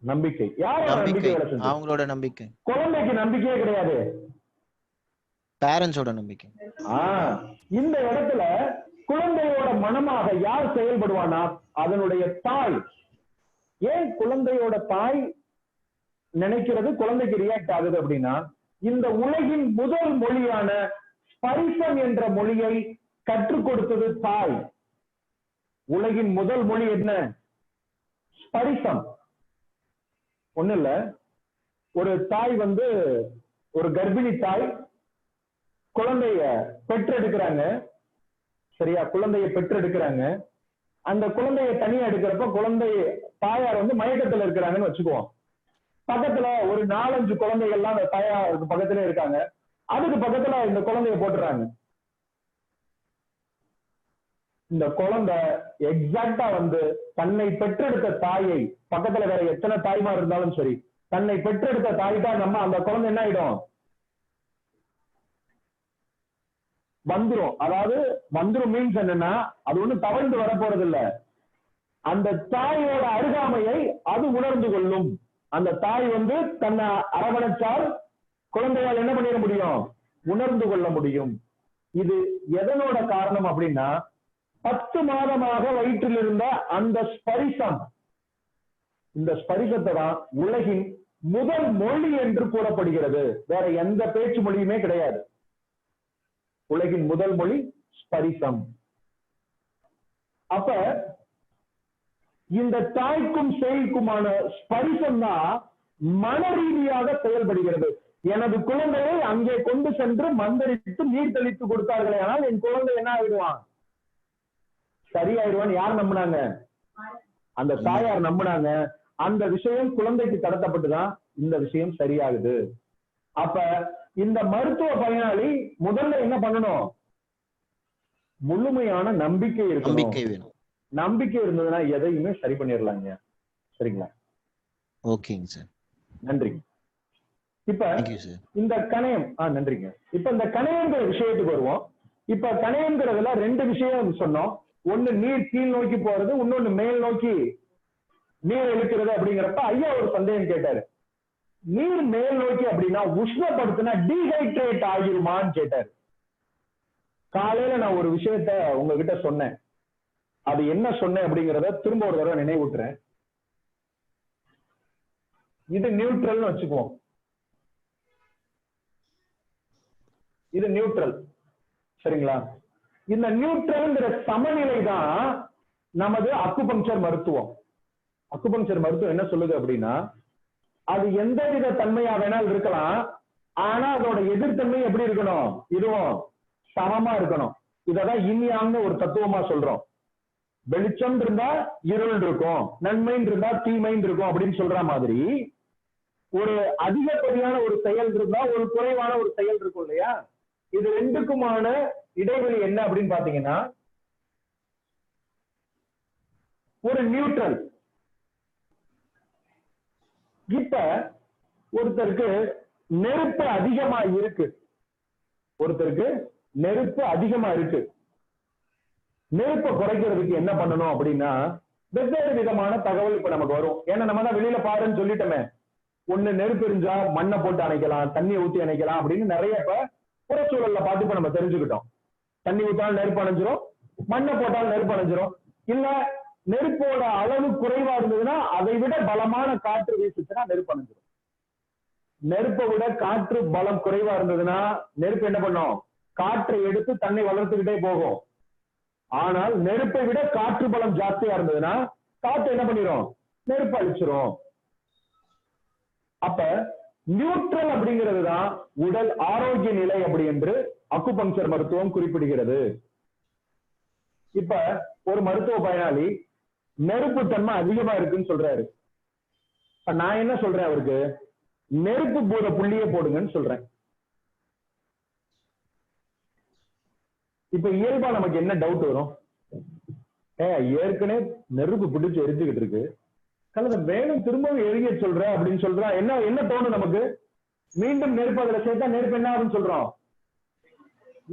நம்பிக்கை. யாரோட நம்பிக்கை வேலை செஞ்சு? அவங்களோட நம்பிக்கை. குழந்தைக்கு நம்பிக்கையே கிடையாது, பேரண்ட்ஸோட நம்பிக்கை. இந்த இடத்துல குழந்தையோட மனமாக யார் செயல்படுவானா? அதனுடைய தாய். ஏன் குழந்தையோட தாய் நினைக்கிறது குழந்தைக்கு ரியாக்ட் ஆகுது அப்படின்னா, இந்த உலகின் முதல் மொழியான ஸ்பரிசம் என்ற மொழியை கற்றுக் கொடுத்தது தாய். உலகின் முதல் மொழி என்ன? ஸ்பரிசம். ஒண்ணு இல்ல, ஒரு தாய் வந்து ஒரு கர்ப்பிணி தாய் குழந்தைய பெற்றெடுக்கிறாங்க. சரியா? குழந்தைய பெற்றெடுக்கிறாங்க. அந்த குழந்தைய தனியா எடுக்கிறப்ப குழந்தை தாயார் வந்து மயக்கத்துல இருக்கிறாங்கன்னு வச்சுக்குவோம். பக்கத்துல ஒரு 4-5 குழந்தைகள்லாம் அந்த தாயாருக்கு பக்கத்துல இருக்காங்க. அதுக்கு பக்கத்துல இந்த குழந்தைய போட்டுறாங்க. இந்த குழந்தை எக்ஸாக்டா வந்து தன்னை பெற்றெடுத்த தாயை, பக்கத்துல வேற எத்தனை தாய்மார் இருந்தாலும் சரி, தன்னை பெற்றெடுத்த தாய்ட்டா நம்ம அந்த குழந்தை என்ன ஆயிடும், வந்துரும். அதாவது வந்துரும் மீன்ஸ் என்னன்னா, அது ஒண்ணு தவழ்ந்து வர போறது இல்ல, அந்த தாயோட அருகாமையை அது உணர்ந்து கொள்ளும். அந்த தாய் வந்து தன்னை அரவணைச்சால் குழந்தையால் என்ன பண்ணிட முடியும்? உணர்ந்து கொள்ள முடியும். இது எதனோட காரணம் அப்படின்னா 10 மாதமாக வயிற்றில் இருந்த அந்த ஸ்பரிசம், இந்த ஸ்பரிசத்தை தான் உலகின் முதல் மொழி என்று கூறப்படுகிறது. வேற எந்த பேச்சு மொழியுமே கிடையாது. உலகின் முதல் மொழி ஸ்பரிசம். அப்ப இந்த தாய்க்கும் சேய்க்குமான ஸ்பரிசம் தான் மன ரீதியாக செயல்படுகிறது. எனது குழந்தையை அங்கே கொண்டு சென்று மந்திரித்து நீர் தெளித்து கொடுத்தார்களே, ஆனால் என் குழந்தை என்ன ஆயிடுவான்? சரியாயிடுவான். யார் நம்பினாங்க? அந்த தாயார் நம்பினாங்க. அந்த விஷயம் குழந்தைக்கு கடத்தப்பட்டுதான் இந்த விஷயம் சரியாகுது. அப்ப இந்த மருத்துவ பயனாளி முதல்ல என்ன பண்ணணும்? முழுமையான நம்பிக்கை இருக்கணும். நம்பிக்கை இருந்ததுன்னா எதையுமே சரி பண்ணிடலாங்க. சரிங்களா? ஓகேங்க சார், நன்றி. இப்ப இந்த கணையம் நன்றிங்க. இப்ப இந்த கணையங்கிற விஷயத்துக்கு வருவோம். இப்ப கணையங்கிறதுல 2 விஷயம் சொன்னோம். ஒண்ணு நீர் கீழ் நோக்கி போறது, இன்னொன்னு மேல் நோக்கி நீர் இழுக்கிறது. அப்படிங்கிறப்ப ஐயா ஒரு சந்தேகம் கேட்டாரு. நீர் மேல் நோக்கி அப்படின்னா உஷ்ணப்படுத்தினா டீஹைட்ரேட் ஆகிருமான்னு கேட்டாரு. காலையில நான் ஒரு விஷயத்த உங்ககிட்ட சொன்னேன். அது என்ன சொன்னேன் அப்படிங்கிறத திரும்ப ஒரு தடவை நினைவூட்டுறேன். இது நியூட்ரல்னு வச்சுக்குவோம். இது நியூட்ரல். சரிங்களா? இந்த நியூட்ரல்ங்கிற சமநிலை தான் நமது அக்குபங்சர் மருத்துவம். அக்குபங்சர் மருத்துவம் என்ன சொல்லுது அப்படின்னா, அது எந்தவித தன்மையா வேணாலும் இருக்கலாம், ஆனா அதோட எதிர்த்தன்மை எப்படி இருக்கணும்? இதுவும் சமமா இருக்கணும். இததான் இன்யான்னு ஒரு தத்துவமா சொல்றோம். வெளிச்சம் இருந்தா இருள் இருக்கும், நன்மைன்னு இருந்தா தீமைன்னு இருக்கும் அப்படின்னு சொல்ற மாதிரி ஒரு அதிகப்படியான ஒரு செயல் இருந்தா ஒரு குறைவான ஒரு செயல் இருக்கும் இல்லையா? இது ரெண்டுக்குமான இடைவெளி என்ன அப்படின்னு பாத்தீங்கன்னா ஒரு நியூட்ரல். இப்ப ஒருத்தருக்கு நெருப்பு அதிகமா இருக்கு, நெருப்பை குறைக்கிறதுக்கு என்ன பண்ணணும் அப்படின்னா வெவ்வேறு விதமான தகவல் இப்ப நமக்கு வரும். ஏன்னா நம்ம தான் வெளியில பாருன்னு சொல்லிட்டோமே. ஒண்ணு நெருப்பு எரிஞ்சா மண்ணை போட்டு அணைக்கலாம், தண்ணியை ஊத்தி அணைக்கலாம் அப்படின்னு நிறைய இப்ப புறச்சூழல்ல பார்த்து இப்ப நம்ம தெரிஞ்சுக்கிட்டோம். தண்ணி ஊத்தாலும் நெருப்பு அணைஞ்சிரும், மண்ணை போட்டாலும் நெருப்பு அணைஞ்சிரும். இல்ல நெருப்போட அளவு குறைவா இருந்ததுன்னா அதை விட பலமான காற்று வீசுச்சுன்னா நெருப்பு அணைஞ்சிரும். நெருப்பை விட காற்று பலம் குறைவா இருந்ததுன்னா நெருப்பு என்ன பண்ணும்? காற்றை எடுத்து தன்னை வளர்த்துக்கிட்டே போகும். ஆனால் நெருப்பை விட காற்று பலம் ஜாஸ்தியா இருந்ததுன்னா காற்று என்ன பண்ணிரும்? நெருப்பு அழிச்சிரும். அப்ப நியூட்ரல் அப்படிங்கிறது தான் உடல் ஆரோக்கிய நிலை அப்படி என்று அக்குபங்சர் மருத்துவம் குறிப்பிடுகிறது. இப்ப ஒரு மருத்துவ பயனாளி நெருப்பு தன்மை அதிகமா இருக்குன்னு சொல்றாரு. நான் என்ன சொல்றேன்? அவருக்கு நெருப்பு போத புள்ளியே போடுங்கன்னு சொல்றேன். இப்ப இயல்பா நமக்கு என்ன டவுட் வரும்? ஏற்கனவே நெருப்பு பிடிச்சு எரிஞ்சுக்கிட்டு இருக்கு, கலந்த மேலும் திரும்பவும் எரிய சொல்ற அப்படின்னு சொல்றா. என்ன தோணும் நமக்கு? மீண்டும் நெருப்பு அதுல சேர்த்தா நெருப்பு என்ன ஆகுன்னு சொல்றோம்.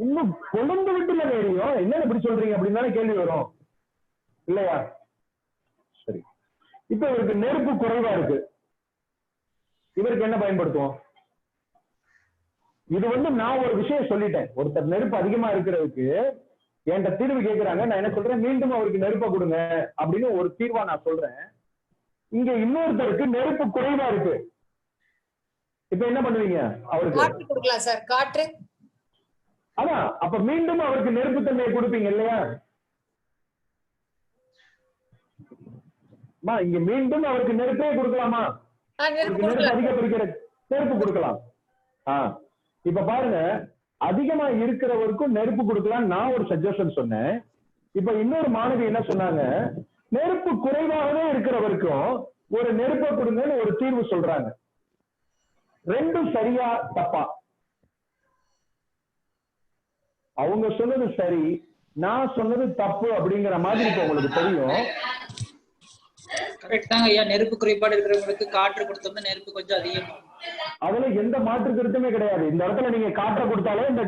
இன்னும் கொழுந்து விட்டுல எரியும், என்ன இப்படி சொல்றீங்க அப்படின்னு தானே கேள்வி வரும் இல்லையா? சரி, இப்ப இவருக்கு நெருப்பு குறைவா இருக்கு, இவருக்கு என்ன பயன்படுத்துவோம்? இது நான் ஒரு விஷயம் சொல்லிட்டேன். ஒருத்தர் நெருப்பு அதிகமா இருக்கிறதுக்கு என்கிட்ட தீர்வு கேட்கிறாங்க. நான் என்ன சொல்றேன்? மீண்டும் அவருக்கு நெருப்பை கொடுங்க அப்படின்னு ஒரு தீர்வா நான் சொல்றேன். இங்க இன்னொருத்தருக்கு நெருப்பு குறைவா இருக்கு, இப்ப என்ன பண்ணுவீங்க? அவருக்கு கொடுக்கலாம் சார், காற்று. அதான், அப்ப மீண்டும் அவருக்கு நெருப்பு தன்மையை கொடுப்பீங்க இல்லையா? இங்க மீண்டும் அவருக்கு நெருப்பே கொடுக்கலாமா? நெருப்பு அதிகப்படுகிற நெருப்பு கொடுக்கலாம். இப்ப பாருங்க, அதிகமா இருக்கிறவருக்கும் நெருப்பு கொடுக்கலாம் நான் ஒரு சஜஷன் சொன்னேன். இப்ப இன்னொரு மாணவி என்ன சொன்னாங்க? நெருப்பு குறைவாகவே இருக்கிறவருக்கும் ஒரு நெருப்பை கொடுங்கன்னு ஒரு தீர்வு சொல்றாங்க. ரெண்டும் சரியா தப்பா? அவங்க சொன்னது சரி, நான் சொன்னது தப்பு அப்படிங்கிற மாதிரி இப்ப உங்களுக்கு தெரியும். கரெக்ட் தாங்க ஐயா. நெருப்பு குறைபாடு இருக்கிறவங்களுக்கு காற்று கொடுத்தோம்னா நெருப்பு கொஞ்சம் அதிகமா. அதுல எந்த மாற்று கருத்துமே கிடையாது. இந்த இடத்துல நீங்க காற்றை கொடுத்தாலே இந்த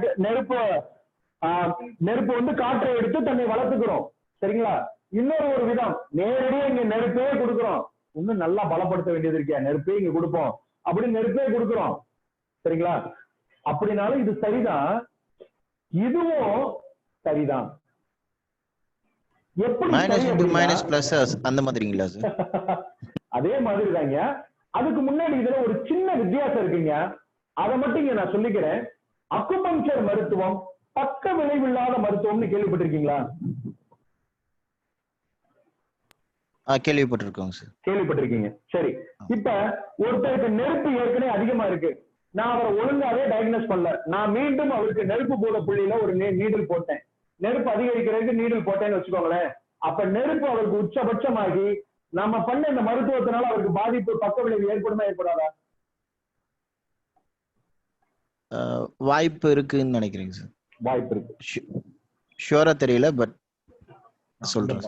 நெருப்பு காற்றை எடுத்து தன்னை வளர்த்துக்கிறோம். சரிங்களா? இன்னொரு ஒரு விதம், நேரடியா இங்க நெருப்பே கொடுக்கிறோம், இன்னும் நல்லா பலப்படுத்த வேண்டியது இருக்கா, நெருப்பே இங்க கொடுப்போம் அப்படின்னு நெருப்பே கொடுக்குறோம். சரிங்களா? அப்படினாலும் இது சரிதான், இதுவும் சரிதான். எப்படி அந்த மாதிரிங்களா சார்? அதே மாதிரி தாங்க. அதுக்கு முன்னாடி இதுல ஒரு சின்ன வித்தியாசம் இருக்குங்க, அதை மட்டும் இங்க நான் சொல்லிக்கிறேன். அக்குபஞ்சர் மருத்துவம் பக்க விளைவில்லாத மருத்துவம்னு கேள்விப்பட்டிருக்கீங்களா? கேள்விப்பட்டிருக்கோங்க சார். கேள்விப்பட்டிருக்கீங்க. சரி, இப்ப ஒருத்தருக்கு நெருப்பு ஏற்கனவே அதிகமா இருக்கு, நான் அவரை ஒழுங்காவே டயக்னோஸ் பண்ணல, நான் மீண்டும் அவருக்கு நெருப்பு போட புள்ளியில ஒரு நீடில் போட்டேன், நெருப்பு அதிகரிக்கிறதுக்கு நீடில் போட்டேன்னு வச்சுக்கோங்களேன். அப்ப நெருப்பு அவருக்கு உச்சபட்சமாகி நம்ம பண்ண இந்த மருத்துவத்தினால அவருக்கு பாதிப்பு பக்க விளைவு ஏற்படுமா ஏற்படாதா? வாய்ப்பு இருக்குன்னு நினைக்கிறேங்க சார். வாய்ப்பு இருக்கு, ஷூரா தெரியல, பட் சொல்றேன்.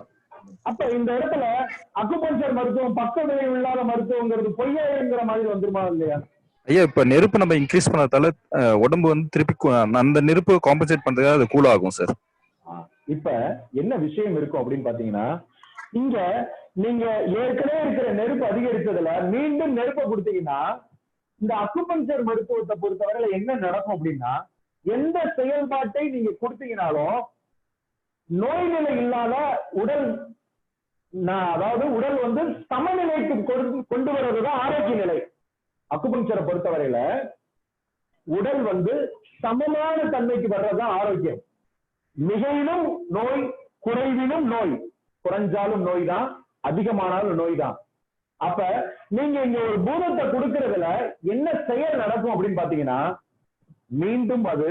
அப்ப இந்த இடத்துல அக்குபஞ்சர் மருத்துவம் பக்க விளைவு இல்லாத மருத்துவங்கிறது பொய்யாங்கிற மாதிரி வந்துருமா இல்லையா? ஐயா, இப்ப நெருப்பு நம்ம இன்க்ரீஸ் பண்ணதால உடம்பு வந்து திருப்பி அந்த நெருப்பு காம்பன்சேட் பண்றதுக்காக அது கூல் ஆகும் சார். இப்ப என்ன விஷயம் இருக்கும் அப்படின்னு பாத்தீங்கன்னா, இங்க நீங்க ஏற்கனவே இருக்கிற நெருப்பு அதிகரிச்சதுல மீண்டும் நெருப்பை கொடுத்தீங்கன்னா, இந்த அக்குபஞ்சர் மருத்துவத்தை பொறுத்தவரையில என்ன நடக்கும் அப்படின்னா, எந்த செயல்பாட்டை நீங்க கொடுத்தீங்கனாலும் நோய் நிலை இல்லாத உடல், அதாவது உடல் வந்து சமநிலைக்கு கொண்டு வர்றதுதான் ஆரோக்கிய நிலை. அக்குபஞ்சரை பொறுத்தவரையில உடல் வந்து சமமான தன்மைக்கு வர்றதுதான் ஆரோக்கியம். மிகையிலும் நோய், குறைவிலும் நோய், குறைஞ்சாலும் நோய் தான், அதிகமானாலும் நோய் தான். அப்ப நீங்க இங்க ஒரு பூதத்தை கொடுக்கறதுல என்ன செயல் நடக்கும் அப்படின்னு பாத்தீங்கன்னா, மீண்டும் அது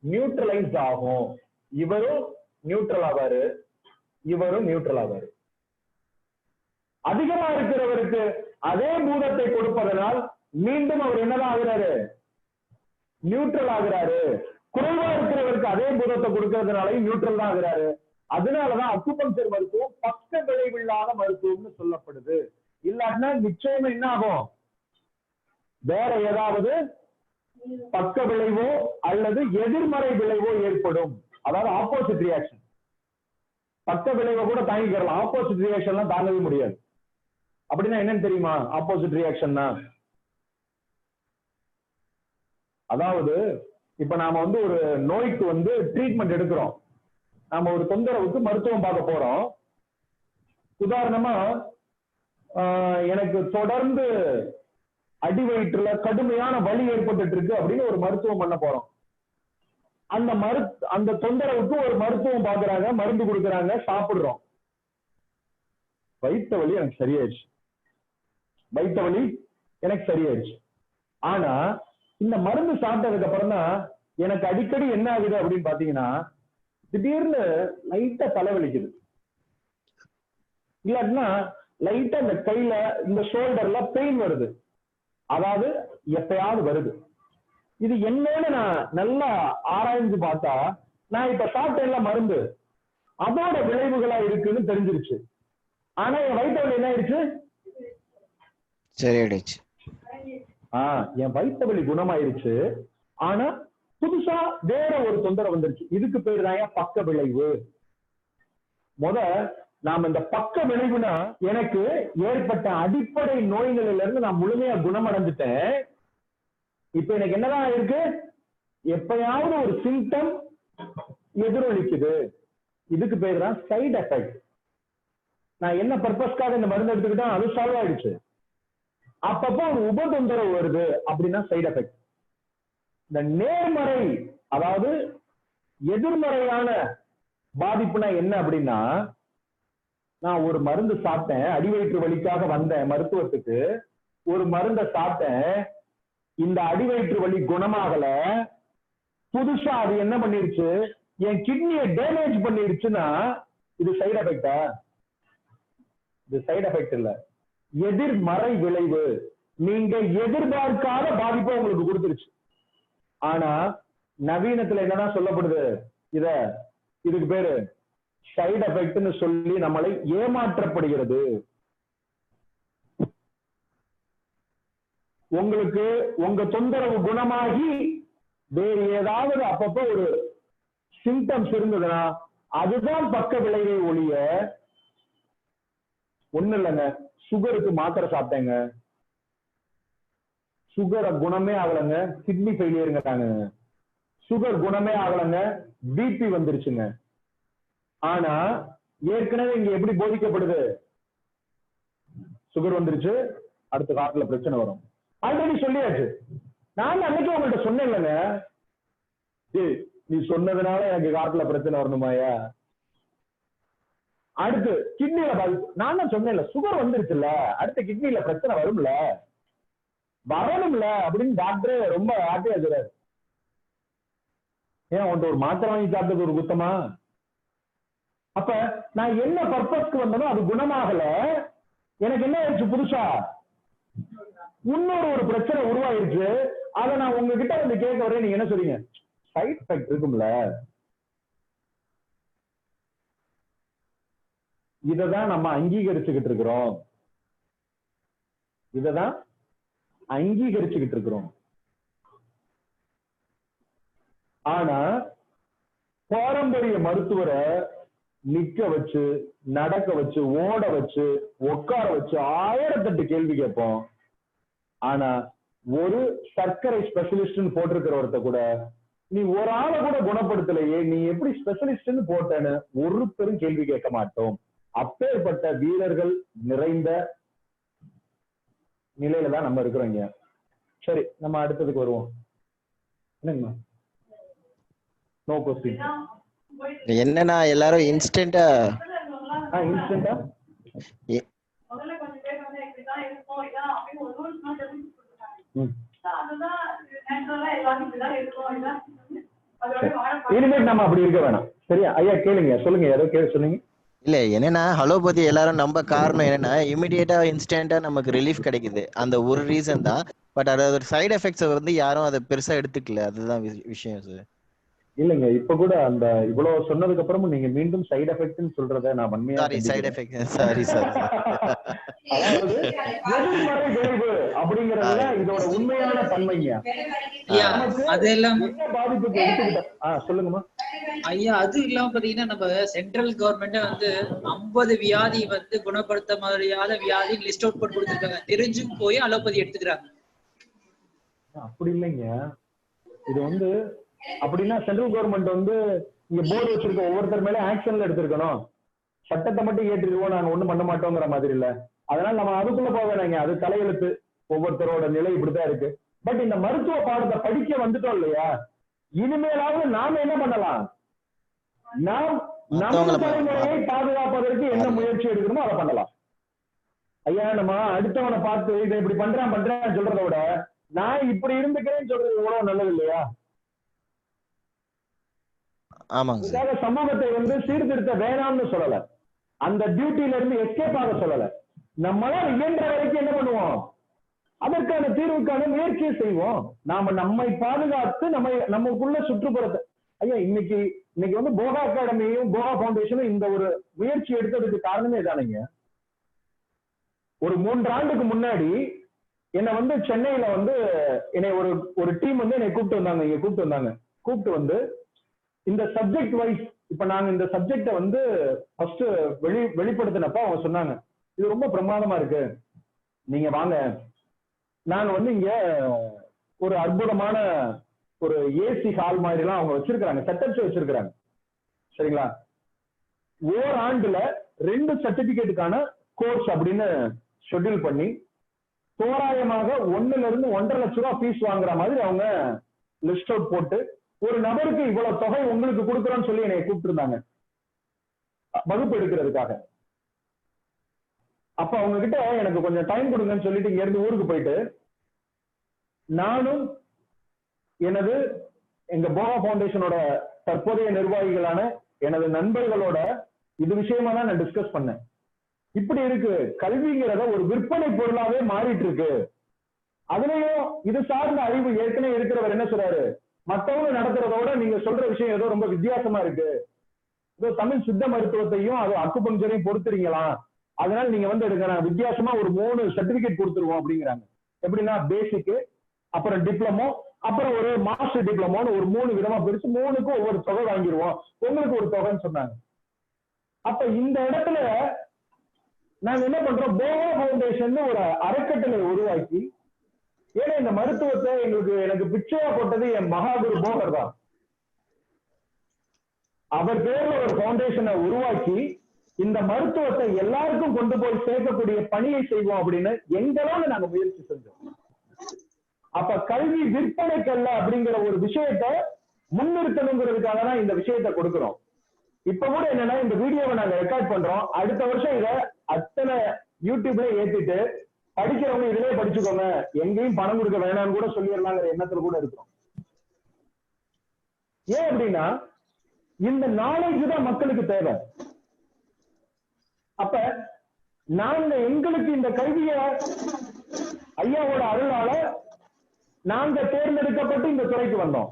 நியூட்ரலைஸ் ஆகும். இவரும் நியூட்ரல் ஆவாரு, இவரும் நியூட்ரல் ஆவாரு. அதிகமா இருக்கிறவருக்கு அதே பூதத்தை கொடுப்பதனால் மீண்டும் அவர் என்னதான் ஆகுறாரு? நியூட்ரல் ஆகுறாரு. குறைவா இருக்கிறவருக்கு அதே பூதத்தை கொடுக்கறதுனாலையும் நியூட்ரல் தான் ஆகுறாரு. அதனாலதான் அக்குபஞ்சர் மருத்துவம் பக்க விளைவில்லாத மருத்துவம்னு சொல்லப்படுது. இல்லாட்டினா நிச்சயம் என்ன ஆகும்? வேற ஏதாவது பக்க விளைவோ அல்லது எதிர்மறை விளைவோ ஏற்படும். அதாவது ஆப்போசிட் ரியாக்ஷன். பக்க விளைவை கூட தாங்கிக்கலாம், ஆப்போசிட் ரியாக்ஷன்லாம் தாங்கவே முடியாது. அப்படின்னா என்னன்னு தெரியுமா ஆப்போசிட் ரியாக்ஷன்னா? அதாவது இப்ப நாம வந்து ஒரு நோய்க்கு வந்து ட்ரீட்மெண்ட் எடுக்கிறோம், நாம ஒரு தொந்தரவுக்கு மருத்துவம் பார்க்க போறோம். உதாரணமா எனக்கு தொடர்ந்து அடி வயிற்றுல கடுமையான வலி ஏற்பட்டு இருக்கு அப்படின்னு ஒரு மருத்துவம் பண்ண போறோம். அந்த தொந்தரவுக்கு ஒரு மருத்துவம் பாக்குறாங்க, மருந்து கொடுக்குறாங்க, சாப்பிடுறோம். வயிற்று வலி எனக்கு சரியாயிடுச்சு, வயிற்று வலி எனக்கு சரியாயிடுச்சு. ஆனா இந்த மருந்து சாப்பிட்டதுக்கு அப்புறம் தான் எனக்கு அடிக்கடி என்ன ஆகுது அப்படின்னு பாத்தீங்கன்னா, திடீர்னு லைட்டா தலைவலிக்குது, இல்லாட்டினா லைட்டா இந்த கையில இந்த ஷோல்டர்ல பெயின் வருது. அதாவது எப்பயாவது வருது. இது என்னன்னு நான் நல்லா ஆராய்ந்து பார்த்தா, நான் இப்ப சாப்பிட்டேன்ல மருந்து, அதோட விளைவுகளா இருக்குன்னு தெரிஞ்சிருச்சு. ஆனா என் வயிற்று வலி என்ன ஆயிடுச்சு? சரியாயிடுச்சு. என் வயிற்று வலி குணமாயிருச்சு. ஆனா புதுசா வேற ஒரு தொந்தரவு வந்துருச்சு. இதுக்கு பேரு தான் பக்க விளைவு. நாம இந்த பக்க விளைவுனா, எனக்கு ஏற்பட்ட அடிப்படை நோய்களில இருந்து நான் முழுமையா குணமடைஞ்சிட்டேன். இப்ப எனக்கு என்னதான் இருக்கு? எப்பயாவது ஒரு சிம்டம் எதிரொலிக்குது. இதுக்கு பேரு தான் சைடு எஃபெக்ட். நான் என்ன பர்பஸ்க்காக இந்த மருந்து எடுத்துக்கிட்டா அது சால்வ் ஆயிடுச்சு. அப்பப்போ ஒரு உபதொந்தரவு வருது அப்படின்னா சைடு எஃபெக்ட். இந்த நேர்மறை, அதாவது எதிர்மறையான பாதிப்புனா என்ன அப்படின்னா, நான் ஒரு மருந்து சாப்பிட்டேன், அடிவயிற்று வலிக்காக வந்தேன் மருத்துவத்துக்கு, ஒரு மருந்தை சாப்பிட்டேன், இந்த அடிவயிற்று வலி குணமாகல, புதுசா அது என்ன பண்ணிருச்சு? என் கிட்னியை டேமேஜ் பண்ணிருச்சுன்னா இது சைடு எஃபெக்டா? இது சைடு எஃபெக்ட் இல்ல, எதிர்மறை விளைவு. நீங்க எதிர்பார்க்காத பாதிப்பை உங்களுக்கு கொடுத்துருச்சு. ஆனா நவீனத்துல என்னதான் சொல்லப்படுது? இதுக்கு பேரு சைடு எஃபெக்ட்னு சொல்லி நம்மளை ஏமாற்றப்படுகிறது. உங்களுக்கு உங்க தொந்தரவு குணமாகி வேறு ஏதாவது அப்பப்போ ஒரு சிம்டம்ஸ் இருந்ததுன்னா அதுதான் பக்க விளைவை ஒழிய ஒண்ணு இல்லைங்க. சுகருக்கு மாத்திரை சாப்பிட்டேங்க, சுகரை குணமே ஆகலைங்க, கிட்னி ஃபெயிலியருங்கிறாங்க. சுகர் குணமே ஆகலைங்க, பிபி வந்துருச்சுங்க. ஆனா ஏற்கனவே இங்க எப்படி போதிக்கப்படுது? சுகர் வந்துருச்சு, அடுத்த காட்டுல பிரச்சனை வரும். ஆல்ரெடி சொல்லியாச்சு. நான் அன்னைக்கு உங்கள்கிட்ட சொன்னேன் இல்லைங்க, நீ சொன்னதுனால எனக்கு காட்டுல பிரச்சனை வரணுமாயா? அடுத்து கிட்னில பாதிப்பு. நான் தான் சொன்னேன்ல, சுகர் வந்துருச்சுல்ல, அடுத்த கிட்னில பிரச்சனை வரும்ல, வரணும்ல அப்படின்னு டாக்டர் ரொம்ப ஹாப்பியா இருக்கிறாரு. ஏன் உன்ட்டு ஒரு மாத்திரை வாங்கி சாப்பிட்டது ஒரு குத்தமா? அப்ப நான் என்ன பர்பஸ்க்கு வந்தனோ அது குணமாகல, எனக்கு என்ன ஆயிடுச்சு? புதுசா இன்னொரு ஒரு பிரச்சனை உருவாயிருச்சு. அதை நான் உங்ககிட்ட வந்து கேட்க வரேன், நீங்க என்ன சொல்றீங்க? சைட் எஃபெக்ட் இருக்கும்ல. இததான் நம்ம அங்கீகரிச்சுக்கிட்டு இருக்கிறோம், இததான் அங்கீகரிச்சுக்கிட்டு இருக்கிறோம். ஆனா பாரம்பரிய மருத்துவரை நிக்க வச்சு, நடக்க வச்சு, ஓட வச்சு, உட்கார வச்சு 1008 கேள்வி கேட்போம். ஆனா ஒரு சர்க்கரை ஸ்பெஷலிஸ்ட் போட்டிருக்கிற ஒருத்த கூட நீ ஒரு ஆளை கூட குணப்படுத்தலையே, நீ எப்படி ஸ்பெஷலிஸ்ட் போட்டேன்னு ஒரு பெரும் கேள்வி கேட்க மாட்டோம். அப்பேற்பட்ட வீரர்கள் நிறைந்த நிலையில தான் நம்ம இருக்கிறோங்க. சரி, நம்ம அடுத்ததுக்கு வருவோம். என்னங்கம்மா? No question. என்னன்னா எல்லாரும் இன்ஸ்டன்டா இன்ஸ்டன்டா இனிமேல் நம்ம அப்படி இருக்க வேணாம். சரியா ஐயா? கேளுங்க, சொல்லுங்க, ஏதோ கேள்வி சொன்னீங்க. இல்ல என்னன்னா அலோபதி எல்லாரும் நம்ப காரணம் என்னன்னா இமிடியேட்டா இன்ஸ்டன்டா நமக்கு ரிலீஃப் கிடைக்குது, அந்த ஒரு ரீசன் தான். பட் அதோட சைடு எஃபெக்ட்ஸ் வந்து யாரும் அதை பெருசா எடுத்துக்கல, அதுதான் விஷயம் சார். இல்லைங்க, இப்ப கூட அந்த இவ்வளவு சொன்னதுக்கு அப்புறமும் நீங்க மீண்டும் சைடு எஃபெக்ட்னு சொல்றத நான் வன்மையா சைடு எஃபெக்ட் சாரி சார். அதாவது எதிர்மறை விளைவு அப்படிங்கறதுல இதோட உண்மையான தன்மைங்க. அதெல்லாம் என்ன பாதிப்புக்கு எடுத்துக்கிட்ட சொல்லுங்கம்மா ஐயா. அது இல்லாம பாத்தீங்கன்னா நம்ம சென்ட்ரல் கவர்மெண்ட் வந்து 50 வியாதி வந்து குணப்படுத்த முடியாத வியாதி லிஸ்ட் அவுட் பண்ணி கொடுத்துருக்காங்க. தெரிஞ்சும் போய் அலோபதி எடுத்துக்கிறாங்க. அப்படி இல்லைங்க, இது வந்து அப்படின்னா சென்ட்ரல் கவர்மெண்ட் வந்து இங்க போர்டு வச்சிருக்க ஒவ்வொருத்தர் மேல ஆக்ஷன்ல எடுத்திருக்கணும். சட்டத்தை மட்டும் ஏற்றிடுவோம், நாங்க ஒண்ணும் பண்ண மாட்டோங்கிற மாதிரி இல்ல. அதனால நம்ம அதுக்குள்ள போக வேணாங்க, அது தலையெழுத்து, ஒவ்வொருத்தரோட நிலை இப்படித்தான் இருக்கு. பட் இந்த மருத்துவ பாடத்தை படிக்க வந்துட்டோம் இல்லையா, இனிமேலாவது நாம என்ன பண்ணலாம்? நாம் நம்ம தலைமுறையை பாதுகாப்பதற்கு என்ன முயற்சி எடுக்கணுமோ அதை பண்ணலாம். ஐயா, நம்ம அடுத்தவனை பார்த்து இதை இப்படி பண்றேன் சொல்றதை விட நான் இப்படி இருந்துக்கிறேன்னு சொல்றது எவ்வளவு நல்லது இல்லையா? இதுக்காக சமூகத்தை வந்து சீர்திருத்த வேணாம்னு சொல்லல, அந்த டியூட்டில இருந்து எஸ்கேப் ஆக சொல்லல. நம்மளால இயன்ற வரைக்கும் என்ன பண்ணுவோம்? அதற்கான தீர்வுக்கான முயற்சியை செய்வோம். நாம நம்மை பாதுகாத்து நமக்குள்ள சுற்றுப்புறத்தை. ஐயா, இன்னைக்கு வந்து போகா அகாடமியும் போகா பவுண்டேஷனும் இந்த ஒரு முயற்சி எடுத்ததுக்கு காரணமே தானேங்க. ஒரு 3 ஆண்டுக்கு முன்னாடி என்னை வந்து சென்னையில வந்து என்னை ஒரு டீம் வந்து என்னை கூப்பிட்டு வந்தாங்க. இந்த சப்ஜெக்ட் வைஸ் இப்ப நாங்க இந்த சப்ஜெக்ட வந்து ஃபர்ஸ்ட் வெளிப்படுத்தினப்ப அவங்க சொன்னாங்க, இது ரொம்ப பிரமாதமா இருக்கு, நீங்க வாங்க, நாங்க வந்து இங்க ஒரு அற்புதமான ஒரு ஏசி ஹால் மாதிரி எல்லாம் அவங்க வச்சிருக்காங்க, செட்டப்ஸ் வச்சிருக்காங்க. சரிங்களா? ஓராண்டுல 2 சர்டிபிகேட்டுக்கான கோர்ஸ் அப்படின்னு ஷெட்யூல் பண்ணி தோராயமாக 1 ல இருந்து 1.5 லட்சம் ரூபாய் ஃபீஸ் வாங்குற மாதிரி அவங்க லிஸ்ட் அவுட் போட்டு ஒரு நபருக்கு இவ்வளவு தொகை உங்களுக்கு கொடுக்குறோம்னு சொல்லி என்னை கூப்பிட்டு இருந்தாங்க வகுப்பு எடுக்கிறதுக்காக. அப்ப அவங்க கிட்ட எனக்கு கொஞ்சம் டைம் கொடுங்கன்னு சொல்லிட்டு இங்க இருந்து ஊருக்கு போயிட்டு நானும் எங்க போகா பவுண்டேஷனோட தற்போதைய நிர்வாகிகளான எனது நண்பர்களோட இது விஷயமா தான் நான் டிஸ்கஸ் பண்ணேன். இப்படி இருக்கு, கல்விங்கிறத ஒரு விற்பனை பொருளாவே மாறிட்டு இருக்கு. அதுலயும் இது சார்ந்த அறிவு ஏற்கனவே இருக்கிறவர் என்ன சொல்றாரு, மற்றவங்க நடத்துறதோட நீங்க சொல்ற விஷயம் ஏதோ ரொம்ப வித்தியாசமா இருக்கு, ஏதோ தமிழ் சித்த மருத்துவத்தையும் அது அக்குபஞ்சரையும் பொறுத்துறீங்களாம், அதனால நீங்க வந்து எடுக்க வித்தியாசமா ஒரு 3 சர்டிபிகேட் கொடுத்துருவோம் அப்படிங்கிறாங்க. எப்படின்னா பேசிக், அப்புறம் டிப்ளமோ, அப்புறம் ஒரு மாஸ்டர் டிப்ளமோன்னு ஒரு 3 விதமா பிரிச்சு 3க்கும் ஒவ்வொரு தொகை வாங்கிடுவோம், உங்களுக்கு ஒரு தொகைன்னு சொன்னாங்க. அப்ப இந்த இடத்துல நாங்க என்ன பண்றோம், போகா ஃபவுண்டேஷன் ஒரு அறக்கட்டளை உருவாக்கி, ஏன்னா இந்த மருத்துவத்தை எனக்கு பிச்சையா போட்டது என் மகாகுரு போகர் தான். அவர் பேர்ல ஒரு ஃபவுண்டேஷனை உருவாக்கி இந்த மருத்துவத்தை எல்லாருக்கும் கொண்டு போய் சேர்க்கக்கூடிய பணியை செய்வோம் அப்படின்னு எங்களால நாங்க முயற்சி செஞ்சோம். அப்ப கல்வி விற்பனைக்கல்ல அப்படிங்கிற ஒரு விஷயத்தை முன்னிறுத்தணுங்கிறதுக்காக தான் இந்த விஷயத்தை கொடுக்கிறோம். இப்ப கூட என்னன்னா, இந்த வீடியோவை நாங்க ரெக்கார்ட் பண்றோம், அடுத்த வருஷம் இதை அத்தனை யூடியூப்ல ஏத்திட்டு படிக்கிறவங்க இதுலயே படிச்சுக்கோங்க, எங்கேயும் பணம் கொடுக்க வேணாம்னு கூட சொல்லிடலாங்கிற எண்ணத்துல கூட இருக்கிறோம். ஏன் அப்படின்னா இந்த நாலேஜ் தான் மக்களுக்கு தேவை. அப்ப நாங்க எங்களுக்கு இந்த கல்விய ஐயாவோட அருளால நாங்க தேர்ந்தெடுக்கப்பட்டு இந்த துறைக்கு வந்தோம்.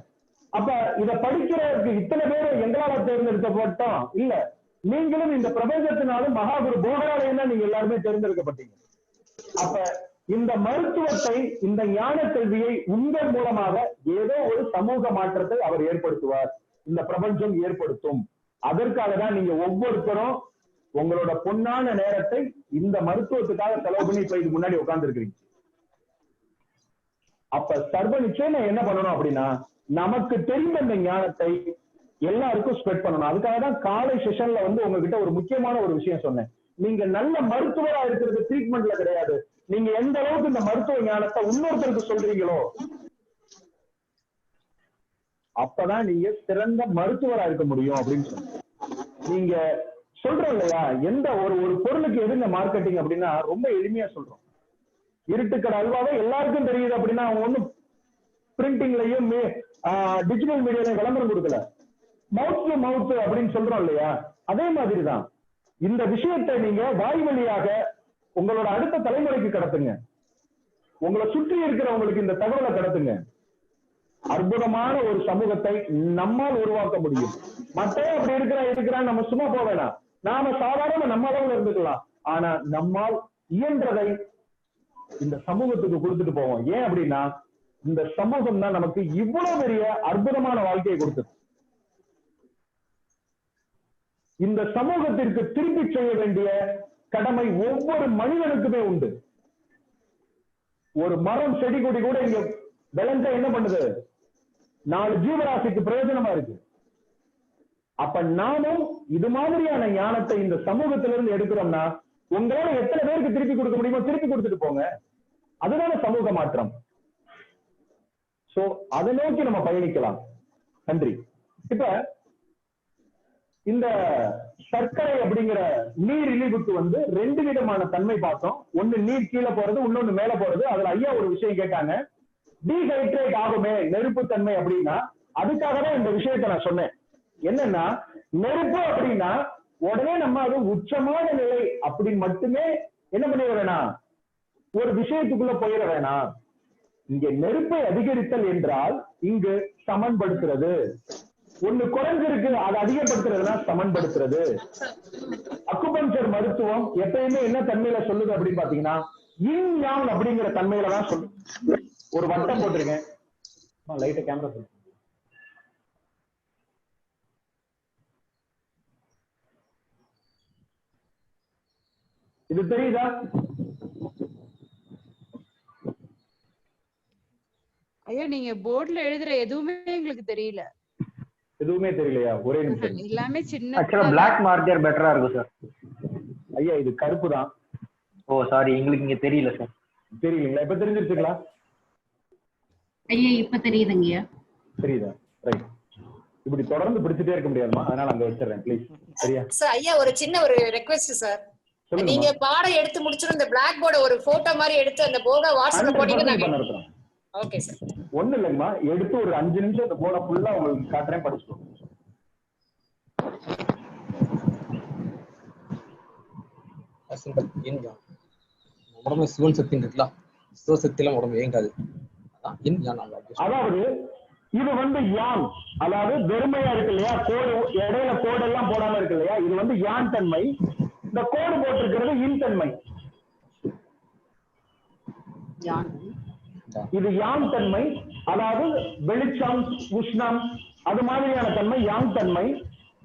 அப்ப இத படிக்கிறதுக்கு இத்தனை பேர் எங்களால தேர்ந்தெடுக்கப்பட்டோம் இல்ல, நீங்களும் இந்த பிரபஞ்சத்தினாலும் மகாகுரு போகராலையும் தான் நீங்க எல்லாருமே தேர்ந்தெடுக்கப்பட்டீங்க. அப்ப இந்த மருத்துவத்தை, இந்த ஞான கல்வியை உங்கள் மூலமாக ஏதோ ஒரு சமூக மாற்றத்தை அவர் ஏற்படுத்துவார், இந்த பிரபஞ்சம் ஏற்படுத்தும். அதற்காக தான் நீங்க ஒவ்வொருத்தரும் உங்களோட பொன்னான நேரத்தை இந்த மருத்துவத்துக்காக செலவு பண்ணி இப்ப இதுக்கு முன்னாடி உட்கார்ந்து இருக்கிறீங்க. அப்ப சர்வ நிச்சயம் என்ன பண்ணணும் அப்படின்னா, நமக்கு தெரிந்த இந்த ஞானத்தை எல்லாருக்கும் ஸ்ப்ரெட் பண்ணணும். அதுக்காக தான் காலை செஷன்ல உங்ககிட்ட ஒரு முக்கியமான ஒரு விஷயம் சொன்னேன். நீங்க நல்ல மருத்துவரா இருக்கிறது ட்ரீட்மெண்ட்ல கிடையாது, நீங்க எந்த அளவுக்கு இந்த மருத்துவ ஞானத்தை இன்னொருத்தருக்கு சொல்றீங்களோ அப்பதான் நீங்க சிறந்த மருத்துவரா இருக்க முடியும் அப்படின்னு சொன்னீங்க. நீங்க சொல்றோம் இல்லையா, எந்த ஒரு பொருளுக்கு எதுங்க மார்க்கெட்டிங் அப்படின்னா ரொம்ப எளிமையா சொல்றோம். இருட்டுக்கடை அல்வாவே எல்லாருக்கும் தெரியுது அப்படின்னா அவங்க ஒன்னும் பிரிண்டிங்லயும் டிஜிட்டல் மீடியாலையும் விளம்பரம் கொடுக்கல, மவுத் டு மவுத் அப்படின்னு சொல்றோம் இல்லையா. அதே மாதிரிதான் இந்த விஷயத்தை நீங்க வாய் வழியாக உங்களோட அடுத்த தலைமுறைக்கு கடத்துங்க, உங்களை சுற்றி இருக்கிறவங்களுக்கு இந்த தகவலை கடத்துங்க. அற்புதமான ஒரு சமூகத்தை நம்மால் உருவாக்க முடியும். மற்ற அப்படி இருக்கிறான் நம்ம சும்மா போக வேணாம், நாம சாதாரண நம்ம அளவுல இருந்துக்கலாம், ஆனா நம்மால் இயன்றதை இந்த சமூகத்துக்கு கொடுத்துட்டு போவோம். ஏன் அப்படின்னா இந்த சமூகம் தான் நமக்கு இவ்வளவு பெரிய அற்புதமான வாழ்க்கையை கொடுத்தது. இந்த சமூகத்திற்கு திருப்பி செய்ய வேண்டிய கடமை ஒவ்வொரு மனிதனுக்குமே உண்டு. ஒரு மரம் செடி கொடி கூட இங்க விளைஞ்சா என்ன பண்ணுது, 4 ஜீவராசிக்கு பிரயோஜனமா இருக்கு. அப்ப நாமும் இது மாதிரியான ஞானத்தை இந்த சமூகத்திலிருந்து எடுக்கிறோம்னா உங்களால எத்தனை பேருக்கு திருப்பி கொடுக்க முடியுமோ திருப்பி கொடுத்துட்டு போங்க. அதுதான சமூக மாற்றம். சோ அதை நோக்கி நம்ம பயணிக்கலாம். நன்றி. இப்ப இந்த சர்க்கரை அப்படிங்கிற நீர் இழிவுக்கு 2 விதமான தன்மை பார்த்தோம். ஒண்ணு நீர் கீழே போறது, இன்னொன்னு மேல போறது. அதுல ஐயா ஒரு விஷயம் கேட்டாங்க, டீஹைட்ரேட் ஆகுமே நெருப்பு தன்மை அப்படின்னா, அதுக்காக தான் இந்த விஷயத்த நான் சொன்னேன். என்னன்னா நெருப்பு அப்படின்னா உடனே நம்ம அது உச்சமான நிலை அப்படின்னு மட்டுமே என்ன பண்ணிட வேணாம், ஒரு விஷயத்துக்குள்ள போயிட வேணாம். இங்க நெருப்பை அதிகரித்தல் என்றால் இங்கு சமன்படுத்துறது. ஒண்ணு குறைஞ்சிருக்கு, அதை அதிகப்படுத்துறதுனா சமன்படுத்துறது. அக்குபஞ்சர் மருத்துவம் எப்பயுமே என்ன தன்மையில சொல்லுது அப்படின்னு பாத்தீங்கன்னா, இன் யாங் அப்படிங்கிற தன்மையில தான் சொல்லு. ஒரு வட்டம் போட்டிருக்கேன், லைட்ட கேமரா சொல்லு. இது தெரியுதா? ஐயா நீங்க போர்டுல எழுதுற எதுவுமே எங்களுக்கு தெரியல. எதுவுமே தெரியலையா? ஒரே நிமிஷம். எல்லாமே சின்ன. ஆக்சுவலா பிளாக் மார்க்கர் பெட்டரா இருக்கும் சார். ஐயா இது கருப்பு தான். ஓ சாரி, எங்களுக்கு இங்க தெரியல சார். தெரியலீங்களா? இப்ப தெரிஞ்சிருச்சுங்களா? ஐயா இப்ப தெரியுதுங்கய்யா. தெரியுதா? ரைட். இப்படி தொடர்ந்து பிடிச்சிட்டே இருக்க முடியாதுமா, அதனால அங்க வச்சிடுறேன் ப்ளீஸ். சரியா சார்? ஐயா ஒரு சின்ன ஒரு ரெக்வெஸ்ட் சார். நீங்க பாடம் எடுத்து முடிச்சிட்டு இந்த பிளாக் போர்ட ஒரு போட்டோ மாதிரி எடுத்து அந்த போர்டை வாட்ஸ்அப்ல போட்டீங்கன்னா. Okay sir. ஒண்ணு இல்லைங்கம்மா, எடுத்து ஒரு 5 நிமிஷம் இந்த போர்டை ஃபுல்லா உங்களுக்கு காட்டுறேன், படிச்சுக்கோங்க. உடம்பு சிவன் சக்தி இருக்குல்ல, சிவசக்தியெல்லாம் உடம்பு இயங்காது. அதாவது இது யான், அதாவது வெறுமையா இருக்கு இல்லையா, கோடு இடையில கோடெல்லாம் போடாம இருக்கு இல்லையா, இது யான் தன்மை. இந்த கோடு போட்டிருக்கிறது இன் தன்மை. இது யான் தன்மை, அதாவது வெளிச்சம் உஷ்ணம் அது மாதிரியான தன்மை யான் தன்மை.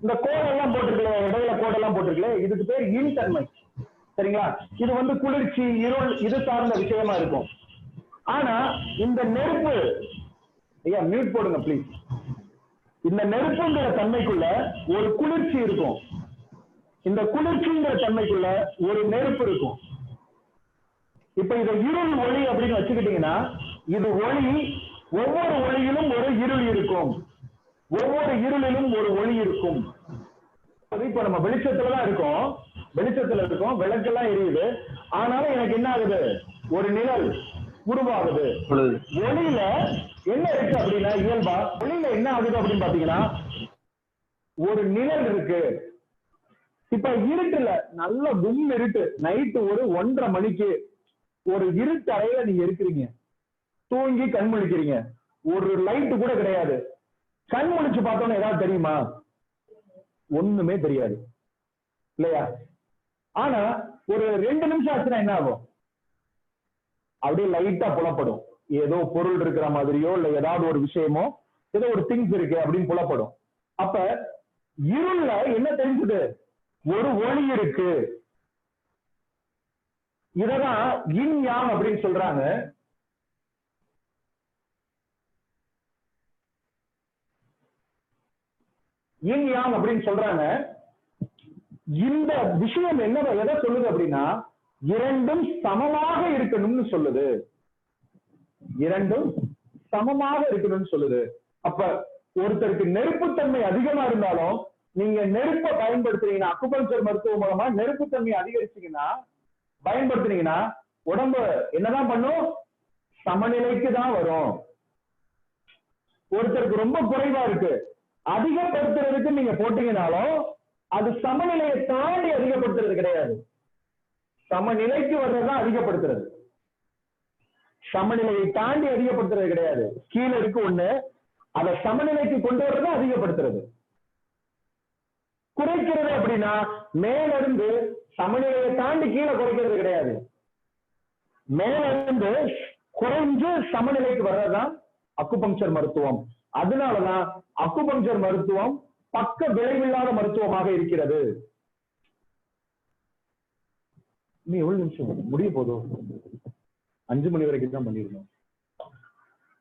இந்த கோடெல்லாம் போட்டிருக்கல, இடையில கோடெல்லாம் போட்டிருக்கல, இதுக்கு பேர் இன் தன்மை. சரிங்களா? இது வந்து குளிர்ச்சி, இருள் இது சார்ந்த விஷயமா இருக்கும். ஆனா இந்த நெருப்பு, ஐயா மியூட் போடுங்க ப்ளீஸ். இந்த நெருப்புங்கிற தன்மைக்குள்ள ஒரு குளிர்ச்சி இருக்கும். இந்த குளிர்ச்சிங்கிற தன்மைக்குள்ள ஒரு நெருப்பு இருக்கும். இப்ப இத இருள் ஒளி அப்படின்னு வச்சுக்கிட்டீங்கன்னா, இது ஒளி, ஒவ்வொரு ஒளியிலும் ஒரு இருள் இருக்கும், ஒவ்வொரு இருளிலும் ஒரு ஒளி இருக்கும். இப்ப நம்ம வெளிச்சத்துலதான் இருக்கோம், வெளிச்சத்துல இருக்கோம், விளக்கெல்லாம் எரியுது, ஆனாலும் எனக்கு என்ன ஆகுது, ஒரு நிழல் உருவாகுது. ஒளியில என்ன இருக்கு அப்படின்னா, இயல்பா ஒளியில என்ன ஆகுது அப்படின்னு பாத்தீங்கன்னா ஒரு நிழல் இருக்கு. இப்ப இருட்டுல நல்ல கும் இருட்டு, நைட்டு ஒரு 1:30 மணிக்கு ஒரு இருட்டு அறையில நீங்க இருக்கிறீங்க, தூங்கி கண் முழிக்கிறீங்க, ஒரு லைட்டு கூட கிடையாது. கண் முழிச்சு பார்த்தோன்னு ஏதாவது தெரியுமா? ஒண்ணுமே தெரியாது இல்லையா? ஆனா ஒரு 2 நிமிஷம் ஆச்சுன்னா என்ன ஆகும்? அப்படியே லைட்டா புலப்படும், ஏதோ பொருள் இருக்கிற மாதிரியோ இல்ல ஏதாவது ஒரு விஷயமோ, ஏதோ ஒரு திங்ஸ் இருக்கு அப்படின்னு புலப்படும். அப்ப இருள்ல என்ன தெரிஞ்சது? ஒரு ஒளி இருக்கு. இததான் yin yang அப்படின்னு சொல்றாங்க. yin yang அப்படின்னு சொல்றாங்க. இந்த விஷயம் என்ன எதை சொல்லுது அப்படின்னா, இரண்டும் சமமாக இருக்கணும்னு சொல்லுது. இரண்டும் சமமாக இருக்கணும்னு சொல்லுது. அப்ப ஒருத்தருக்கு நெருப்புத்தன்மை அதிகமா இருந்தாலும் நீங்க நெருப்பை பயன்படுத்துறீங்கன்னா, அக்குபஞ்சர் மருத்துவம் மூலமா நெருப்புத்தன்மை அதிகரிச்சீங்கன்னா பயன்படுத்துனீங்கன்னா உடம்பு என்னதான் பண்ணும்? சமநிலைக்கு தான் வரும். ஒருத்தருக்கு ரொம்ப குறைவா இருக்கு, அதிகப்படுத்துறதுக்கு நீங்க போட்டீங்கன்னாலும் அது சமநிலையை தாண்டி அதிகப்படுத்துறது கிடையாது. சமநிலைக்கு வர்றதுதான் அதிகப்படுத்துறது, சமநிலையை தாண்டி அதிகப்படுத்துறது கிடையாது. கீழே இருக்கு ஒண்ணு, அதை சமநிலைக்கு கொண்டு வர்றத அதிகப்படுத்துறது. குறைக்கிறது அப்படின்னா மேல இருந்து சமநிலையை தாண்டி கீழே குறைக்கிறது கிடையாது, மேல இருந்து குறைஞ்சு சமநிலைக்கு வர்றதுதான் அக்குபஞ்சர் மருத்துவம். அதனாலதான் அக்குபஞ்சர் மருத்துவம் பக்க விளைவில்லாத மருத்துவமாக இருக்கிறது. நீ எவ்வளவு நிமிஷம் முடிய போதும்? 5 மணி வரைக்கும் தான் பண்ணிருக்கோம்.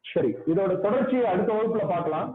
சரி, இதோட தொடர்ச்சியை அடுத்த வகுப்புல பார்க்கலாம்.